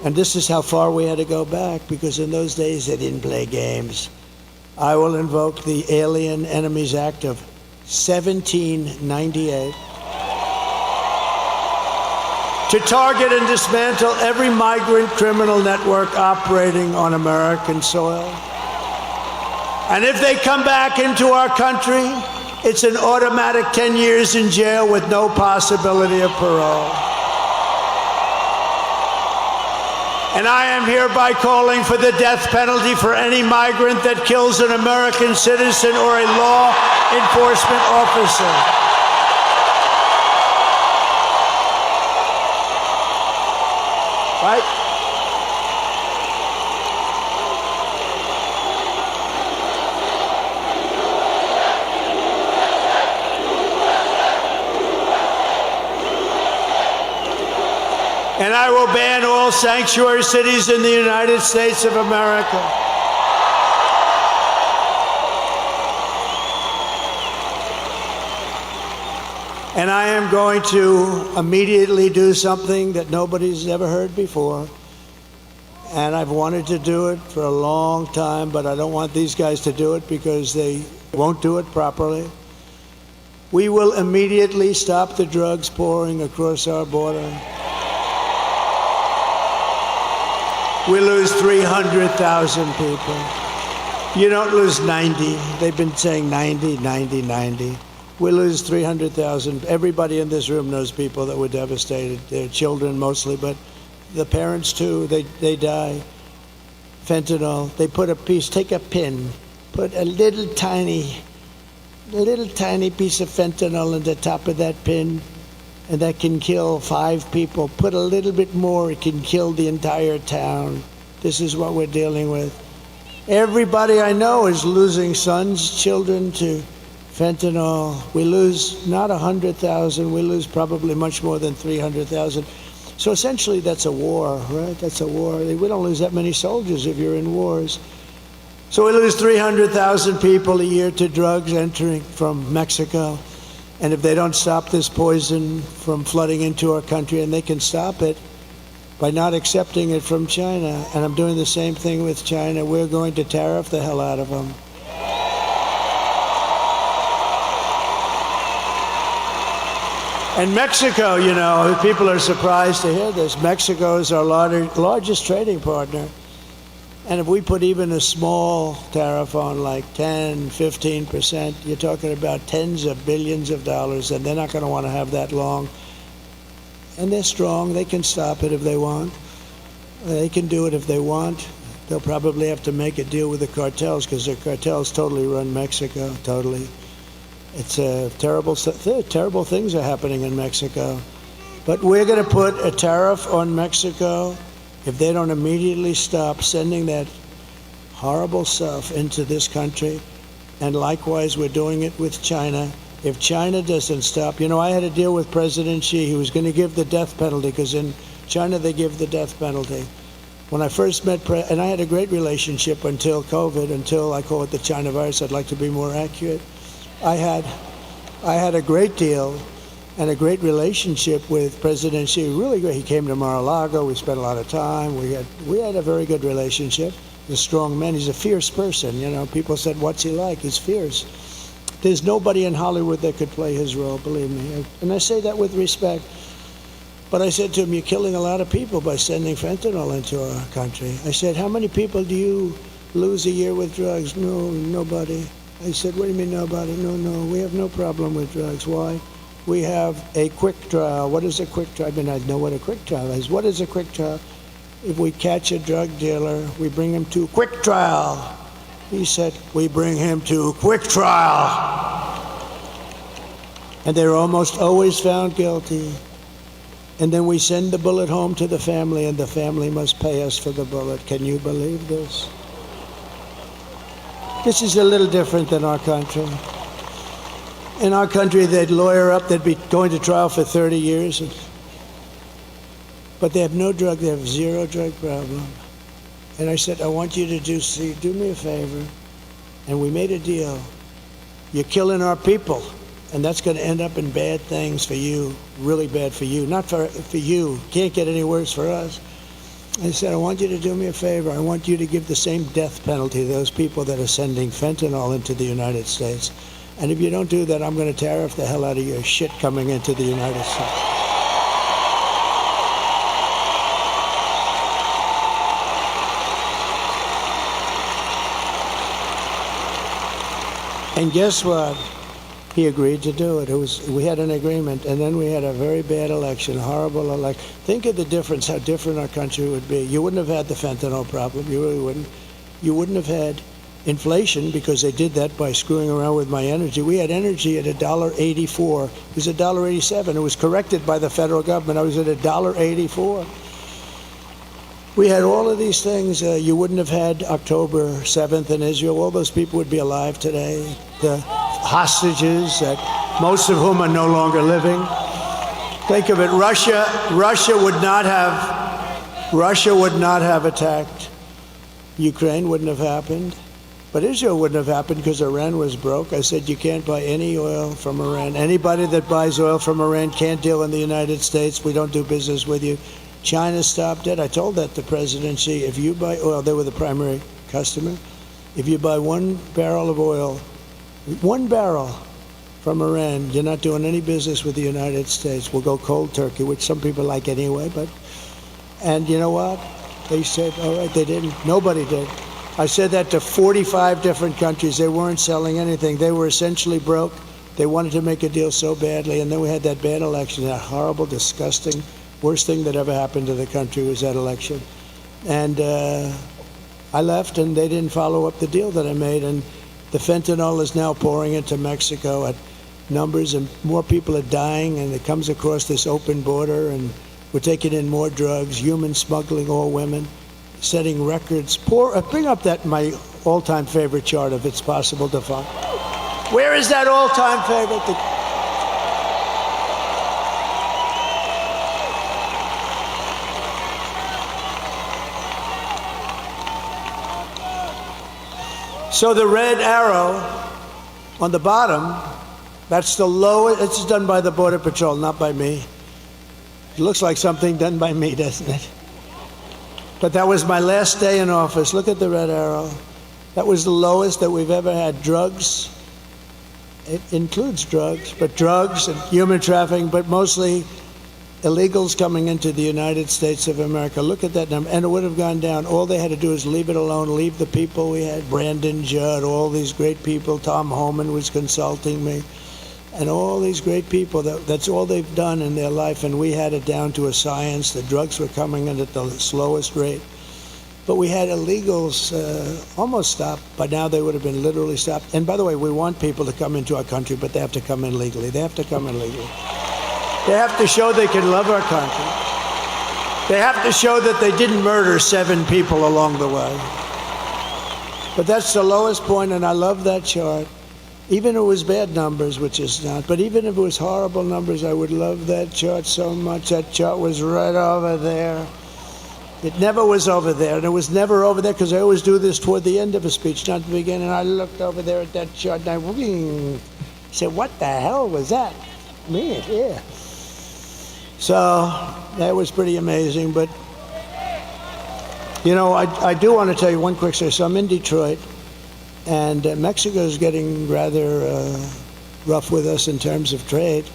R: and this is how far we had to go back, because in those days they didn't play games. I will invoke the Alien Enemies Act of 1798 to target and dismantle every migrant criminal network operating on American soil. And if they come back into our country, it's an automatic 10 years in jail with no possibility of parole. And I am hereby calling for the death penalty for any migrant that kills an American citizen or a law enforcement officer. Right? And I will ban all sanctuary cities in the United States of America. And I am going to immediately do something that nobody's ever heard before. And I've wanted to do it for a long time, but I don't want these guys to do it because they won't do it properly. We will immediately stop the drugs pouring across our border. We lose 300,000 people. You don't lose 90. They've been saying 90, 90, 90. We lose 300,000. Everybody in this room knows people that were devastated. Their children mostly, but the parents too, they die. Fentanyl, they put a piece, take a pin, put a little tiny piece of fentanyl in the top of that pin, and that can kill 5 people. Put a little bit more, it can kill the entire town. This is what we're dealing with. Everybody I know is losing sons, children to fentanyl. We lose not 100,000, we lose probably much more than 300,000. So essentially that's a war, right? That's a war. We don't lose that many soldiers if you're in wars. So we lose 300,000 people a year to drugs entering from Mexico. And if they don't stop this poison from flooding into our country, and they can stop it by not accepting it from China, and I'm doing the same thing with China, we're going to tariff the hell out of them. And Mexico, you know, people are surprised to hear this. Mexico is our largest trading partner. And if we put even a small tariff on, like 10, 15%, you're talking about tens of billions of dollars, and they're not going to want to have that long. And they're strong. They can stop it if they want. They can do it if they want. They'll probably have to make a deal with the cartels, because the cartels totally run Mexico, totally. It's terrible things are happening in Mexico. But we're going to put a tariff on Mexico if they don't immediately stop sending that horrible stuff into this country. And likewise, we're doing it with China. If China doesn't stop, you know, I had a deal with President Xi. He was going to give the death penalty, because in China they give the death penalty. When I first met, and I had a great relationship until COVID, until I call it the China virus. I'd like to be more accurate. I had I had a great deal and a great relationship with President Xi. Really great. He came to Mar-a-Lago. We spent a lot of time. We had a very good relationship. He's a strong man. He's a fierce person. You know, people said, "What's he like?" He's fierce. There's nobody in Hollywood that could play his role, believe me. And I say that with respect. But I said to him, "You're killing a lot of people by sending fentanyl into our country." I said, "How many people do you lose a year with drugs?" "No, nobody." I said, "What do you mean nobody?" "No, we have no problem with drugs." "Why?" "We have a quick trial." "What is a quick trial?" I mean, I know what a quick trial is. "What is a quick trial?" "If we catch a drug dealer, we bring him to quick trial." He said, "We bring him to quick trial." And they're almost always found guilty. And then we send the bullet home to the family, and the family must pay us for the bullet. Can you believe this? This is a little different than our country. In our country, they'd lawyer up, they'd be going to trial for 30 years. But they have no drug, they have zero drug problem. And I said, "I want you to do me a favor." And we made a deal. You're killing our people. And that's going to end up in bad things for you, really bad for you. Not for you. Can't get any worse for us. I said, "I want you to do me a favor. I want you to give the same death penalty to those people that are sending fentanyl into the United States. And if you don't do that, I'm going to tariff the hell out of your shit coming into the United States." And guess what? He agreed to do it. We had an agreement, and then we had a very bad election, a horrible election. Think of the difference, how different our country would be. You wouldn't have had the fentanyl problem. You really wouldn't. You wouldn't have had inflation, because they did that by screwing around with my energy. We had energy at $1.84. It was $1.87. It was corrected by the federal government. I was at $1.84. We had all of these things. You wouldn't have had October 7th in Israel. All those people would be alive today. The hostages, that most of whom are no longer living. Think of it. Russia would not have attacked. Ukraine wouldn't have happened. But Israel wouldn't have happened because Iran was broke. I said, you can't buy any oil from Iran. Anybody that buys oil from Iran can't deal in the United States. We don't do business with you. China stopped it. I told that to President Xi. If you buy oil, they were the primary customer. If you buy 1 barrel of oil, 1 barrel from Iran, you're not doing any business with the United States. We'll go cold turkey, which some people like anyway. And you know what? They said, all right, they didn't. Nobody did. I said that to 45 different countries. They weren't selling anything. They were essentially broke. They wanted to make a deal so badly. And then we had that bad election, that horrible, disgusting, worst thing that ever happened to the country was that election. And I left, and they didn't follow up the deal that I made. And the fentanyl is now pouring into Mexico at numbers, and more people are dying, and it comes across this open border, and we're taking in more drugs, human smuggling, all women, setting records. Bring up my all-time favorite chart, if it's possible to find. Where is that all-time favorite? So the red arrow on the bottom, that's the lowest. It's done by the Border Patrol, not by me. It looks like something done by me, doesn't it? But that was my last day in office. Look at the red arrow. That was the lowest that we've ever had. Drugs, it includes drugs, but drugs and human trafficking, but mostly illegals coming into the United States of America. Look at that number. And it would have gone down. All they had to do is leave it alone, leave the people we had, Brandon Judd, all these great people. Tom Homan was consulting me. And all these great people, that's all they've done in their life, and we had it down to a science. The drugs were coming in at the slowest rate. But we had illegals almost stopped. By now they would have been literally stopped. And by the way, we want people to come into our country, but they have to come in legally. They have to come in legally. They have to show they can love our country. They have to show that they didn't murder 7 people along the way. But that's the lowest point, and I love that chart. Even if it was bad numbers, which is not, but even if it was horrible numbers, I would love that chart so much. That chart was right over there. It never was over there, and it was never over there, because I always do this toward the end of a speech, not the beginning. I looked over there at that chart, and He said, what the hell was that? Man, yeah. So that was pretty amazing. But, you know, I do want to tell you one quick story. So I'm in Detroit, and Mexico is getting rather rough with us in terms of trade.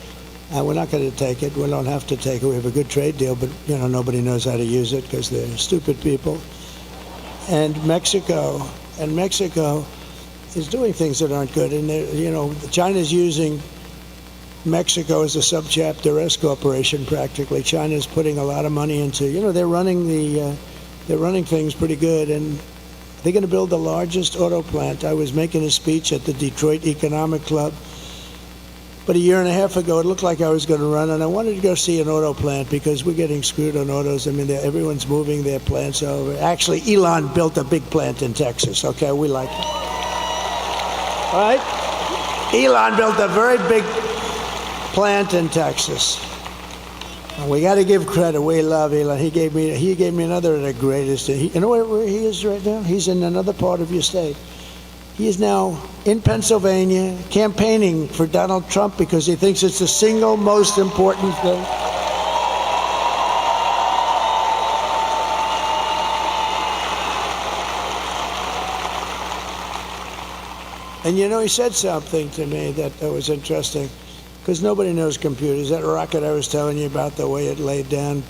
R: We're not going to take it. We don't have to take it. We have a good trade deal, but, you know, nobody knows how to use it because they're stupid people. And Mexico is doing things that aren't good. And, you know, China's using Mexico as a subchapter S corporation practically. China's putting a lot of money into, you know, they're running things pretty good. And they're going to build the largest auto plant. I was making a speech at the Detroit Economic Club. But a year and a half ago, it looked like I was going to run, and I wanted to go see an auto plant because we're getting screwed on autos. I mean, everyone's moving their plants over. Actually, Elon built a big plant in Texas, okay? We like it. All right? Elon built a very big plant in Texas. And we got to give credit. We love Elon. He gave me another of the greatest. You know where he is right now? He's in another part of your state. He is now in Pennsylvania campaigning for Donald Trump because he thinks it's the single most important thing. And you know, he said something to me that was interesting because nobody knows computers. That rocket I was telling you about, the way it laid down,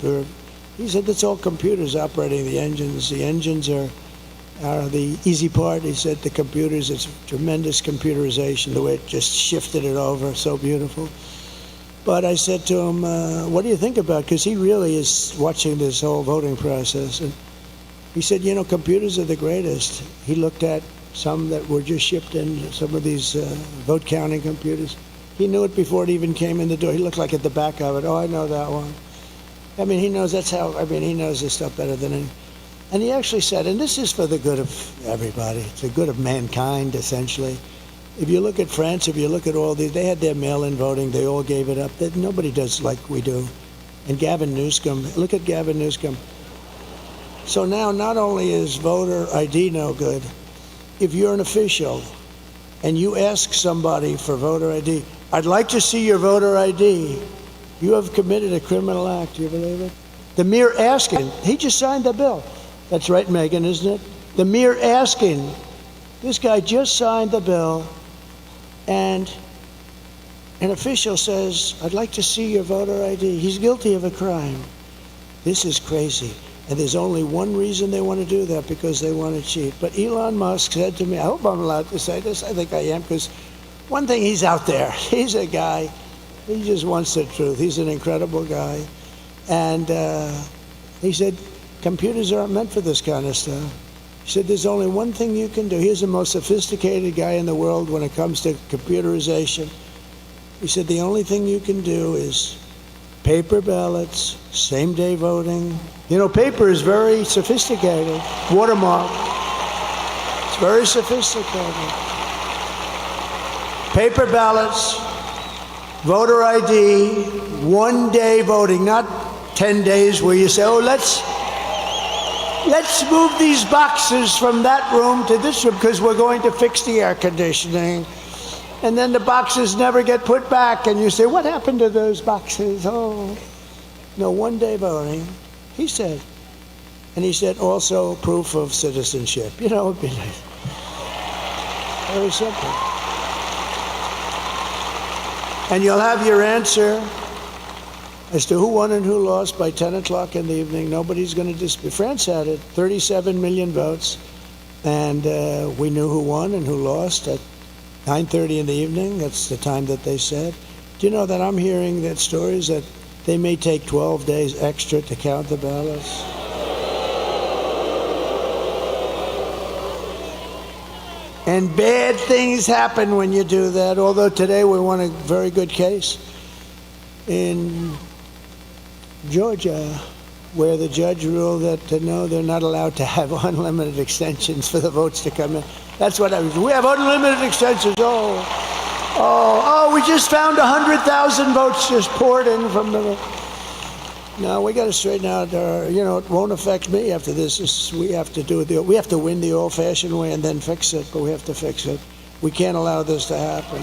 R: he said that's all computers operating the engines. The engines are the easy part. He said the computers, it's tremendous computerization, the way it just shifted it over, so beautiful. But I said to him, what do you think about it? Because he really is watching this whole voting process. And he said, you know, computers are the greatest. He looked at some that were just shipped in, some of these vote counting computers. He knew it before it even came in the door. He looked like at the back of it. Oh, I know that one. I mean, he knows he knows this stuff better than anyone. And he actually said, and this is for the good of everybody, it's the good of mankind, essentially. If you look at France, if you look at all these, they had their mail-in voting, they all gave it up. Nobody does like we do. And Gavin Newsom, look at Gavin Newsom. So now, not only is voter ID no good, if you're an official and you ask somebody for voter ID, I'd like to see your voter ID, you have committed a criminal act. Do you believe it? The mere asking, he just signed the bill. That's right, Megyn, isn't it? The mere asking. This guy just signed the bill, and an official says, I'd like to see your voter ID. He's guilty of a crime. This is crazy. And there's only one reason they want to do that, because they want to cheat. But Elon Musk said to me, I hope I'm allowed to say this. I think I am, because one thing, he's out there. He's a guy, he just wants the truth. He's an incredible guy. And he said, computers aren't meant for this kind of stuff. He said, there's only one thing you can do. He's the most sophisticated guy in the world when it comes to computerization. He said, the only thing you can do is paper ballots, same-day voting. You know, paper is very sophisticated. Watermark. It's very sophisticated. Paper ballots, voter ID, one-day voting, not 10 days where you say, oh, let's move these boxes from that room to this room because we're going to fix the air conditioning. And then the boxes never get put back, and you say, what happened to those boxes? Oh, no, one-day voting, he said. And he said also proof of citizenship. You know, it'd be nice. Very simple. And you'll have your answer as to who won and who lost by 10 o'clock in the evening. Nobody's going to dispute. France had it, 37 million votes, and we knew who won and who lost at 9:30 in the evening. That's the time that they said. Do you know that I'm hearing that stories that they may take 12 days extra to count the ballots? And bad things happen when you do that, although today we won a very good case in Georgia, where the judge ruled that no, they're not allowed to have unlimited extensions for the votes to come in. That's what I was. We have unlimited extensions. Oh, we just found 100,000 votes just poured in from the. No, we got to straighten out our, you know, it won't affect me after this. We have to do it. We have to win the old-fashioned way and then fix it, but we have to fix it. We can't allow this to happen.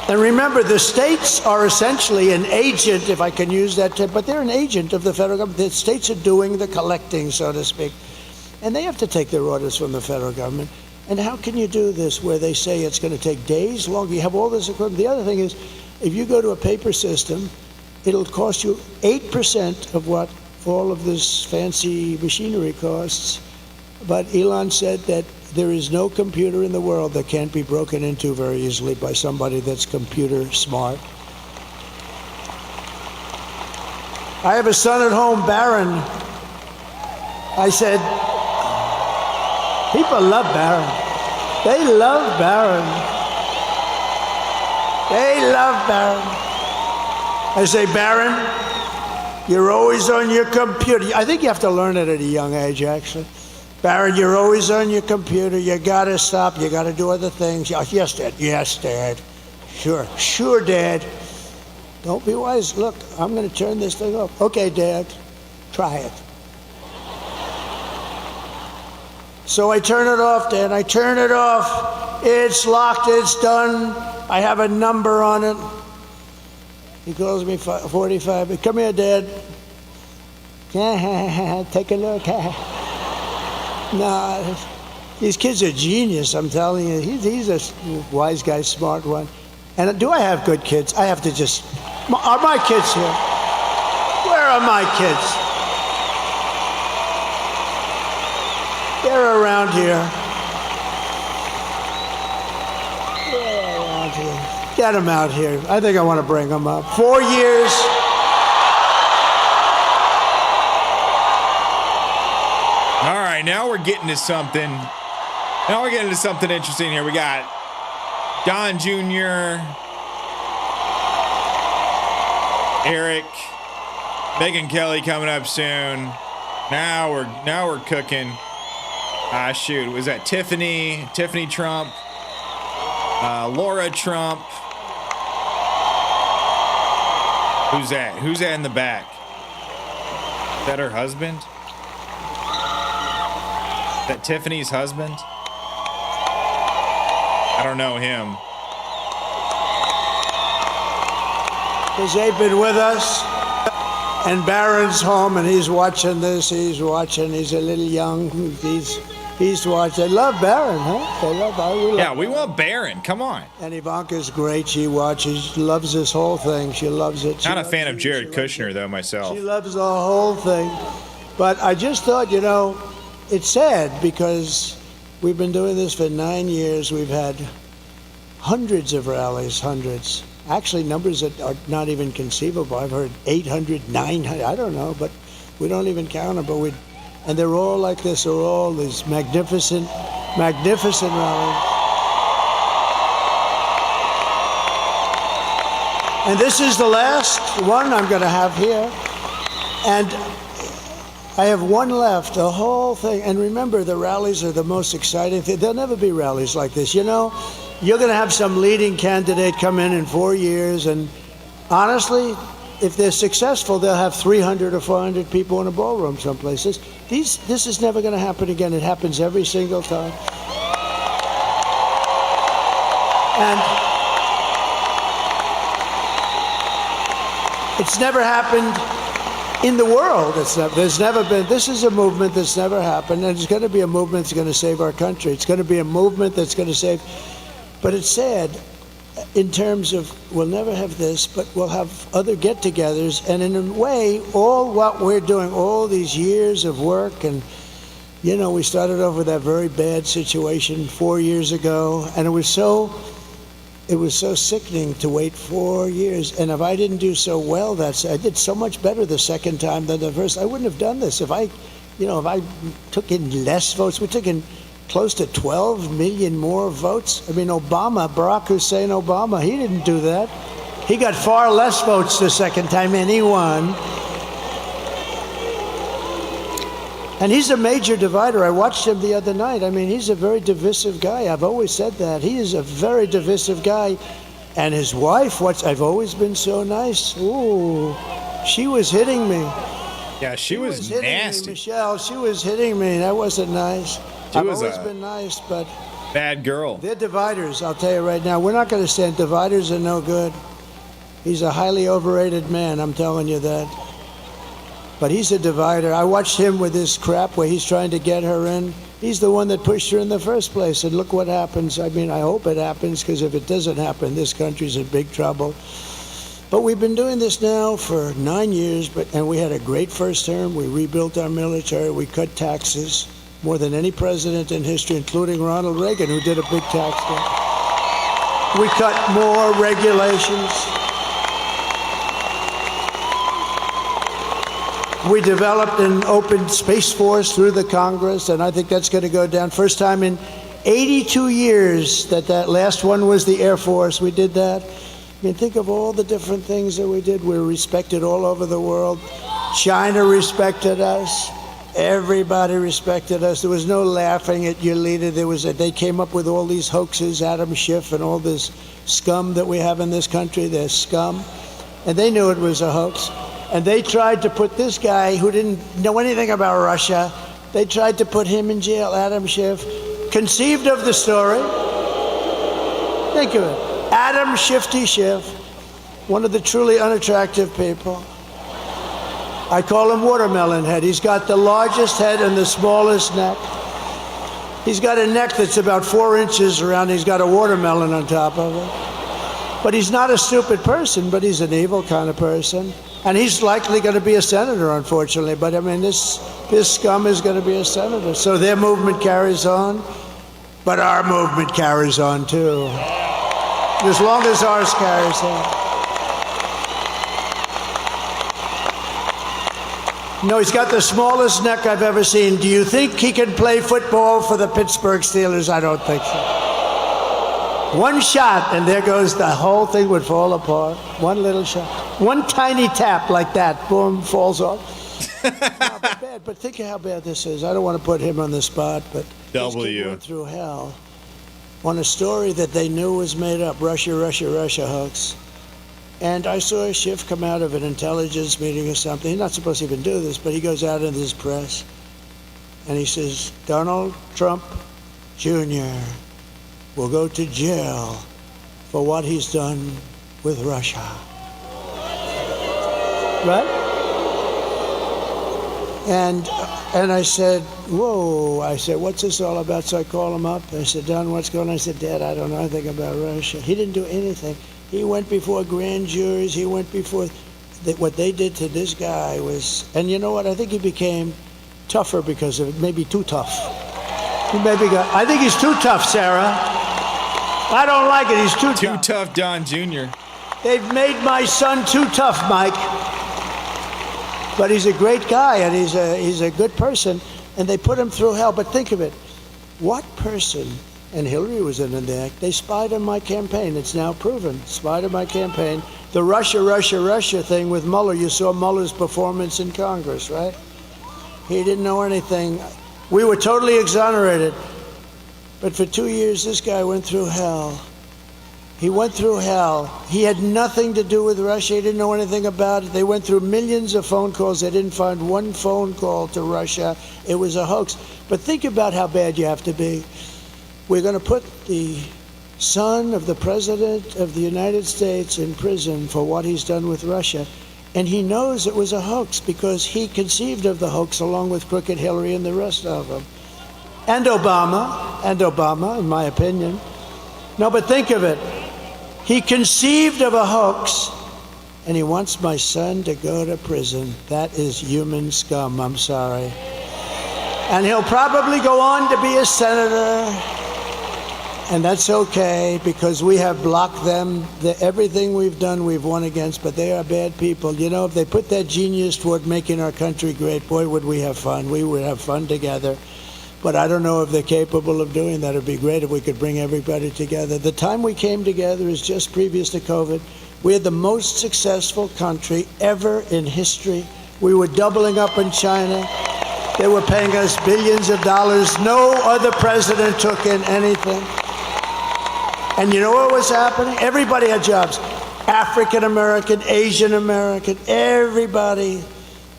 R: And remember, the states are essentially an agent, if I can use that term, but they're an agent of the federal government. The states are doing the collecting, so to speak. And they have to take their orders from the federal government. And how can you do this where they say it's going to take days longer? You have all this equipment. The other thing is, if you go to a paper system, it'll cost you 8% of what all of this fancy machinery costs. But Elon said that there is no computer in the world that can't be broken into very easily by somebody that's computer smart. I have a son at home, Barron. I said, people love Barron. They love Barron. They love Barron. I say, Barron, you're always on your computer. I think you have to learn it at a young age, actually. Barron, you're always on your computer. You gotta stop. You gotta do other things. Yes, Dad. Yes, Dad. Sure. Sure, Dad. Don't be wise. Look, I'm gonna turn this thing off. Okay, Dad. Try it. So I turn it off, Dad. I turn it off. It's locked. It's done. I have a number on it. He calls me 45. Come here, Dad. Take a look. No, these kids are genius, I'm telling you. He's a wise guy, smart one. And do I have good kids? I have to just... Are my kids here? Where are my kids? They're around here. They're around here. Get them out here. I think I want to bring them up. 4 years...
A: All right, now we're getting to something. Now we're getting to something interesting here. We got Don Jr., Eric, Megyn Kelly coming up soon. Now we're cooking. Shoot, was that Tiffany Trump, Laura Trump? Who's that? Who's that in the back? Is that her husband? Is that Tiffany's husband? I don't know him.
R: Because they've been with us, and Barron's home, and he's watching this. He's watching. He's a little young. He's watching. They love Barron, huh? They love Barron.
A: Yeah, we want Barron. Come on.
R: And Ivanka's great. She watches. She loves this whole thing. She loves it.
A: Not a fan of Jared Kushner, though, myself.
R: She loves the whole thing. But I just thought, it's sad because we've been doing this for 9 years. We've had hundreds of rallies, hundreds. Actually, numbers that are not even conceivable. I've heard 800, 900, I don't know, but we don't even count them. And they're all like this. They're all these magnificent rallies. And this is the last one I'm going to have here. And I have one left, the whole thing. And remember, the rallies are the most exciting thing. There'll never be rallies like this. You're going to have some leading candidate come in 4 years. And honestly, if they're successful, they'll have 300 or 400 people in a ballroom someplace. This is never going to happen again. It happens every single time. And it's never happened in the world. There's never been. This is a movement that's never happened, and it's going to be a movement that's going to save our country. It's going to be a movement that's going to save. But it's sad in terms of we'll never have this, but we'll have other get-togethers. And in a way, all what we're doing, all these years of work, and we started off with that very bad situation 4 years ago, and it was so sickening to wait 4 years. And if I didn't do so well, I did so much better the second time than the first. I wouldn't have done this if I took in less votes. We took in close to 12 million more votes. I mean, Barack Hussein Obama, he didn't do that. He got far less votes the second time, and he won. And he's a major divider. I watched him the other night. I mean, he's a very divisive guy. I've always said that. He is a very divisive guy. And his wife, I've always been so nice. Ooh, she was hitting me.
A: Yeah, she was nasty.
R: Michelle, she was hitting me. That wasn't nice. I've always been nice, but
A: Bad girl.
R: They're dividers, I'll tell you right now. We're not going to stand. Dividers are no good. He's a highly overrated man, I'm telling you that. But he's a divider. I watched him with this crap where he's trying to get her in. He's the one that pushed her in the first place, and look what happens. I mean, I hope it happens, because if it doesn't happen, this country's in big trouble. But we've been doing this now for 9 years, and we had a great first term. We rebuilt our military. We cut taxes more than any president in history, including Ronald Reagan, who did a big tax cut. We cut more regulations. We developed an open space force through the Congress, and I think that's going to go down. First time in 82 years that last one was the Air Force. We did that. I mean, think of all the different things that we did. We were respected all over the world. China respected us. Everybody respected us. There was no laughing at your leader. They came up with all these hoaxes, Adam Schiff and all this scum that we have in this country. They're scum. And they knew it was a hoax. And they tried to put this guy who didn't know anything about Russia, they tried to put him in jail, Adam Schiff, conceived of the story. Think of it. Adam Shifty Schiff, one of the truly unattractive people. I call him Watermelon Head. He's got the largest head and the smallest neck. He's got a neck that's about 4 inches around. He's got a watermelon on top of it. But he's not a stupid person, but he's an evil kind of person. And he's likely going to be a senator, unfortunately. But I mean, this scum is going to be a senator. So their movement carries on, but our movement carries on too. As long as ours carries on. No, he's got the smallest neck I've ever seen. Do you think he can play football for the Pittsburgh Steelers? I don't think so. One shot, and there goes the whole thing would fall apart. One little shot. One tiny tap like that, boom, falls off. Not bad, but think of how bad this is. I don't want to put him on the spot, but this kid went through hell on a story that they knew was made up, Russia hoax. And I saw Schiff come out of an intelligence meeting or something. He's not supposed to even do this, but he goes out into this press, and he says, Donald Trump Jr. will go to jail for what he's done with Russia. Right? And I said, whoa. I said, what's this all about? So I call him up. I said, Don, what's going on? I said, Dad, I don't know anything about Russia. He didn't do anything. He went before grand juries. He went before what they did to this guy was, and you know what? I think he became tougher because of it. Maybe too tough. I think he's too tough, Sarah. I don't like it. He's too tough.
A: Too tough, Don Jr.
R: They've made my son too tough, Mike. But he's a great guy, and he's a good person, and they put him through hell. But think of it. What person, and Hillary was in there, they spied on my campaign. It's now proven. Spied on my campaign. The Russia thing with Mueller, you saw Mueller's performance in Congress, right? He didn't know anything. We were totally exonerated. But for 2 years, this guy went through hell. He went through hell. He had nothing to do with Russia. He didn't know anything about it. They went through millions of phone calls. They didn't find one phone call to Russia. It was a hoax. But think about how bad you have to be. We're going to put the son of the President of the United States in prison for what he's done with Russia. And he knows it was a hoax because he conceived of the hoax along with Crooked Hillary and the rest of them. And Obama, in my opinion. No, but think of it. He conceived of a hoax, and he wants my son to go to prison. That is human scum, I'm sorry. And he'll probably go on to be a senator, and that's okay, because we have blocked them. Everything we've done, we've won against, but they are bad people. You know, if they put that genius toward making our country great, boy, would we have fun. We would have fun together. But I don't know if they're capable of doing that. It would be great if we could bring everybody together. The time we came together is just previous to COVID. We're the most successful country ever in history. We were doubling up in China. They were paying us billions of dollars. No other president took in anything. And you know what was happening? Everybody had jobs. African American, Asian American, everybody.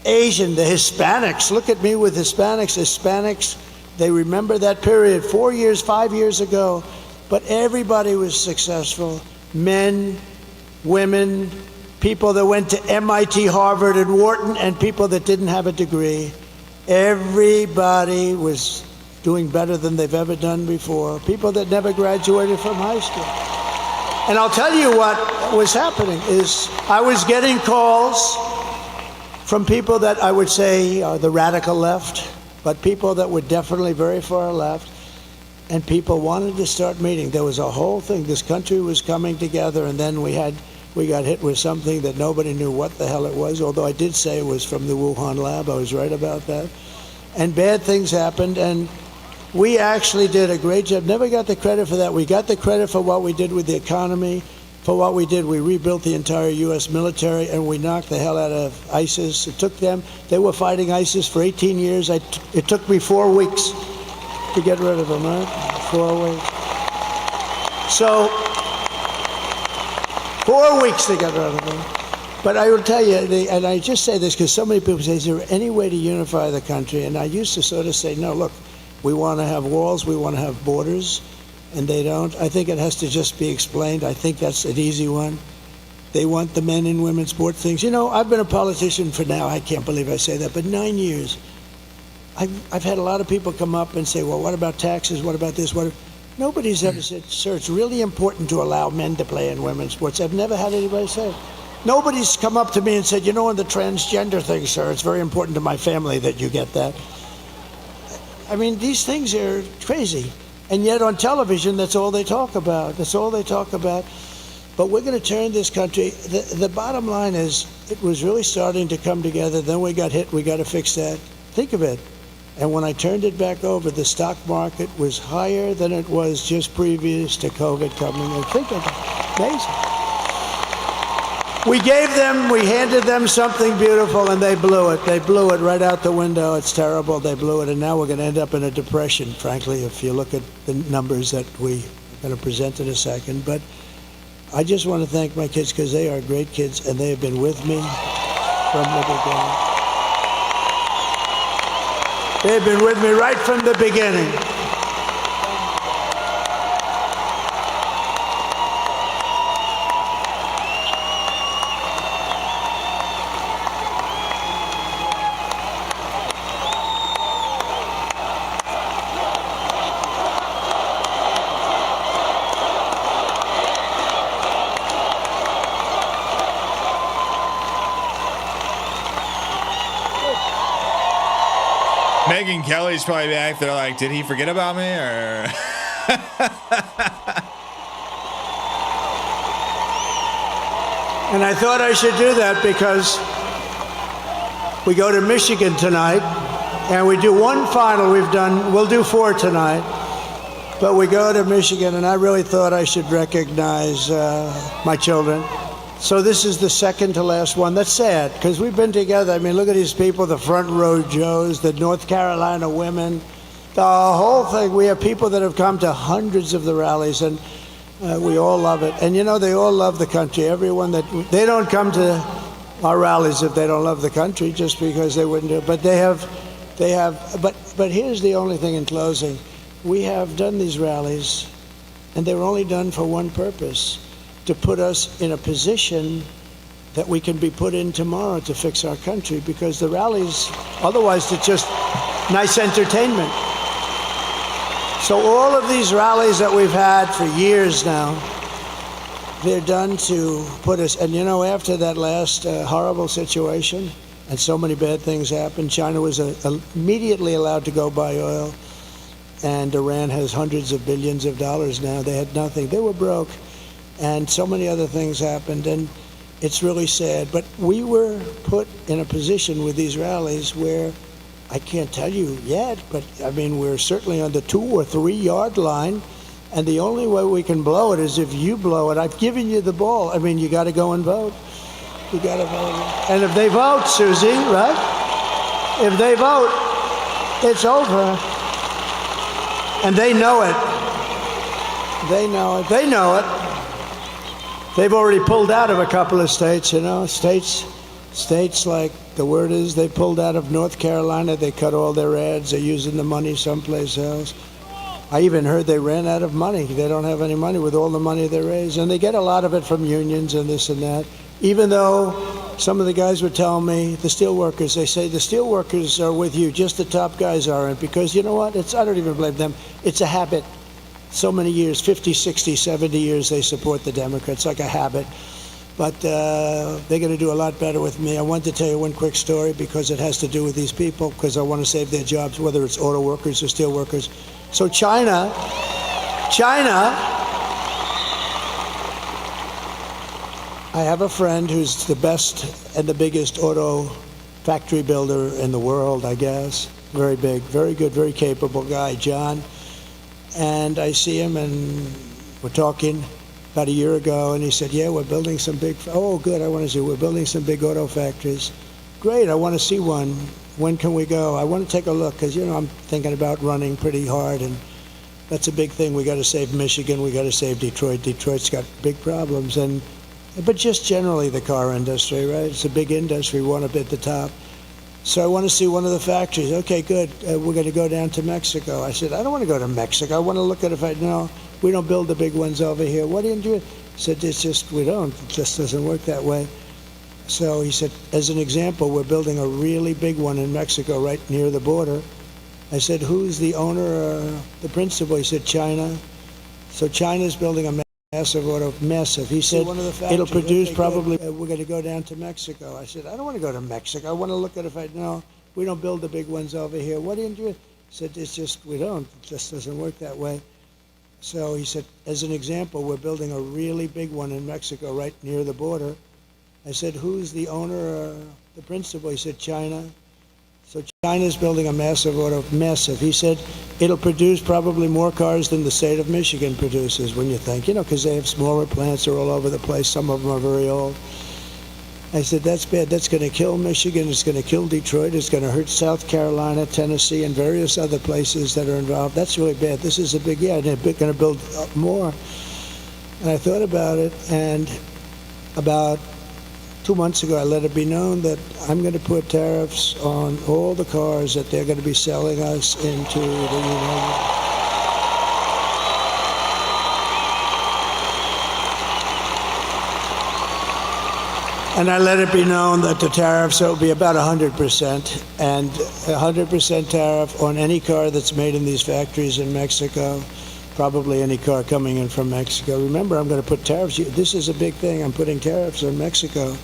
R: Asian, the Hispanics. Look at me with Hispanics. Hispanics They remember that period 4 years, 5 years ago, but everybody was successful. Men, women, people that went to MIT, Harvard, and Wharton, and people that didn't have a degree. Everybody was doing better than they've ever done before. People that never graduated from high school. And I'll tell you what was happening is I was getting calls from people that I would say are the radical left, but people that were definitely very far left, and people wanted to start meeting. There was a whole thing. This country was coming together, and then we got hit with something that nobody knew what the hell it was, although I did say it was from the Wuhan lab. I was right about that. And bad things happened, and we actually did a great job. Never got the credit for that. We got the credit for what we did with the economy. For what we did, we rebuilt the entire U.S. military, and we knocked the hell out of ISIS. It took them, they were fighting ISIS for 18 years. It took me 4 weeks to get rid of them, right? 4 weeks. So, 4 weeks to get rid of them. But I will tell you, and I just say this because so many people say, is there any way to unify the country? And I used to sort of say, no, look, we want to have walls, we want to have borders. And they don't. I think it has to just be explained. I think that's an easy one. They want the men and women sport things. You know, I've been a politician for now, I can't believe I say that, but 9 years. I've had a lot of people come up and say, well, what about taxes? What about this? Nobody's ever said, sir, it's really important to allow men to play in women's sports. I've never had anybody say it. Nobody's come up to me and said, you know, on the transgender thing, sir, it's very important to my family that you get that. I mean, these things are crazy. And yet on television, that's all they talk about. That's all they talk about. But we're going to turn this country. The bottom line is it was really starting to come together. Then we got hit. We got to fix that. Think of it. And when I turned it back over, the stock market was higher than it was just previous to COVID coming in. Think of it. Amazing. We handed them something beautiful, and they blew it. They blew it right out the window. It's terrible. They blew it, and now we're going to end up in a depression, frankly, if you look at the numbers that we are going to present in a second. But I just want to thank my kids because they are great kids, and they have been with me from the beginning. They've been with me right from the beginning.
A: Megyn Kelly's probably back there like, did he forget about me? Or
R: And I thought I should do that because we go to Michigan tonight, and we do one final. We'll do 4 tonight. But we go to Michigan, and I really thought I should recognize my children. So this is the second to last one. That's sad, because we've been together. I mean, look at these people, the front row Joes, the North Carolina women, the whole thing. We have people that have come to hundreds of the rallies, and we all love it. And, you know, they all love the country. Everyone they don't come to our rallies if they don't love the country, just because they wouldn't do it. But but here's the only thing in closing. We have done these rallies, and they were only done for one purpose: to put us in a position that we can be put in tomorrow to fix our country, because the rallies, otherwise it's just nice entertainment. So all of these rallies that we've had for years now, they're done to put us, and you know, after that last horrible situation, and so many bad things happened, China was immediately allowed to go buy oil, and Iran has hundreds of billions of dollars now. They had nothing. They were broke. And so many other things happened, and it's really sad. But we were put in a position with these rallies where, I can't tell you yet, but I mean, we're certainly on the 2 or 3 yard line, and the only way we can blow it is if you blow it. I've given you the ball. I mean, you got to go and vote. You got to vote. And if they vote, Susie, right? If they vote, it's over. And they know it. They know it. They know it. They've already pulled out of a couple of states, you know, states States like, the word is they pulled out of North Carolina, they cut all their ads, they're using the money someplace else. I even heard they ran out of money. They don't have any money with all the money they raise. And they get a lot of it from unions and this and that. Even though some of the guys were telling me, the steelworkers, they say the steelworkers are with you, just the top guys aren't. Because you know what? I don't even blame them. It's a habit. So many years, 50, 60, 70 years, they support the Democrats, like a habit. But they're going to do a lot better with me. I wanted to tell you one quick story because it has to do with these people, because I want to save their jobs, whether it's auto workers or steel workers. So China, I have a friend who's the best and the biggest auto factory builder in the world, I guess. Very big, very good, very capable guy, John. And I see him and we're talking about a year ago, and he said, yeah, we're building some big, oh, good, I want to see, we're building some big auto factories. Great, I want to see one. When can we go? I want to take a look, because, you know, I'm thinking about running pretty hard, and that's a big thing. We got to save Michigan, we got to save Detroit. Detroit's got big problems, but just generally the car industry, right? It's a big industry, we want to be at the top. So I want to see one of the factories. Okay, good, we're going to go down to Mexico. I said, I don't want to go to Mexico. I want to look at we don't build the big ones over here. What do you do? He said, it's just, we don't. It just doesn't work that way. So he said, as an example, we're building a really big one in Mexico right near the border. I said, who's the owner, the principal? He said, China. So China's building a massive. He said, it'll produce probably, we're going to go down to Mexico. I said, I don't want to go to Mexico. I want to look at it. We don't build the big ones over here. What do you do? He said, it's just, we don't. It just doesn't work that way. So he said, as an example, we're building a really big one in Mexico right near the border. I said, who's the owner, the principal? He said, China. So China's building a massive. He said, it'll produce probably more cars than the state of Michigan produces, when you think, because they have smaller plants, they're all over the place. Some of them are very old. I said, that's bad. That's going to kill Michigan. It's going to kill Detroit. It's going to hurt South Carolina, Tennessee, and various other places that are involved. That's really bad. This is a big, they're going to build up more. And I thought about it, and about 2 months ago, I let it be known that I'm going to put tariffs on all the cars that they're going to be selling us into the United States. And I let it be known that the tariffs will be about 100%, and 100% tariff on any car that's made in these factories in Mexico, probably any car coming in from Mexico. Remember, I'm going to put tariffs. This is a big thing. I'm putting tariffs on Mexico.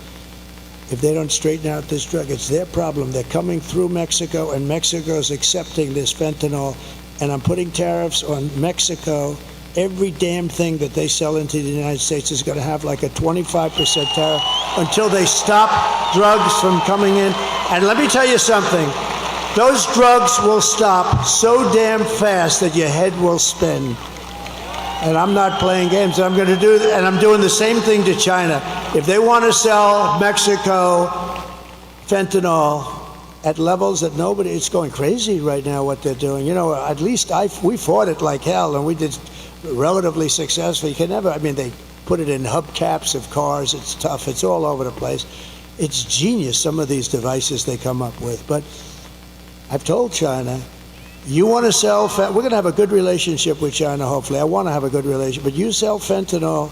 R: If they don't straighten out this drug, it's their problem. They're coming through Mexico, and Mexico's accepting this fentanyl, and I'm putting tariffs on Mexico. Every damn thing that they sell into the United States is going to have like a 25% tariff until they stop drugs from coming in. And let me tell you something. Those drugs will stop so damn fast that your head will spin. And I'm not playing games. I'm going to do that, and I'm doing the same thing to China. If they want to sell Mexico fentanyl at levels that it's going crazy right now what they're doing. At least we fought it like hell, and we did relatively successful. You can never, they put it in hubcaps of cars. It's tough. It's all over the place. It's genius, some of these devices they come up with. But I've told China, you want to sell, we're going to have a good relationship with China, hopefully. I want to have a good relationship. But you sell fentanyl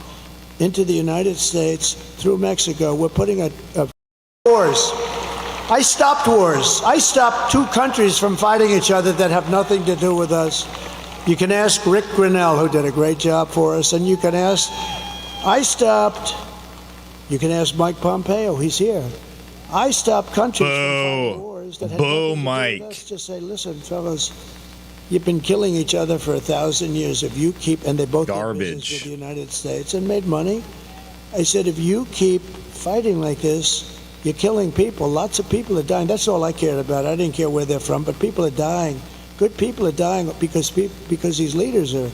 R: into the United States through Mexico, we're putting a wars. I stopped wars. I stopped two countries from fighting each other that have nothing to do with us. You can ask Rick Grinnell, who did a great job for us, and you can ask Mike Pompeo, he's here. I stopped countries from fighting wars that had nothing to do with us. Just say, listen, fellas, you've been killing each other for 1,000 years. If you keep, and they both did business with the United States and made money. I said, if you keep fighting like this, you're killing people. Lots of people are dying. That's all I cared about. I didn't care where they're from, but people are dying. Good people are dying because these leaders are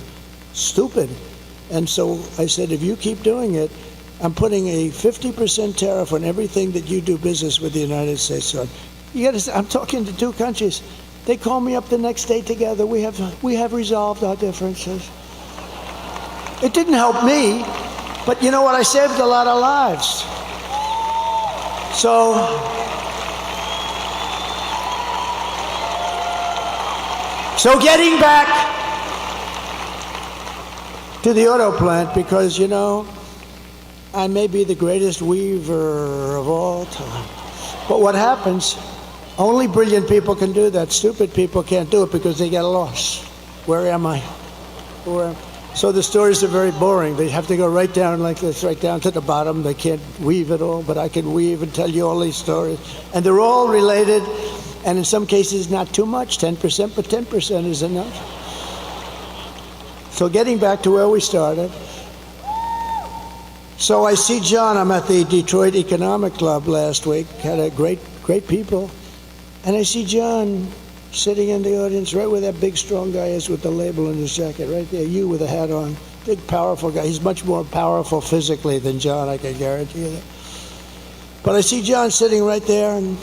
R: stupid. And so I said, if you keep doing it, I'm putting a 50% tariff on everything that you do business with the United States on. I'm talking to two countries. They call me up the next day together. We have resolved our differences. It didn't help me, but you know what? I saved a lot of lives. So getting back to the auto plant, because, you know, I may be the greatest weaver of all time. But what happens, only brilliant people can do that. Stupid people can't do it because they get lost. Where am I? So the stories are very boring. They have to go right down like this, right down to the bottom. They can't weave it all, but I can weave and tell you all these stories. And they're all related, and in some cases not too much, 10%, but 10% is enough. So getting back to where we started. So I see John. I'm at the Detroit Economic Club last week. Had a great people. And I see John sitting in the audience right where that big strong guy is with the label in his jacket, right there, you with a hat on. Big powerful guy. He's much more powerful physically than John, I can guarantee you that. But I see John sitting right there, and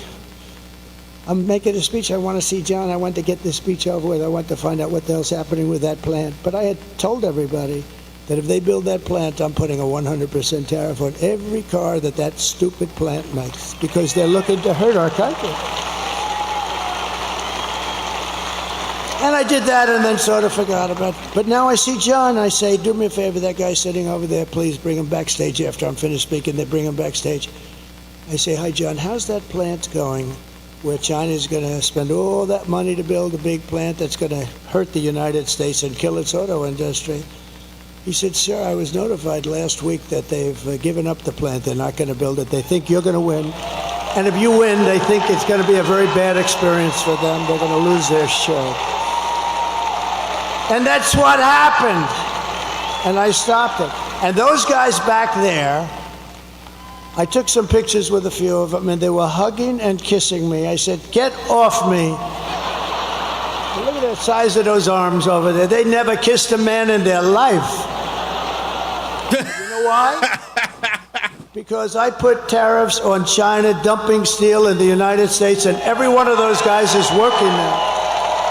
R: I'm making a speech. I want to see John. I want to get this speech over with. I want to find out what the hell's happening with that plant. But I had told everybody that if they build that plant, I'm putting a 100% tariff on every car that stupid plant makes, because they're looking to hurt our country. And I did that and then sort of forgot about it. But now I see John. I say, do me a favor, that guy sitting over there, please bring him backstage after I'm finished speaking. They bring him backstage. I say, hi, John, how's that plant going where China's going to spend all that money to build a big plant that's going to hurt the United States and kill its auto industry? He said, sir, I was notified last week that they've given up the plant. They're not going to build it. They think you're going to win. And if you win, they think it's going to be a very bad experience for them. They're going to lose their show. And that's what happened. And I stopped it. And those guys back there, I took some pictures with a few of them, and they were hugging and kissing me. I said, get off me. Look at the size of those arms over there. They never kissed a man in their life. You know why? Because I put tariffs on China dumping steel in the United States, and every one of those guys is working now.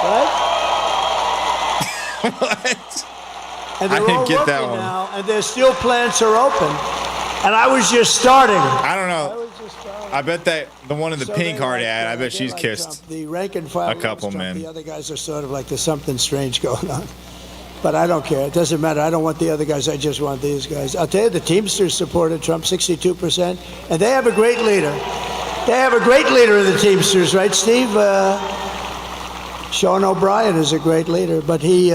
R: Right?
A: What?
R: And they're
A: I didn't
R: all
A: get that
R: working
A: one.
R: now, and their steel plants are open. And I was just starting.
A: I don't know. I bet that the one in the pink heart ad, I bet she's kissed
R: the rank and file
A: a couple men.
R: The other guys are sort of like there's something strange going on. But I don't care. It doesn't matter. I don't want the other guys. I just want these guys. I'll tell you, the Teamsters supported Trump 62%, and they have a great leader. They have a great leader in the Teamsters, right, Steve? Sean O'Brien is a great leader, but he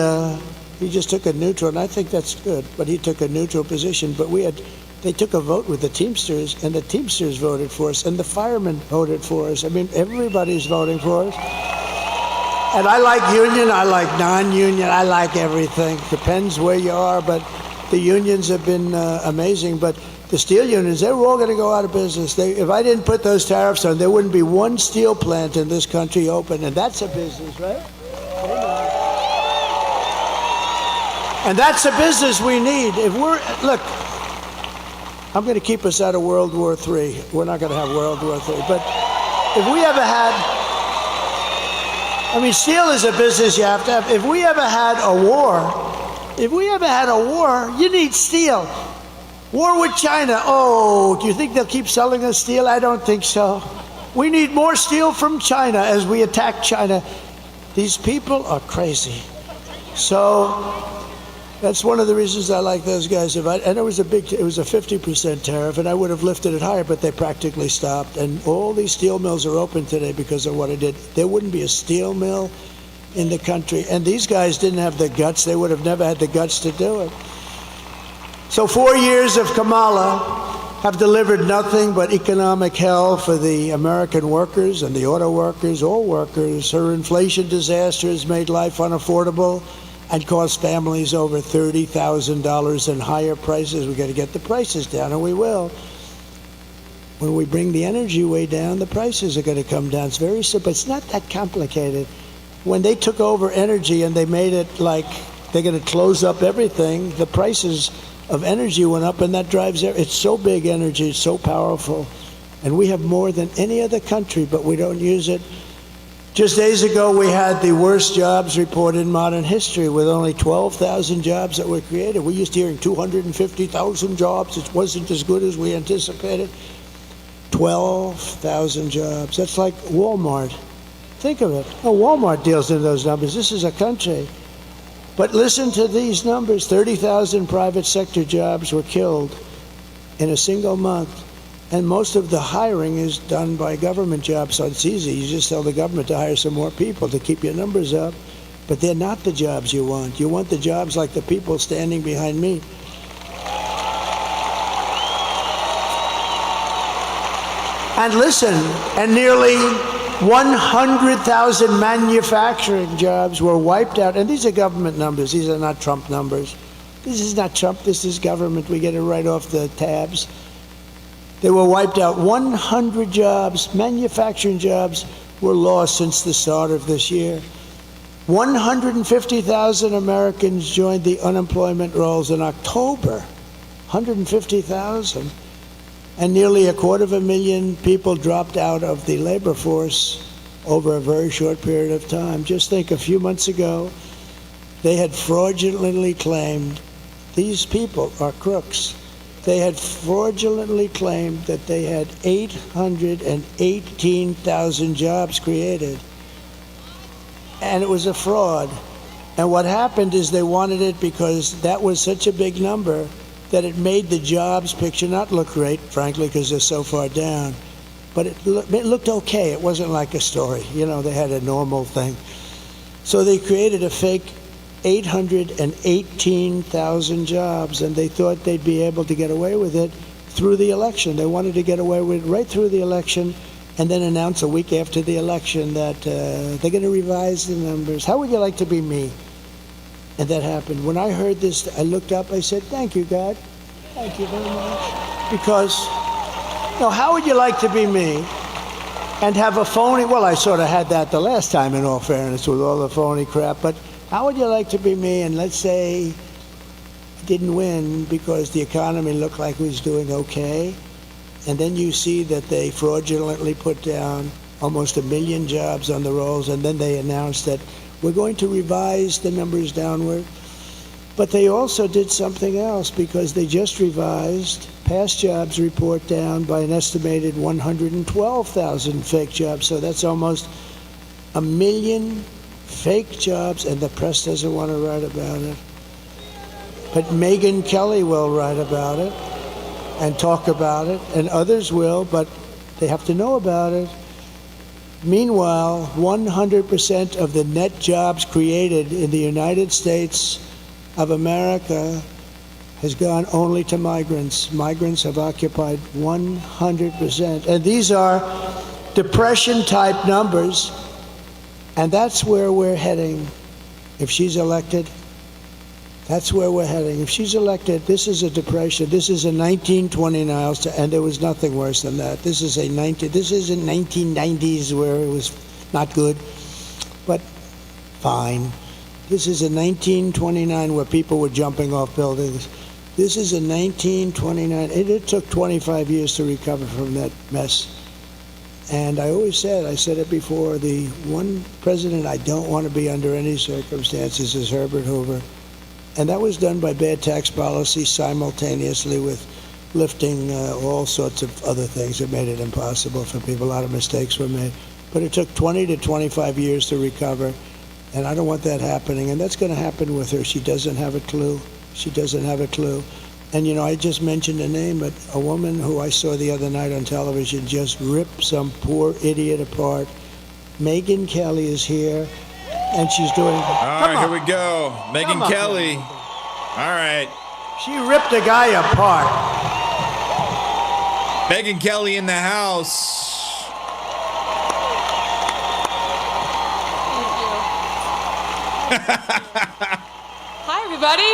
R: just took a neutral, and I think that's good. But he took a neutral position. But they took a vote with the Teamsters, and the Teamsters voted for us, and the firemen voted for us. I mean, everybody's voting for us. And I like union, I like non-union, I like everything. Depends where you are, but the unions have been amazing. But the steel unions, they were all going to go out of business. If I didn't put those tariffs on, there wouldn't be one steel plant in this country open, and that's a business, right? And that's a business we need. Look, I'm going to keep us out of World War III. We're not going to have World War III. But if we ever had, steel is a business you have to have. If we ever had a war, you need steel. War with China. Oh, do you think they'll keep selling us steel? I don't think so. We need more steel from China as we attack China. These people are crazy. So that's one of the reasons I like those guys. And it was a 50% tariff, and I would have lifted it higher, but they practically stopped. And all these steel mills are open today because of what I did. There wouldn't be a steel mill in the country. And these guys didn't have the guts. They would have never had the guts to do it. So 4 years of Kamala have delivered nothing but economic hell for the American workers and the auto workers, all workers. Her inflation disaster has made life unaffordable and cost families over $30,000 in higher prices. We've got to get the prices down, and we will. When we bring the energy way down, the prices are going to come down. It's very simple. It's not that complicated. When they took over energy and they made it like they're going to close up everything, the prices of energy went up, and that drives it. It's so big energy, it's so powerful. And we have more than any other country, but we don't use it. Just days ago, we had the worst jobs report in modern history with only 12,000 jobs that were created. We used to hearing 250,000 jobs. It wasn't as good as we anticipated. 12,000 jobs. That's like Walmart. Think of it. Oh, Walmart deals in those numbers. This is a country. But listen to these numbers. 30,000 private sector jobs were killed in a single month. And most of the hiring is done by government jobs, so it's easy. You just tell the government to hire some more people to keep your numbers up. But they're not the jobs you want. You want the jobs like the people standing behind me. And listen, and nearly 100,000 manufacturing jobs were wiped out. And these are government numbers. These are not Trump numbers. This is not Trump. This is government. We get it right off the tabs. They were wiped out. 100 jobs, manufacturing jobs, were lost since the start of this year. 150,000 Americans joined the unemployment rolls in October. 150,000. And nearly 250,000 people dropped out of the labor force over a very short period of time. Just think, a few months ago, they had fraudulently claimed, these people are crooks, they had fraudulently claimed that they had 818,000 jobs created. And it was a fraud. And what happened is they wanted it because that was such a big number that it made the jobs picture not look great, frankly, because they're so far down. But it looked okay. It wasn't like a story. You know, they had a normal thing. So they created a fake 818,000 jobs, and they thought they'd be able to get away with it through the election. They wanted to get away with it right through the election and then announce a week after the election that they're going to revise the numbers. How would you like to be me? And that happened. When I heard this, I looked up, I said, thank you, God. Thank you very much. Because, no, how would you like to be me and have a phony, well, I sort of had that the last time, in all fairness, with all the phony crap, but how would you like to be me and let's say I didn't win because the economy looked like it was doing okay, and then you see that they fraudulently put down almost 1 million jobs on the rolls, and then they announced that we're going to revise the numbers downward. But they also did something else because they just revised past jobs report down by an estimated 112,000 fake jobs. So that's almost 1 million fake jobs, and the press doesn't want to write about it. But Megyn Kelly will write about it and talk about it, and others will, but they have to know about it. Meanwhile, 100% of the net jobs created in the United States of America has gone only to migrants. Migrants have occupied 100%. And these are depression-type numbers, and that's where we're heading. If she's elected, that's where we're heading. If she's elected, this is a depression. This is a 1929, and there was nothing worse than that. This isn't 1990s where it was not good, but fine. This is a 1929 where people were jumping off buildings. This is a 1929. It took 25 years to recover from that mess. And I always said, I said it before, the one president I don't want to be under any circumstances is Herbert Hoover. And that was done by bad tax policy simultaneously with lifting all sorts of other things that made it impossible for people. A lot of mistakes were made. But it took 20 to 25 years to recover. And I don't want that happening. And that's going to happen with her. She doesn't have a clue. She doesn't have a clue. And, you know, I just mentioned a name, but a woman who I saw the other night on television just ripped some poor idiot apart. Megyn Kelly is here, and she's doing...
A: All right, here we go. Megyn Kelly. All right.
R: She ripped a guy apart.
A: Megyn Kelly in the house.
Q: Hi, everybody.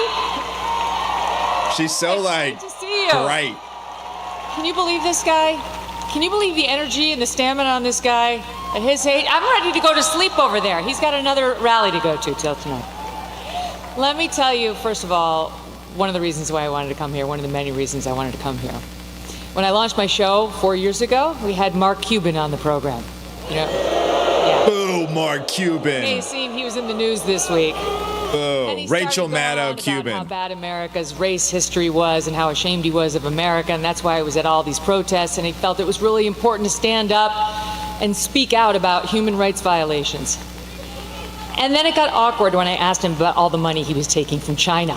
A: She's so
Q: Great to see you.
A: bright.
Q: Can you believe this guy? Can you believe the energy and the stamina on this guy at his age? I'm ready to go to sleep over there. He's got another rally to go to till tonight. Let me tell you, first of all, one of the reasons why I wanted to come here, one of the many reasons I wanted to come here. When I launched my show 4 years ago, we had Mark Cuban on the program. You know? Yeah.
A: Boo, Mark Cuban.
Q: You may have seen he was in the news this week. And he
A: Rachel
Q: started going
A: Maddow,
Q: on about
A: Cuban.
Q: how bad America's race history was and how ashamed he was of America, and that's why he was at all these protests, and he felt it was really important to stand up and speak out about human rights violations. And then it got awkward when I asked him about all the money he was taking from China.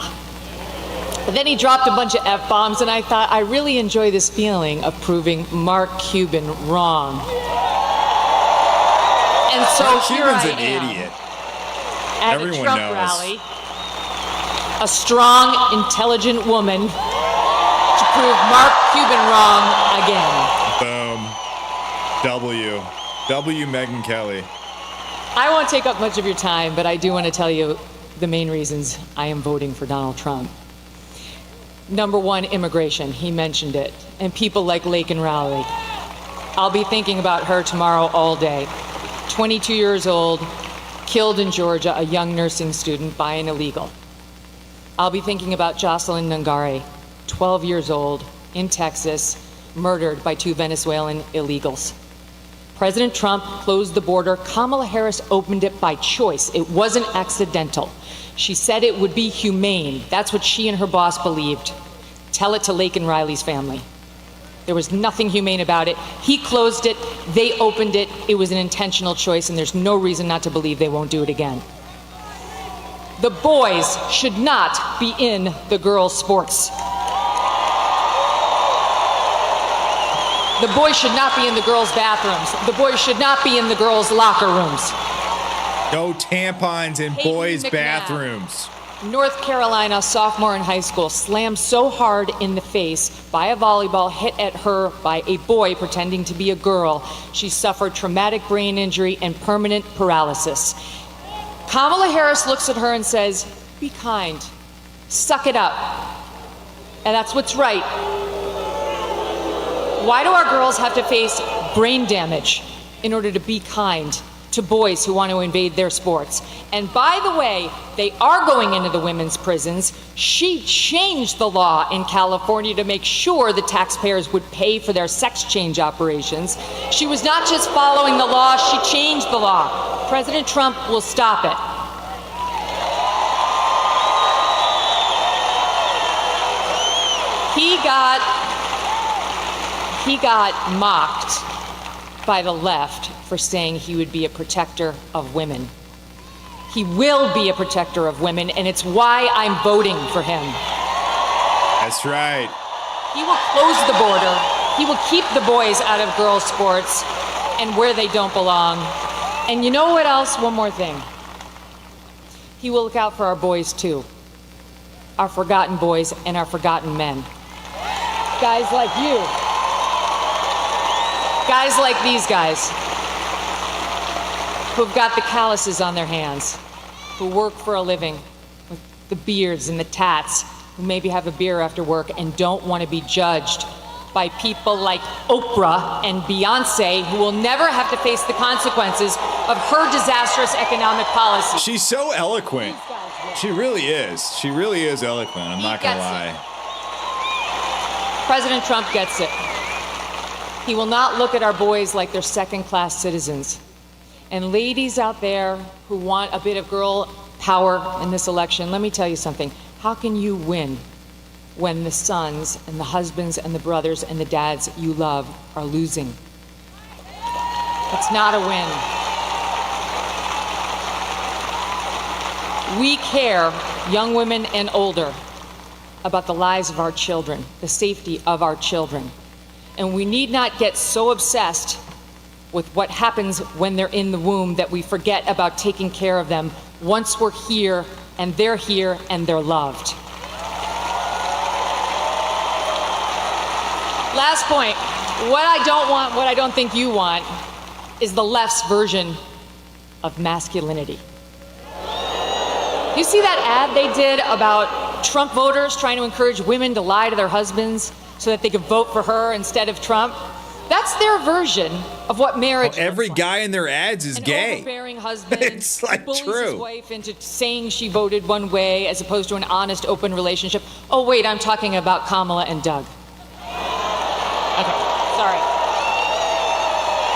Q: But then he dropped a bunch of F-bombs, and I thought, I really enjoy this feeling of proving Mark Cuban wrong. And so
A: Mark
Q: here
A: Cuban's
Q: I
A: an
Q: am
A: idiot.
Q: at
A: Everyone
Q: a Trump
A: knows.
Q: rally, a strong, intelligent woman to prove Mark Cuban wrong again.
A: Boom. W. Megyn Kelly.
Q: I won't take up much of your time, but I do want to tell you the main reasons I am voting for Donald Trump. Number one, immigration. He mentioned it. And people like Lake and Rowley. I'll be thinking about her tomorrow all day. 22 years old, killed in Georgia, a young nursing student by an illegal. I'll be thinking about Jocelyn Nungari, 12 years old, in Texas, murdered by 2 Venezuelan illegals. President Trump closed the border. Kamala Harris opened it by choice. It wasn't accidental. She said it would be humane. That's what she and her boss believed. Tell it to Lake and Riley's family. There was nothing humane about it. He closed it. They opened it. It was an intentional choice, and there's no reason not to believe they won't do it again. The boys should not be in the girls' sports. The boys should not be in the girls' bathrooms. The boys should not be in the girls' locker rooms.
A: No tampons in
Q: Peyton
A: boys'
Q: McNabb.
A: bathrooms.
Q: North Carolina sophomore in high school slammed so hard in the face by a volleyball hit at her by a boy pretending to be a girl, she suffered traumatic brain injury and permanent paralysis. Kamala Harris looks at her and says, be kind, suck it up. And that's what's right. Why do our girls have to face brain damage in order to be kind to boys who want to invade their sports? And by the way, they are going into the women's prisons. She changed the law in California to make sure the taxpayers would pay for their sex change operations. She was not just following the law, she changed the law. President Trump will stop it. He got mocked by the left for saying he would be a protector of women. He will be a protector of women, and it's why I'm voting for him.
A: That's right.
Q: He will close the border. He will keep the boys out of girls' sports and where they don't belong. And you know what else? One more thing. He will look out for our boys, too. Our forgotten boys and our forgotten men. Guys like you. Guys like these guys who've got the calluses on their hands, who work for a living with the beards and the tats, who maybe have a beer after work and don't want to be judged by people like Oprah and Beyonce, who will never have to face the consequences of her disastrous economic policy.
A: She's so eloquent. She really is. She really is eloquent. I'm not going to lie.
Q: President Trump gets it. He will not look at our boys like they're second-class citizens. And ladies out there who want a bit of girl power in this election, let me tell you something. How can you win when the sons and the husbands and the brothers and the dads you love are losing? It's not a win. We care, young women and older, about the lives of our children, the safety of our children. And we need not get so obsessed with what happens when they're in the womb that we forget about taking care of them once we're here and they're loved. Last point, what I don't want, what I don't think you want, is the left's version of masculinity. You see that ad they did about Trump voters trying to encourage women to lie to their husbands so that they could vote for her instead of Trump? That's their version of what marriage is.
A: Every guy in their ads is gay.
Q: An overbearing husband
A: It's like
Q: bullies
A: true.
Q: his wife into saying she voted one way as opposed to an honest, open relationship. Oh, wait, I'm talking about Kamala and Doug. Okay, sorry.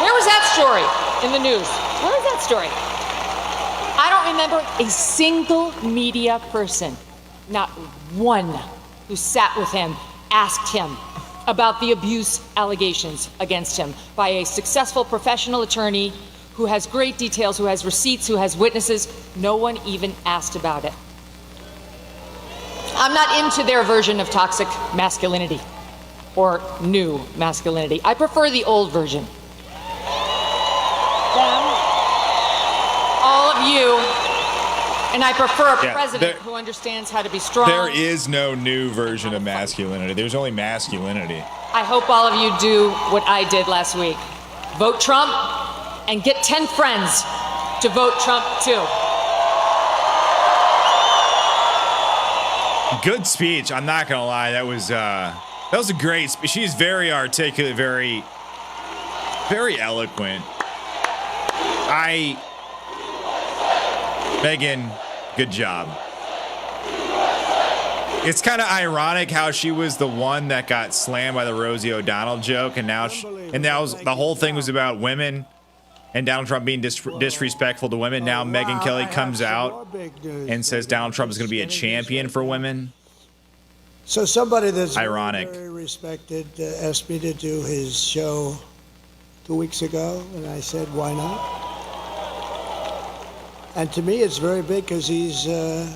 Q: Where was that story in the news? Where was that story? I don't
S: remember a single media person, not one, who sat with him, asked him about the abuse allegations against him by a successful professional attorney who has great details, who has receipts, who has witnesses. No one even asked about it. I'm not into their version of toxic masculinity or new masculinity. I prefer the old version. All of you, and I prefer a president who understands how to be strong.
A: There is no new version of masculinity. There's only masculinity.
S: I hope all of you do what I did last week. Vote Trump and get 10 friends to vote Trump too.
A: Good speech. I'm not gonna lie. That was a great speech. She's very articulate, very eloquent. Megyn, good job. It's kind of ironic how she was the one that got slammed by the Rosie O'Donnell joke, and now the whole thing was about women and Donald Trump being disrespectful to women. Now Megyn Kelly comes out and says Donald Trump is going to be a champion for women.
R: So somebody that's
A: ironic,
R: very respected asked me to do his show 2 weeks ago, and I said, why not? And to me, it's very big because he's the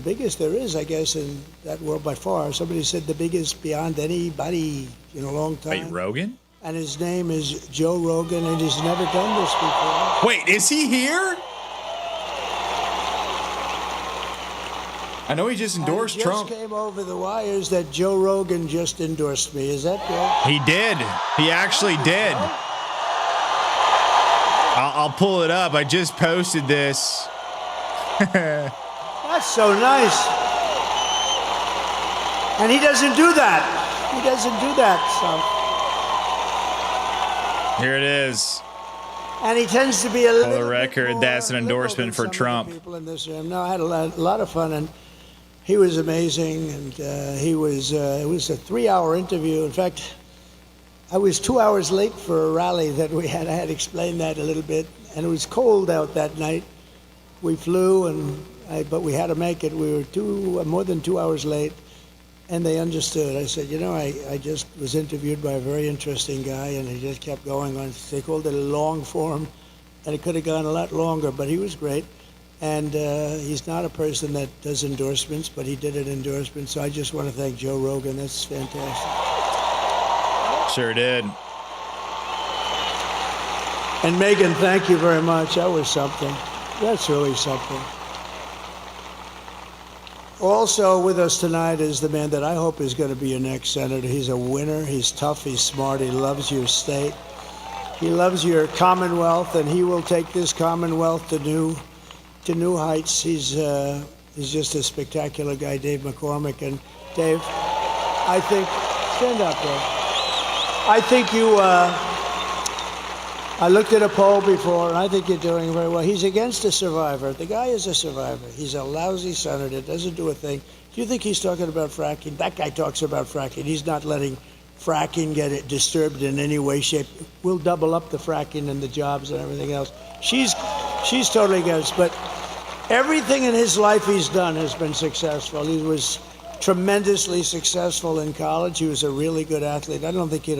R: biggest there is, I guess, in that world by far. Somebody said the biggest beyond anybody in a long time.
A: Wait, Rogan?
R: And his name is Joe Rogan, and he's never done this before.
A: Wait, is he here? I know he just endorsed Trump.
R: It just came over the wires that Joe Rogan just endorsed me. Is that good?
A: He did. He actually did. I'll pull it up. I just posted this.
R: That's so nice. And he doesn't do that. He doesn't do that stuff.
A: Here it is.
R: And he tends to be a little.
A: For the record, that's an endorsement for Trump.
R: People in this room. No, I had a lot of fun, and he was amazing. And it was a 3-hour interview. In fact, I was 2 hours late for a rally that we had. I had explained that a little bit, and it was cold out that night. We flew, but we had to make it. We were more than 2 hours late, and they understood. I said, I just was interviewed by a very interesting guy, and he just kept going on. They called it a long form, and it could have gone a lot longer, but he was great. And he's not a person that does endorsements, but he did an endorsement. So I just want to thank Joe Rogan. That's fantastic.
A: Sure did.
R: And Megyn, thank you very much. That was something. That's really something. Also with us tonight is the man that I hope is going to be your next senator. He's a winner. He's tough. He's smart. He loves your state. He loves your Commonwealth, and he will take this Commonwealth to new heights. He's just a spectacular guy, Dave McCormick. And Dave, I think, stand up, Dave. I think I looked at a poll before, and I think you're doing very well. He's against a survivor. The guy is a survivor. He's a lousy senator, doesn't do a thing. Do you think he's talking about fracking? That guy talks about fracking. He's not letting fracking get it disturbed in any way, shape. We'll double up the fracking and the jobs and everything else. She's totally against, but everything in his life he's done has been successful. He was tremendously successful in college. He was a really good athlete. I don't think he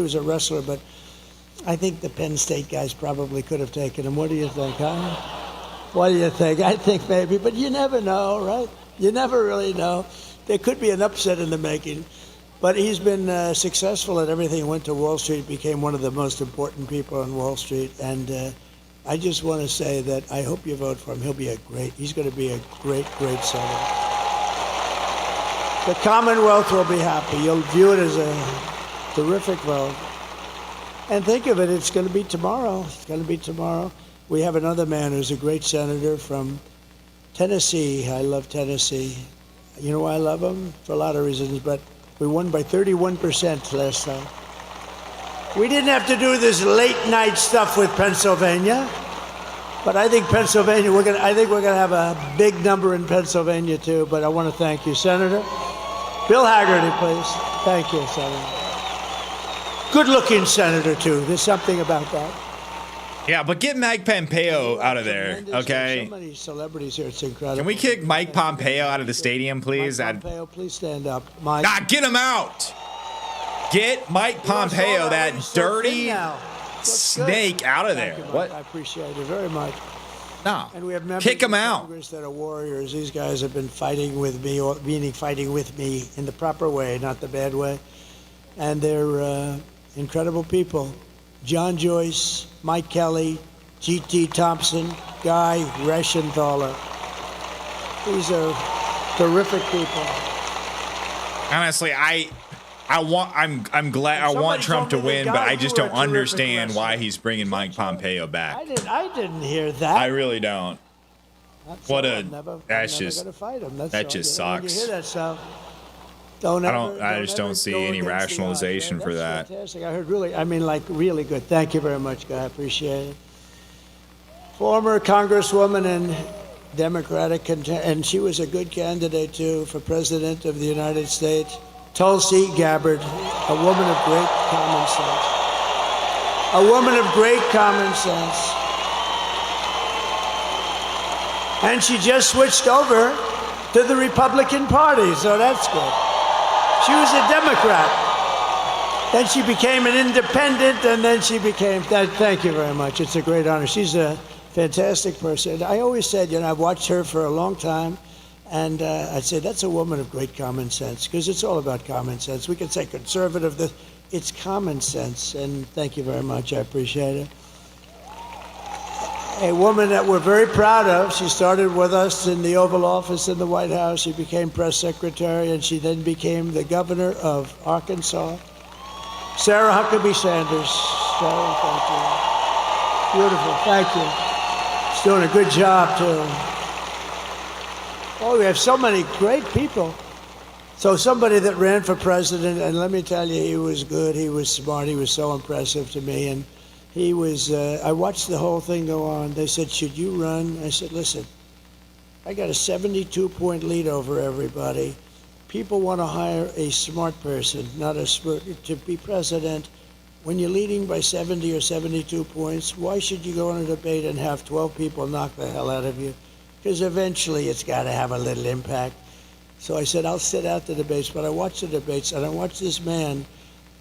R: was a wrestler, but I think the Penn State guys probably could have taken him. What do you think, huh? What do you think? I think maybe, but you never know, right? You never really know. There could be an upset in the making. But he's been successful at everything. He went to Wall Street, became one of the most important people on Wall Street. And I just want to say that I hope you vote for him. He's going to be a great, great senator. The Commonwealth will be happy. You'll view it as a terrific vote. And think of it, it's going to be tomorrow. It's going to be tomorrow. We have another man who's a great senator from Tennessee. I love Tennessee. You know why I love him? For a lot of reasons, but we won by 31% last time. We didn't have to do this late night stuff with Pennsylvania, but I think Pennsylvania, I think we're gonna have a big number in Pennsylvania too. But I want to thank you, Senator. Bill Haggerty, please. Thank you, Senator. Good-looking senator too. There's something about that.
A: Yeah, but get Mike Pompeo out of there, okay?
R: So many celebrities here, it's incredible.
A: Can we kick Mike Pompeo out of the stadium, please?
R: Mike Pompeo, please stand up. Mike.
A: Get him out! Get Mike Pompeo, that dirty snake, out of there. What?
R: I appreciate it very much.
A: No.
R: And we have members
A: Kick him
R: of
A: out.
R: Congress that are warriors. These guys have been fighting with me, or meaning fighting with me in the proper way, not the bad way. And they're incredible people. John Joyce, Mike Kelly, G.T. Thompson, Guy Reschenthaler. These are terrific people.
A: Honestly, I'm glad I want Trump to win, but I just don't understand why he's bringing Mike Pompeo back.
R: I didn't hear that.
A: I really don't. That's just
R: gonna fight him. That's
A: that
R: all.
A: just
R: When you
A: sucks.
R: hear that stuff,
A: I just don't see any rationalization for that.
R: Fantastic. I heard really good. Thank you very much, Guy. I appreciate it. Former Congresswoman and Democratic, and she was a good candidate too for President of the United States, Tulsi Gabbard, a woman of great common sense. A woman of great common sense. And she just switched over to the Republican Party, so that's good. She was a Democrat. Then she became an independent, and then she became, thank you very much. It's a great honor. She's a fantastic person. I always said, I've watched her for a long time, and I'd say that's a woman of great common sense, because it's all about common sense. We can say conservative, it's common sense, and thank you very much. I appreciate it. A woman that we're very proud of. She started with us in the Oval Office in the White House. She became press secretary, and she then became the governor of Arkansas. Sarah Huckabee Sanders. Sarah, thank you. Beautiful, thank you. She's doing a good job, too. Oh, we have so many great people. So somebody that ran for president, and let me tell you, he was good, he was smart, he was so impressive to me, and he was, I watched the whole thing go on. They said, should you run? I said, listen, I got a 72-point lead over everybody. People want to hire a smart person, not a smart, to be president. When you're leading by 70 or 72 points, why should you go on a debate and have 12 people knock the hell out of you? Because eventually it's got to have a little impact. So I said, I'll sit out the debates, but I watched the debates, and I watched this man,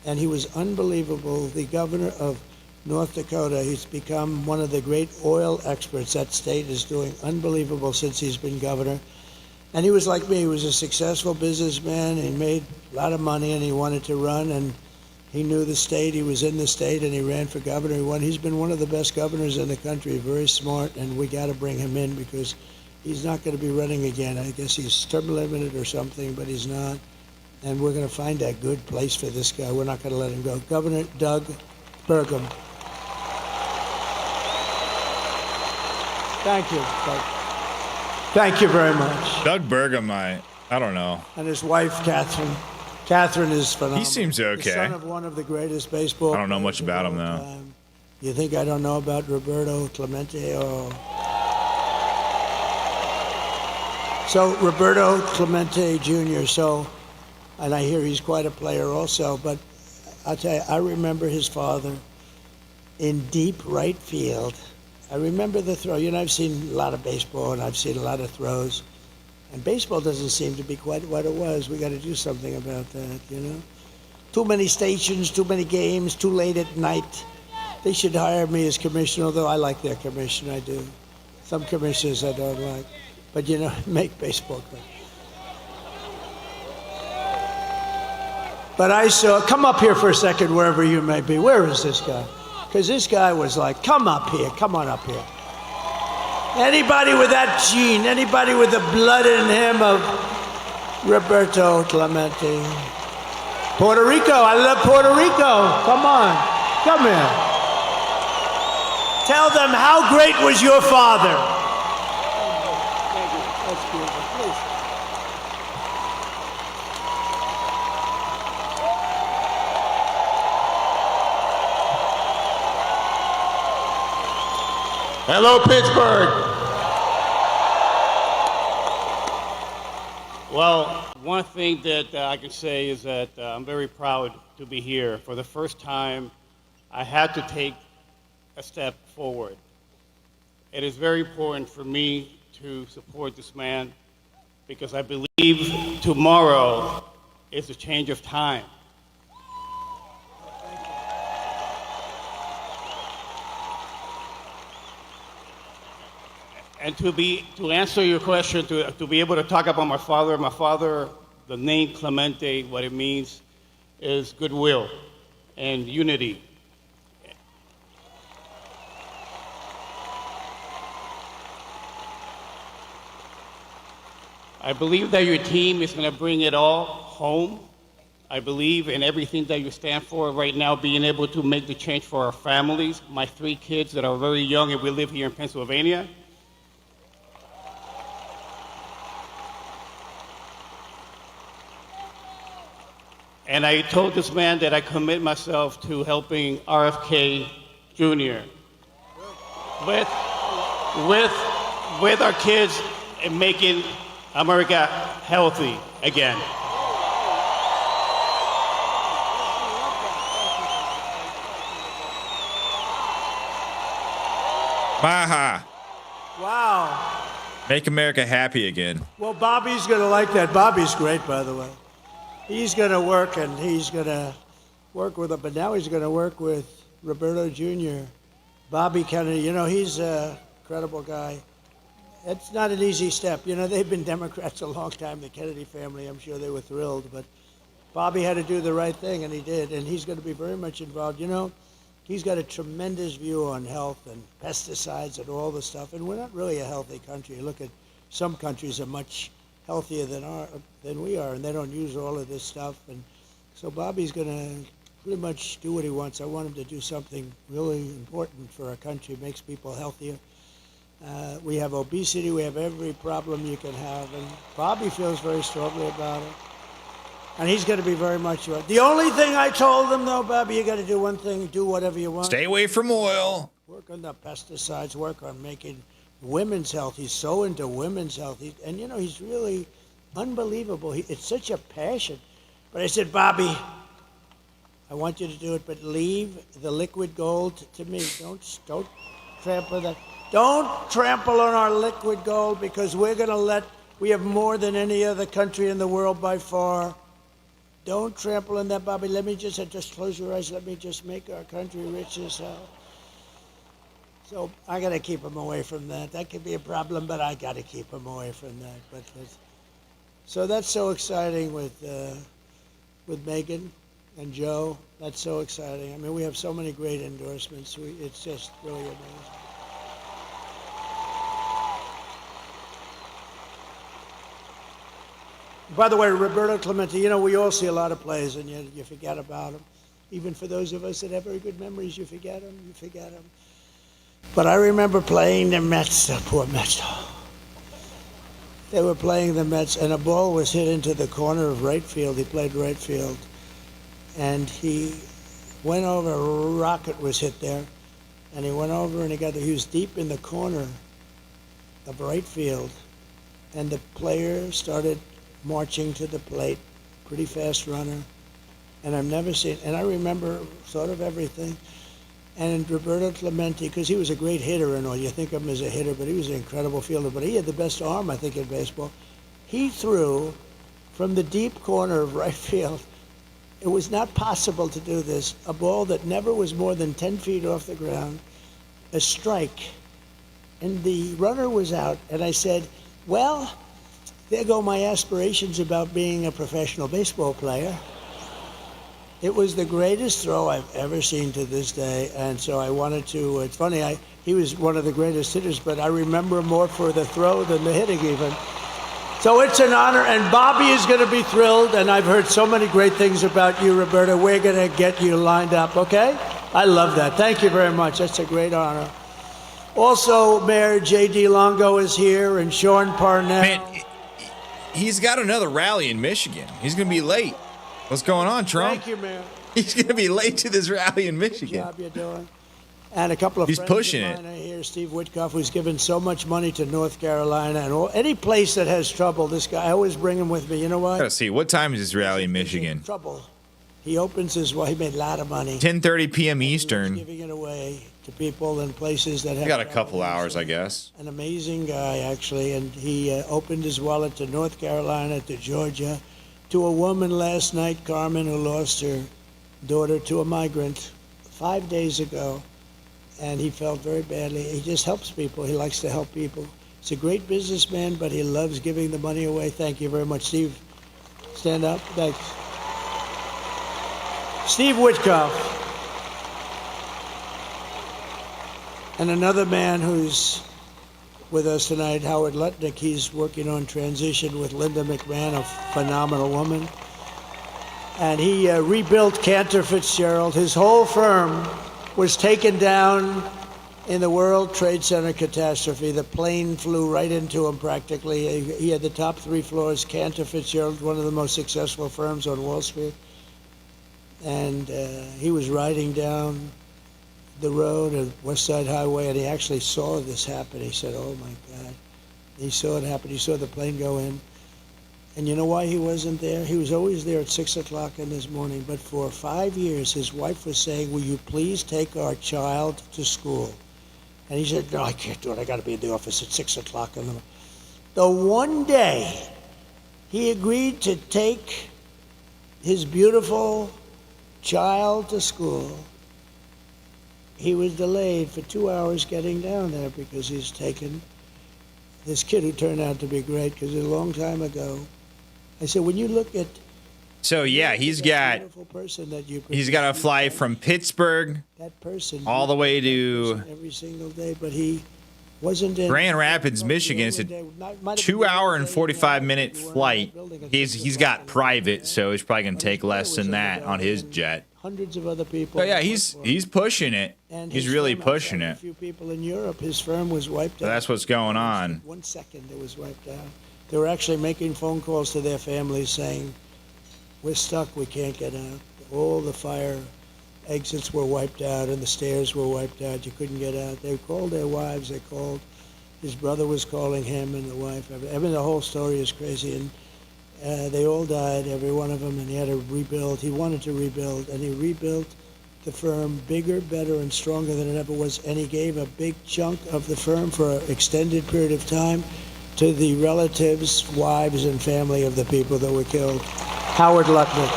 R: and he was unbelievable, the governor of North Dakota. He's become one of the great oil experts. That state is doing unbelievable since he's been governor. And he was like me. He was a successful businessman. He made a lot of money, and he wanted to run, and he knew the state. He was in the state, and he ran for governor. He won. He's been one of the best governors in the country, very smart, and we got to bring him in because he's not going to be running again. I guess he's term limited or something, but he's not. And we're going to find a good place for this guy. We're not going to let him go. Governor Doug Burgum. Thank you. Thank you very much.
A: Doug Burgum, I don't know.
R: And his wife, Catherine. Catherine is phenomenal.
A: He seems okay.
R: The son of one of the greatest baseball.
A: I don't know much about him, though.
R: You think I don't know about Roberto Clemente? Oh. So, Roberto Clemente Jr., and I hear he's quite a player also, but I'll tell you, I remember his father in deep right field. I remember the throw. I've seen a lot of baseball, and I've seen a lot of throws. And baseball doesn't seem to be quite what it was. We got to do something about that, Too many stations, too many games, too late at night. They should hire me as commissioner, although I like their commissioner, I do. Some commissioners I don't like. But, make baseball great. But I saw, come up here for a second, wherever you may be. Where is this guy? Because this guy was like, come up here, come on up here. Anybody with that gene, anybody with the blood in him of Roberto Clemente. Puerto Rico, I love Puerto Rico. Come on, come here. Tell them how great was your father. Thank you. That's beautiful. Please.
T: Hello, Pittsburgh. Well, one thing that I can say is that I'm very proud to be here. For the first time, I had to take a step forward. It is very important for me to support this man because I believe tomorrow is a change of time. And to answer your question, to be able to talk about my father, the name Clemente, what it means is goodwill and unity. I believe that your team is going to bring it all home. I believe in everything that you stand for right now, being able to make the change for our families, my 3 kids that are very young and we live here in Pennsylvania. And I told this man that I commit myself to helping RFK Jr. with our kids and making America healthy again.
A: Baja.
R: Wow.
A: Make America happy again.
R: Well, Bobby's going to like that. Bobby's great, by the way. He's going to work, and he's going to work with him, but now he's going to work with Roberto Jr. Bobby Kennedy, he's a credible guy. It's not an easy step. They've been Democrats a long time, the Kennedy family. I'm sure they were thrilled, but Bobby had to do the right thing, and he did, and he's going to be very much involved. He's got a tremendous view on health and pesticides and all the stuff, and we're not really a healthy country. Look at some countries are much healthier than we are, and they don't use all of this stuff. And so Bobby's going to pretty much do what he wants. I want him to do something really important for our country, makes people healthier. We have obesity, we have every problem you can have, and Bobby feels very strongly about it. And he's going to be very much right. The only thing I told him, though, Bobby, you got to do one thing, do whatever you want.
A: Stay away from oil.
R: Work on the pesticides, work on making women's health. He's so into women's health. He's really unbelievable. It's such a passion. But I said, Bobby, I want you to do it, but leave the liquid gold to me. Don't trample that. Don't trample on our liquid gold, because we have more than any other country in the world by far. Don't trample on that, Bobby. Let me just close your eyes. Let me just make our country rich as hell. So I got to keep him away from that. That could be a problem, but I got to keep him away from that. So that's so exciting with Megyn and Joe. That's so exciting. I mean, we have so many great endorsements. It's just really amazing. By the way, Roberto Clemente, we all see a lot of plays and you forget about them. Even for those of us that have very good memories, you forget them. But I remember playing the Mets, the poor Mets. They were playing the Mets, and a ball was hit into the corner of right field. He played right field. And he went over, a rocket was hit there. And he went over and he was deep in the corner of right field. And the player started marching to the plate, pretty fast runner, and I've never seen, and I remember sort of everything. And Roberto Clemente, because he was a great hitter and all, you think of him as a hitter, but he was an incredible fielder, but he had the best arm, I think, in baseball. He threw from the deep corner of right field. It was not possible to do this. A ball that never was more than 10 feet off the ground, a strike, and the runner was out, and I said, well, there go my aspirations about being a professional baseball player. It was the greatest throw I've ever seen to this day, and so I wanted to, it's funny, he was one of the greatest hitters, but I remember him more for the throw than the hitting even. So it's an honor, and Bobby is going to be thrilled, and I've heard so many great things about you, Roberta. We're going to get you lined up, okay? I love that. Thank you very much. That's a great honor. Also, Mayor J.D. Longo is here, and Sean Parnell.
A: Man, he's got another rally in Michigan. He's going to be late. What's going on, Trump?
R: Thank you, Mayor.
A: He's going to be late to this rally in Michigan.
R: Good job you're doing. And a couple of
A: He's
R: friends
A: pushing
R: of mine are here. Steve Witkoff, who's given so much money to North Carolina and any place that has trouble. This guy, I always bring him with me. You know what?
A: Gotta see, what time is this rally in Michigan?
R: Trouble. He opens his, he made a lot of money.
A: 10:30 p.m. Eastern.
R: Giving it away. to people in places that have.
A: We got a couple hours, I guess.
R: An amazing guy, actually, and he opened his wallet to North Carolina, to Georgia, to a woman last night, Carmen, who lost her daughter to a migrant 5 days ago, and he felt very badly. He just helps people. He likes to help people. He's a great businessman, but he loves giving the money away. Thank you very much, Steve. Stand up. Thanks. Steve Witkoff. And another man who's with us tonight, Howard Lutnick. He's working on transition with Linda McMahon, a phenomenal woman. And he rebuilt Cantor Fitzgerald. His whole firm was taken down in the World Trade Center catastrophe. The plane flew right into him practically. He had the top 3 floors. Cantor Fitzgerald, one of the most successful firms on Wall Street. And he was riding down the road at West Side Highway, and he actually saw this happen. He said, oh my God. He saw it happen. He saw the plane go in. And you know why he wasn't there? He was always there at 6 o'clock in this morning. But for 5 years, his wife was saying, will you please take our child to school? And he said, no, I can't do it. I got to be in the office at 6 o'clock in the morning. The one day he agreed to take his beautiful child to school, he was delayed for 2 hours getting down there because he's taken this kid who turned out to be great, because a long time ago, I said, when you look at...
A: So, yeah, he's got to fly from Pittsburgh all the way to
R: every single day, but he wasn't in
A: Grand Rapids, Michigan. It's a 2 hour and 45-minute flight. He's got private, so it's probably going to take less than that on his jet.
R: Hundreds of other people.
A: But yeah, he's pushing it. He's really pushing it.
R: A few people in Europe, his firm was wiped out.
A: So that's what's going on.
R: 1 second, it was wiped out. They were actually making phone calls to their families saying, we're stuck, we can't get out. All the fire exits were wiped out and the stairs were wiped out. You couldn't get out. They called their wives. They called. His brother was calling him and the wife. I mean, the whole story is crazy. And they all died, every one of them, and he had to rebuild. He wanted to rebuild, and he rebuilt the firm bigger, better, and stronger than it ever was. And he gave a big chunk of the firm for an extended period of time to the relatives, wives, and family of the people that were killed. Howard Lutnick.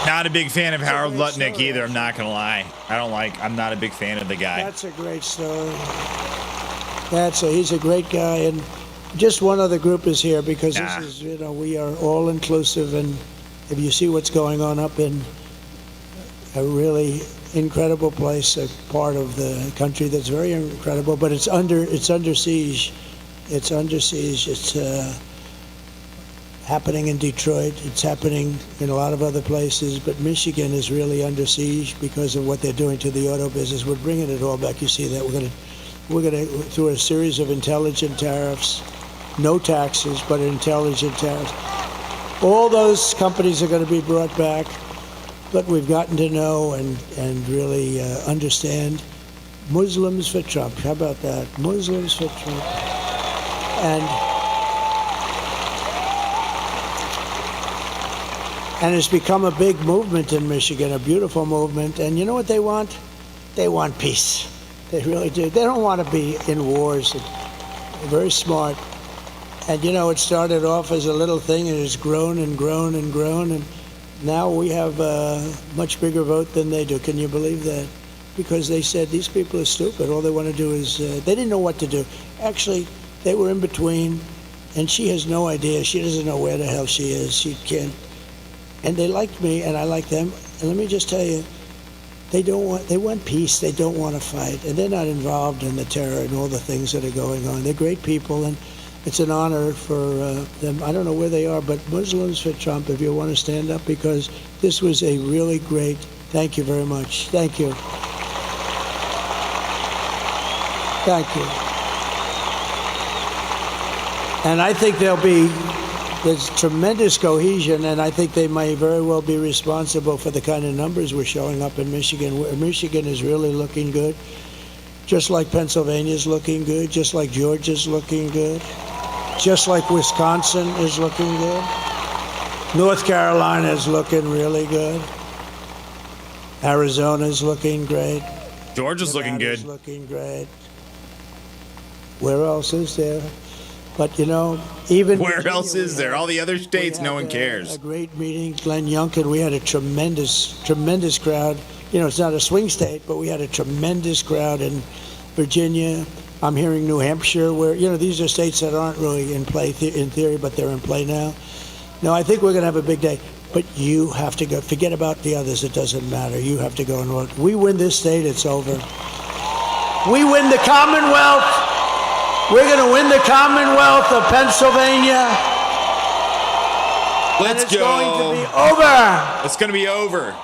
A: Not a big fan of Howard Lutnick either, I'm not going to lie. I'm not a big fan of the guy.
R: That's a great story. He's a great guy, and just one other group is here because this is, we are all inclusive, and if you see what's going on up in a really incredible place, a part of the country that's very incredible, but it's under siege. It's under siege. It's happening in Detroit. It's happening in a lot of other places, but Michigan is really under siege because of what they're doing to the auto business. We're bringing it all back. You see that we're going to through a series of intelligent tariffs, no taxes, but intelligent tariffs. All those companies are going to be brought back, but we've gotten to know and really understand Muslims for Trump. How about that? Muslims for Trump. And it's become a big movement in Michigan, a beautiful movement. And you know what they want? They want peace. They really do. They don't want to be in wars. They're very smart. And it started off as a little thing, and it's grown and grown and grown. And now we have a much bigger vote than they do. Can you believe that? Because they said these people are stupid. All they want to do is, they didn't know what to do. Actually, they were in between, and she has no idea. She doesn't know where the hell she is. She can't. And they liked me, and I like them. And let me just tell you, they want peace. They don't want to fight. And they're not involved in the terror and all the things that are going on. They're great people, and it's an honor for them. I don't know where they are, but Muslims for Trump, if you want to stand up, because this was a really great, thank you very much. Thank you. Thank you. And I think there's tremendous cohesion, and I think they may very well be responsible for the kind of numbers we're showing up in Michigan. Michigan is really looking good, just like Pennsylvania's looking good, just like Georgia's looking good, just like Wisconsin is looking good. North Carolina is looking really good. Arizona's looking great.
A: Georgia's looking good.
R: Looking great. Where else is there? But you know, even
A: where else is there? All the other states, no one cares.
R: A great meeting, Glenn Youngkin. We had a tremendous crowd. You know, it's not a swing state, but we had a tremendous crowd in Virginia. I'm hearing New Hampshire, where, you know, these are states that aren't really in play in theory, but they're in play now. No, I think we're going to have a big day. But you have to go. Forget about the others. It doesn't matter. You have to go and vote. We win this state, it's over. We win the Commonwealth. We're going to win the Commonwealth of Pennsylvania.
A: Let's
R: go. It's
A: going
R: to be over.
A: It's going to be over.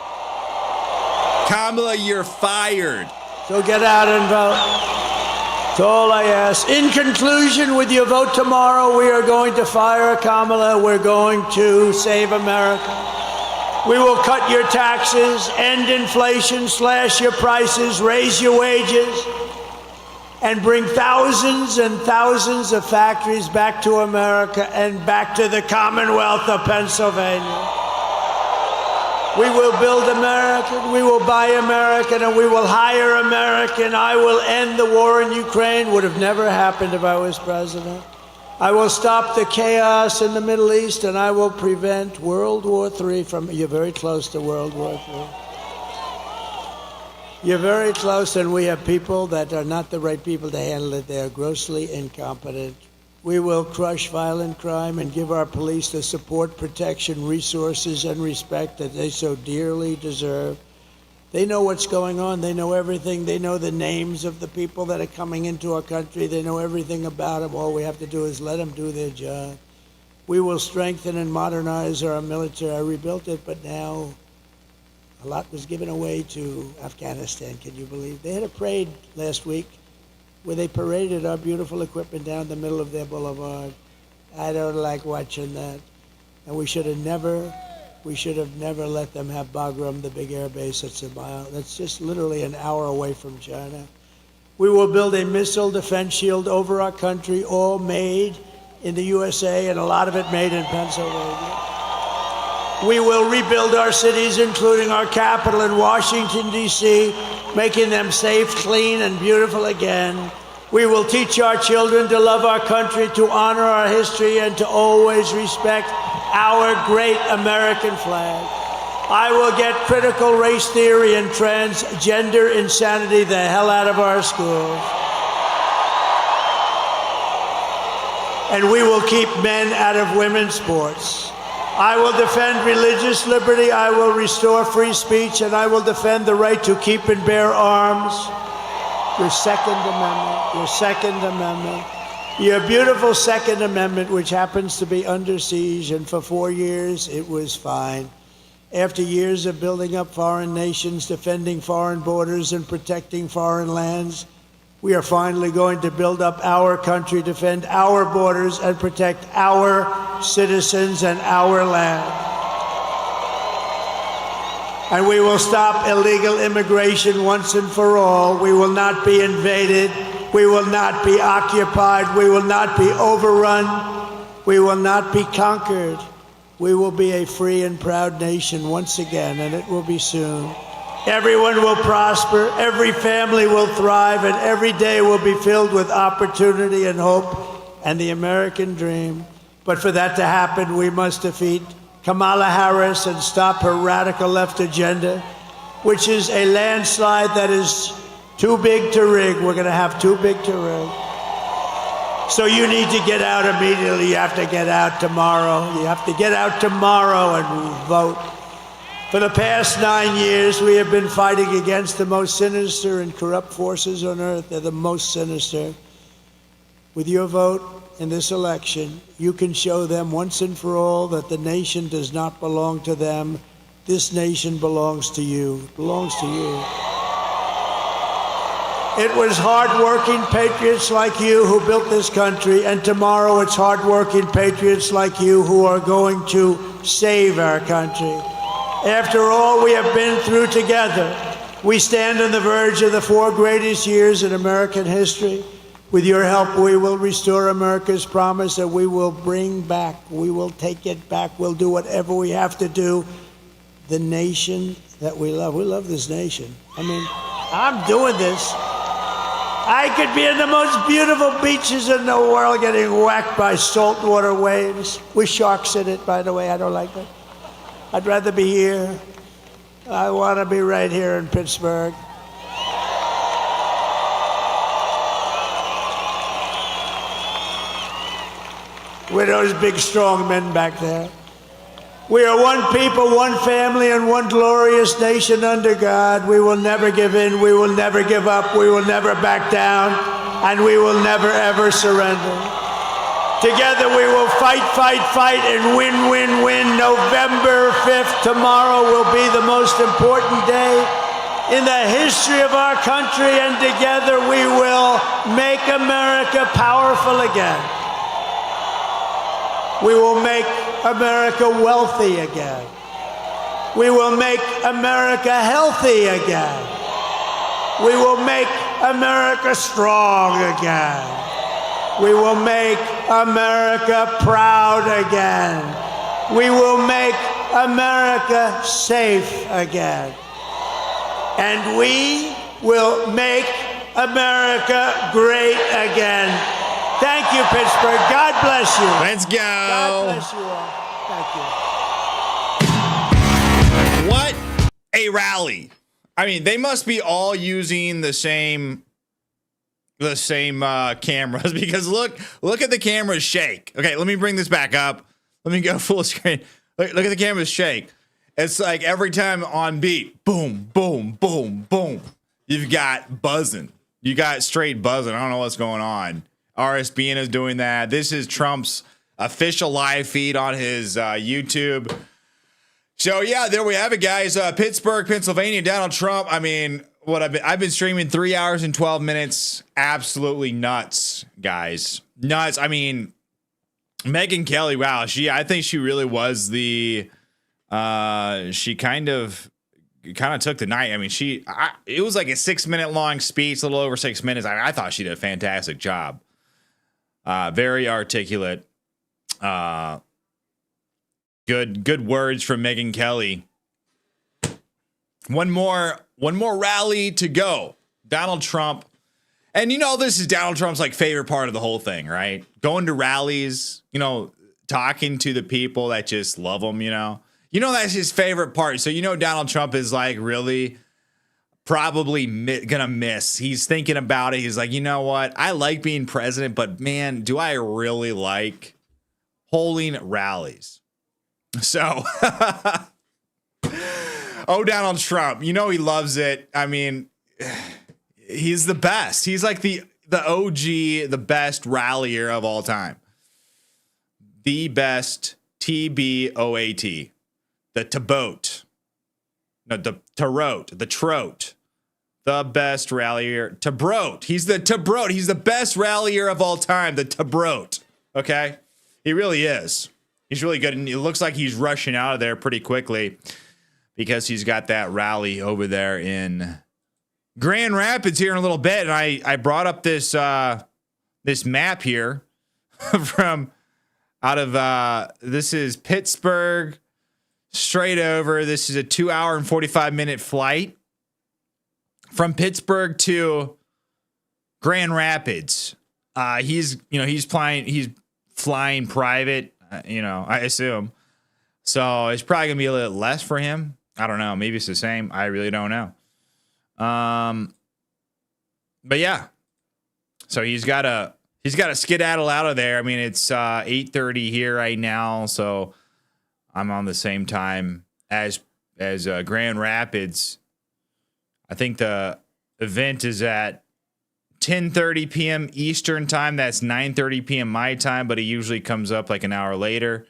A: Kamala, you're fired.
R: So get out and vote. That's all I ask. In conclusion, with your vote tomorrow, we are going to fire Kamala. We're going to save America. We will cut your taxes, end inflation, slash your prices, raise your wages, and bring thousands and thousands of factories back to America and back to the Commonwealth of Pennsylvania. We will build American, we will buy American, and we will hire American. I will end the war in Ukraine. Would have never happened if I was president. I will stop the chaos in the Middle East, and I will prevent World War III from... You're very close to World War III. You're very close, and we have people that are not the right people to handle it. They are grossly incompetent. We will crush violent crime and give our police the support, protection, resources, and respect that they so dearly deserve. They know what's going on. They know everything. They know the names of the people that are coming into our country. They know everything about them. All we have to do is let them do their job. We will strengthen and modernize our military. I rebuilt it, but now a lot was given away to Afghanistan. Can you believe? They had a parade last week where they paraded our beautiful equipment down the middle of their boulevard. I don't like watching that. And we should have never let them have Bagram, the big air base that's just literally an hour away from China. We will build a missile defense shield over our country, all made in the USA, and a lot of it made in Pennsylvania. We will rebuild our cities, including our capital in Washington, D.C., making them safe, clean, and beautiful again. We will teach our children to love our country, to honor our history, and to always respect our great American flag. I will get critical race theory and transgender insanity the hell out of our schools. And we will keep men out of women's sports. I will defend religious liberty, I will restore free speech, and I will defend the right to keep and bear arms. Your Second Amendment, your beautiful Second Amendment, which happens to be under siege, and for 4 years it was fine. After years of building up foreign nations, defending foreign borders, and protecting foreign lands, we are finally going to build up our country, defend our borders, and protect our citizens and our land. And we will stop illegal immigration once and for all. We will not be invaded. We will not be occupied. We will not be overrun. We will not be conquered. We will be a free and proud nation once again, and it will be soon. Everyone will prosper, every family will thrive, and every day will be filled with opportunity and hope and the American dream. But for that to happen, we must defeat Kamala Harris and stop her radical left agenda, which is a landslide that is too big to rig. We're going to have too big to rig. So you need to get out immediately. You have to get out tomorrow. You have to get out tomorrow and vote. For the past 9 years, we have been fighting against the most sinister and corrupt forces on earth. They're the most sinister. With your vote in this election, you can show them once and for all that the nation does not belong to them. This nation belongs to you. It belongs to you. It was hard-working patriots like you who built this country, and tomorrow it's hard-working patriots like you who are going to save our country. After all we have been through together, we stand on the verge of the 4 greatest years in American history. With your help, we will restore America's promise that we will bring back, we will take it back, we'll do whatever we have to do. the nation that we love. We love this nation. I mean, I'm doing this. I could be in the most beautiful beaches in the world getting whacked by saltwater waves with sharks in it, by the way. I don't like that. I'd rather be here. I want to be right here in Pittsburgh. With those big, strong men back there. We are one people, one family, and one glorious nation under God. We will never give in. We will never give up. We will never back down. And we will never, ever surrender. Together we will fight, fight, fight, and win, win, win. November 5th, tomorrow, will be the most important day in the history of our country. And together we will make America powerful again. We will make America wealthy again. We will make America healthy again. We will make America strong again. We will make America proud again. We will make America safe again. And we will make America great again. Thank you, Pittsburgh. God bless you.
A: Let's go.
R: God bless you all. Thank you.
A: What a rally. I mean, they must be all using the same cameras, because look at the cameras shake. Okay, let me bring this back up. Let me go full screen. Look at the cameras shake. It's like every time on beat, boom, boom, boom, boom. You've got buzzing. You got straight buzzing. I don't know what's going on. RSBN is doing that. This is Trump's official live feed on his YouTube. So yeah, there we have it, guys. Pittsburgh, Pennsylvania, Donald Trump. I mean, I've been streaming 3 hours and 12 minutes. Absolutely nuts, guys. Nuts. I mean, Megyn Kelly, wow, I think she really was the she kind of took the night. I mean, it was like a 6 minute long speech, a little over 6 minutes. I thought she did a fantastic job. Very articulate. Good words from Megyn Kelly. One more rally to go. Donald Trump. And this is Donald Trump's like favorite part of the whole thing, right? Going to rallies, talking to the people that just love him, that's his favorite part. So, Donald Trump is like really probably gonna miss. He's thinking about it. He's like, you know what? I like being president, but man, do I really like holding rallies? So, Donald Trump, he loves it. I mean, he's the best. He's like the OG, the best rallier of all time. The best TBOAT. The Taboat. No, the Tarot. The Trote. The best rallier. Tabroat. He's the Tabroat. He's the best rallier of all time. The Tabroat. Okay? He really is. He's really good. And it looks like he's rushing out of there pretty quickly because he's got that rally over there in Grand Rapids here in a little bit. And I brought up this this map here from out of this is Pittsburgh straight over. This is a 2 hour and 45-minute flight from Pittsburgh to Grand Rapids. He's flying private, I assume. So it's probably gonna be a little less for him. I don't know. Maybe it's the same. I really don't know. But yeah. So he's got to skedaddle out of there. I mean, it's 8:30 here right now, so I'm on the same time as Grand Rapids. I think the event is at 10:30 p.m. Eastern time. That's 9:30 p.m. my time, but he usually comes up like an hour later.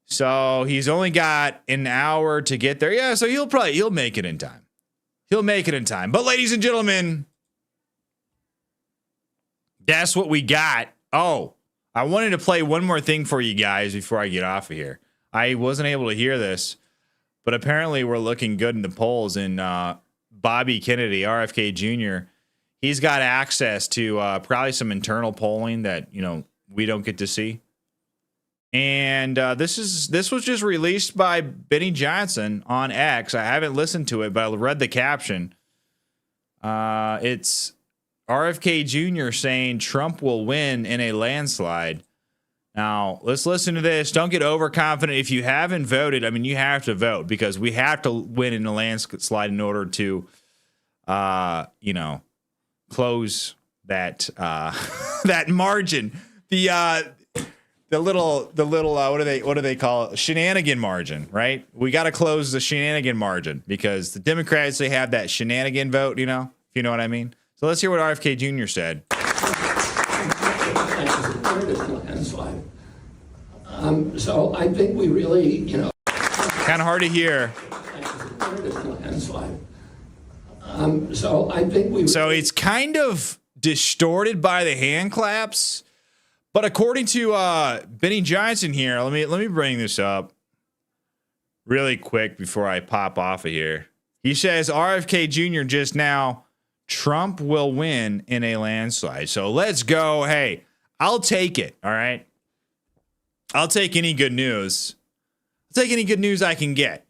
A: So he's only got an hour to get there. Yeah, so he'll make it in time. He'll make it in time. But ladies and gentlemen, that's what we got. Oh, I wanted to play one more thing for you guys before I get off of here. I wasn't able to hear this, but apparently we're looking good in the polls. And Bobby Kennedy, RFK Jr., he's got access to probably some internal polling that, we don't get to see. And this was just released by Benny Johnson on X. I haven't listened to it, but I read the caption. It's RFK Jr. saying Trump will win in a landslide. Now, let's listen to this. Don't get overconfident. If you haven't voted, I mean, you have to vote because we have to win in a landslide in order to, close that that margin. The little what do they call it? Shenanigan margin, right? We got to close the shenanigan margin because the Democrats, they have that shenanigan vote, if you know what I mean. So let's hear what RFK Jr. said.
U: So I think we really,
A: kind of hard to hear.
U: So I think we.
A: So it's kind of distorted by the hand claps. But according to Benny Johnson here, let me bring this up really quick before I pop off of here. He says RFK Jr. just now, Trump will win in a landslide. So let's go. Hey, I'll take it. All right. I'll take any good news. I'll take any good news I can get.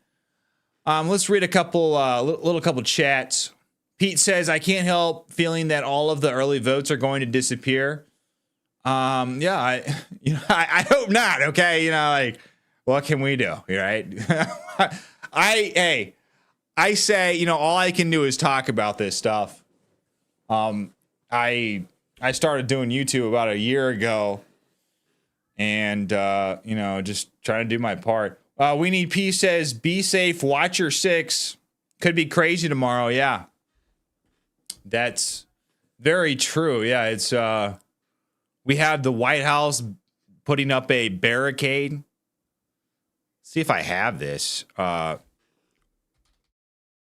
A: Let's read a couple couple chats. Pete says, I can't help feeling that all of the early votes are going to disappear. I hope not. Okay. What can we do? Right. I say, all I can do is talk about this stuff. I started doing YouTube about a year ago and, just trying to do my part. We Need Peace says, be safe. Watch your six. Could be crazy tomorrow. Yeah. That's very true. Yeah. It's, we have the White House putting up a barricade. See if I have this. Now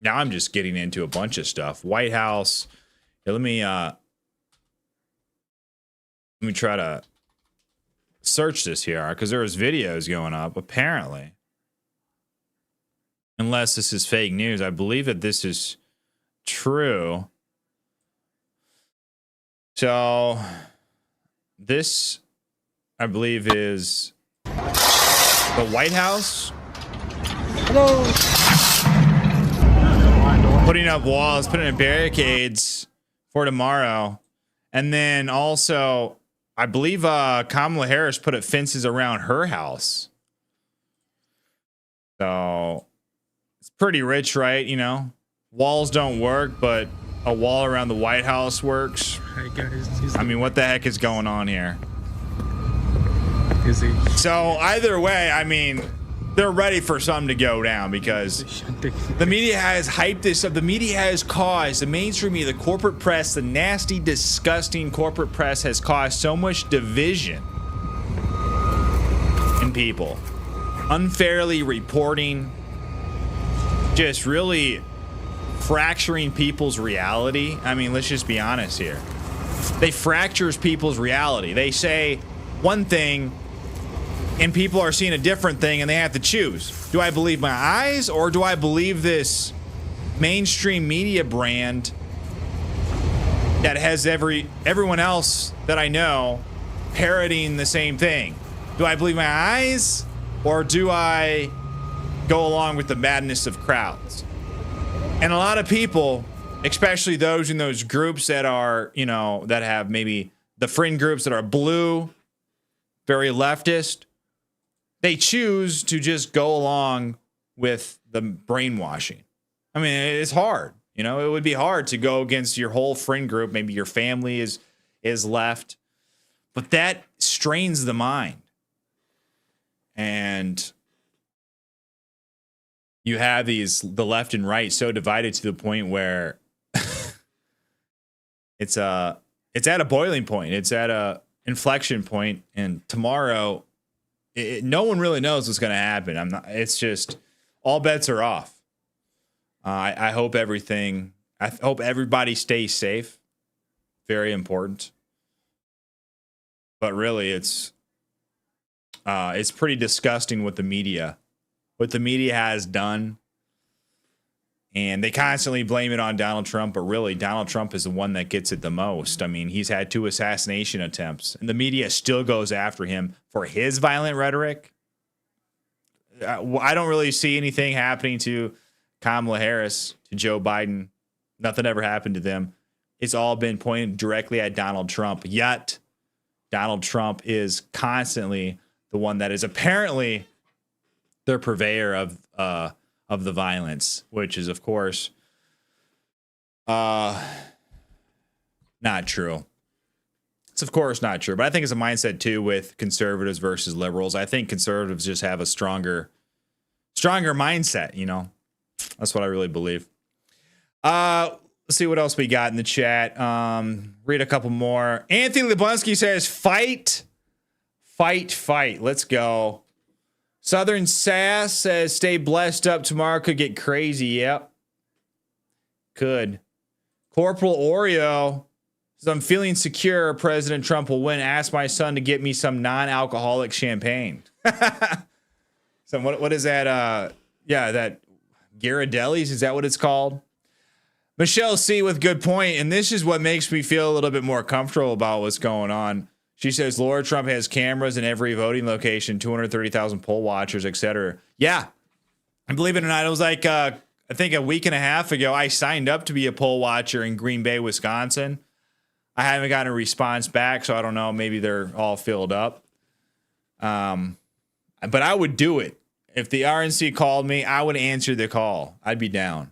A: I'm just getting into a bunch of stuff. White House. Here, let me try to search this here because there was videos going up apparently. Unless this is fake news, I believe that this is true. So this, I believe, is the White House.
D: Hello.
A: Putting up walls, putting up barricades for tomorrow. And then also, I believe Kamala Harris put up fences around her house. So it's pretty rich, right? Walls don't work, but a wall around the White House works. I mean, what the heck is going on here? So either way, I mean, they're ready for something to go down because the media has hyped this up. The media has caused, the mainstream media, the corporate press, the nasty, disgusting corporate press has caused so much division in people. Unfairly reporting, just really fracturing people's reality. I mean, let's just be honest here. They fractures people's reality. They say one thing and people are seeing a different thing and they have to choose. Do I believe my eyes or do I believe this mainstream media brand that has everyone else that I know parroting the same thing? Do I believe my eyes or do I go along with the madness of crowds? And a lot of people, especially those in those groups that are, that have maybe the friend groups that are blue, very leftist, they choose to just go along with the brainwashing. I mean, it's hard. It would be hard to go against your whole friend group. Maybe your family is left, but that strains the mind. And you have the left and right so divided to the point where it's at a boiling point. It's at a inflection point, and tomorrow, no one really knows what's going to happen. It's just all bets are off. I hope everybody stays safe. Very important. But really, it's pretty disgusting what the media has done. And they constantly blame it on Donald Trump, but really Donald Trump is the one that gets it the most. I mean, he's had 2 assassination attempts, and the media still goes after him for his violent rhetoric. I don't really see anything happening to Kamala Harris, to Joe Biden. Nothing ever happened to them. It's all been pointed directly at Donald Trump. Yet, Donald Trump is constantly the one that is apparently the purveyor of the violence, which is, of course, not true. It's, of course, not true. But I think it's a mindset, too, with conservatives versus liberals. I think conservatives just have a stronger mindset, you know. That's what I really believe. Let's see what else we got in the chat. Read a couple more. Anthony Lebunski says, fight. Let's go. Southern Sass says, stay blessed up. Tomorrow could get crazy. Yep. Could. Corporal Oreo says, I'm feeling secure. President Trump will win. Ask my son to get me some non-alcoholic champagne. So what is that? Yeah, that Ghirardelli's. Is that what it's called? Michelle C. with good point. And this is what makes me feel a little bit more comfortable about what's going on. She says, Laura Trump has cameras in every voting location, 230,000 poll watchers, etc. Yeah. And believe it or not, it was like, I think a week and a half ago, I signed up to be a poll watcher in Green Bay, Wisconsin. I haven't gotten a response back, so I don't know. Maybe they're all filled up. But I would do it. If the RNC called me, I would answer the call. I'd be down.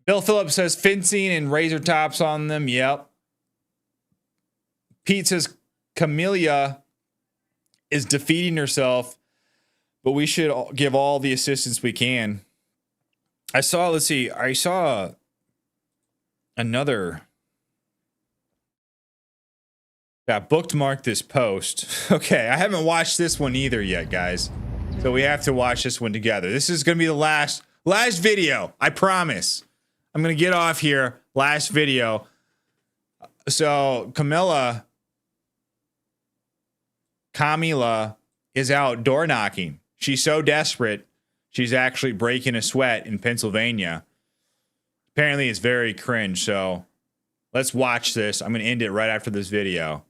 A: Bill Phillips says fencing and razor tops on them. Yep. Pete says Camellia is defeating herself, but we should give all the assistance we can. I saw another. I bookmarked this post. Okay, I haven't watched this one either yet, guys. So we have to watch this one together. This is going to be the last video. I promise. I'm going to get off here. Last video. So Camila is out door knocking. She's so desperate, she's actually breaking a sweat in Pennsylvania. Apparently it's very cringe. So let's watch this. I'm going to end it right after this video.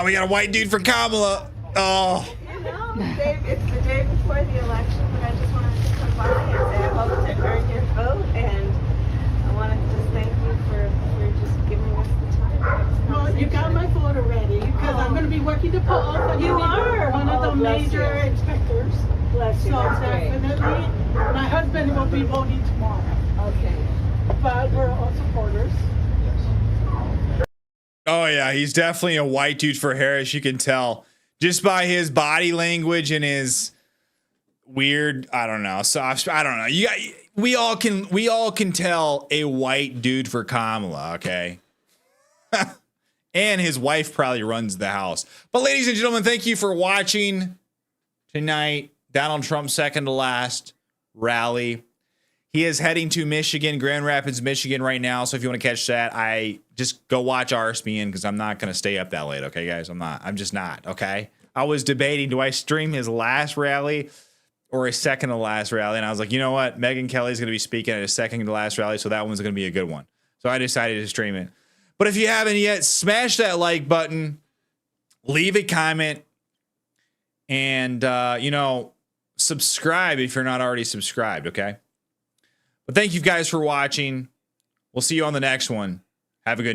A: We got a white dude for Kamala. Oh.
E: You know, it's the day before the election, but I just wanted to come by and say I hope to earn your vote, and I wanted to just thank you for just giving us the time.
V: Well, you got my vote already, because I'm going to be working the polls.
E: You are
V: one of the major inspectors.
E: Bless you.
V: So
E: That's
V: definitely,
E: great.
V: my husband will be voting tomorrow.
E: Okay.
V: But we're all supporters.
A: Oh, yeah, he's definitely a white dude for Harris. You can tell just by his body language and his weird, I don't know, soft. I don't know. We all can tell a white dude for Kamala, okay? And his wife probably runs the house. But ladies and gentlemen, thank you for watching tonight. Donald Trump's second to last rally. He is heading to Michigan, Grand Rapids, Michigan right now. So if you want to catch that, I just go watch RSPN because I'm not going to stay up that late. Okay, guys, I'm just not. Okay. I was debating, do I stream his last rally or his second to last rally? And I was like, you know what? Megyn Kelly is going to be speaking at his second to last rally. So that one's going to be a good one. So I decided to stream it. But if you haven't yet, smash that like button, leave a comment, and, subscribe if you're not already subscribed. Okay. But thank you guys for watching. We'll see you on the next one. Have a good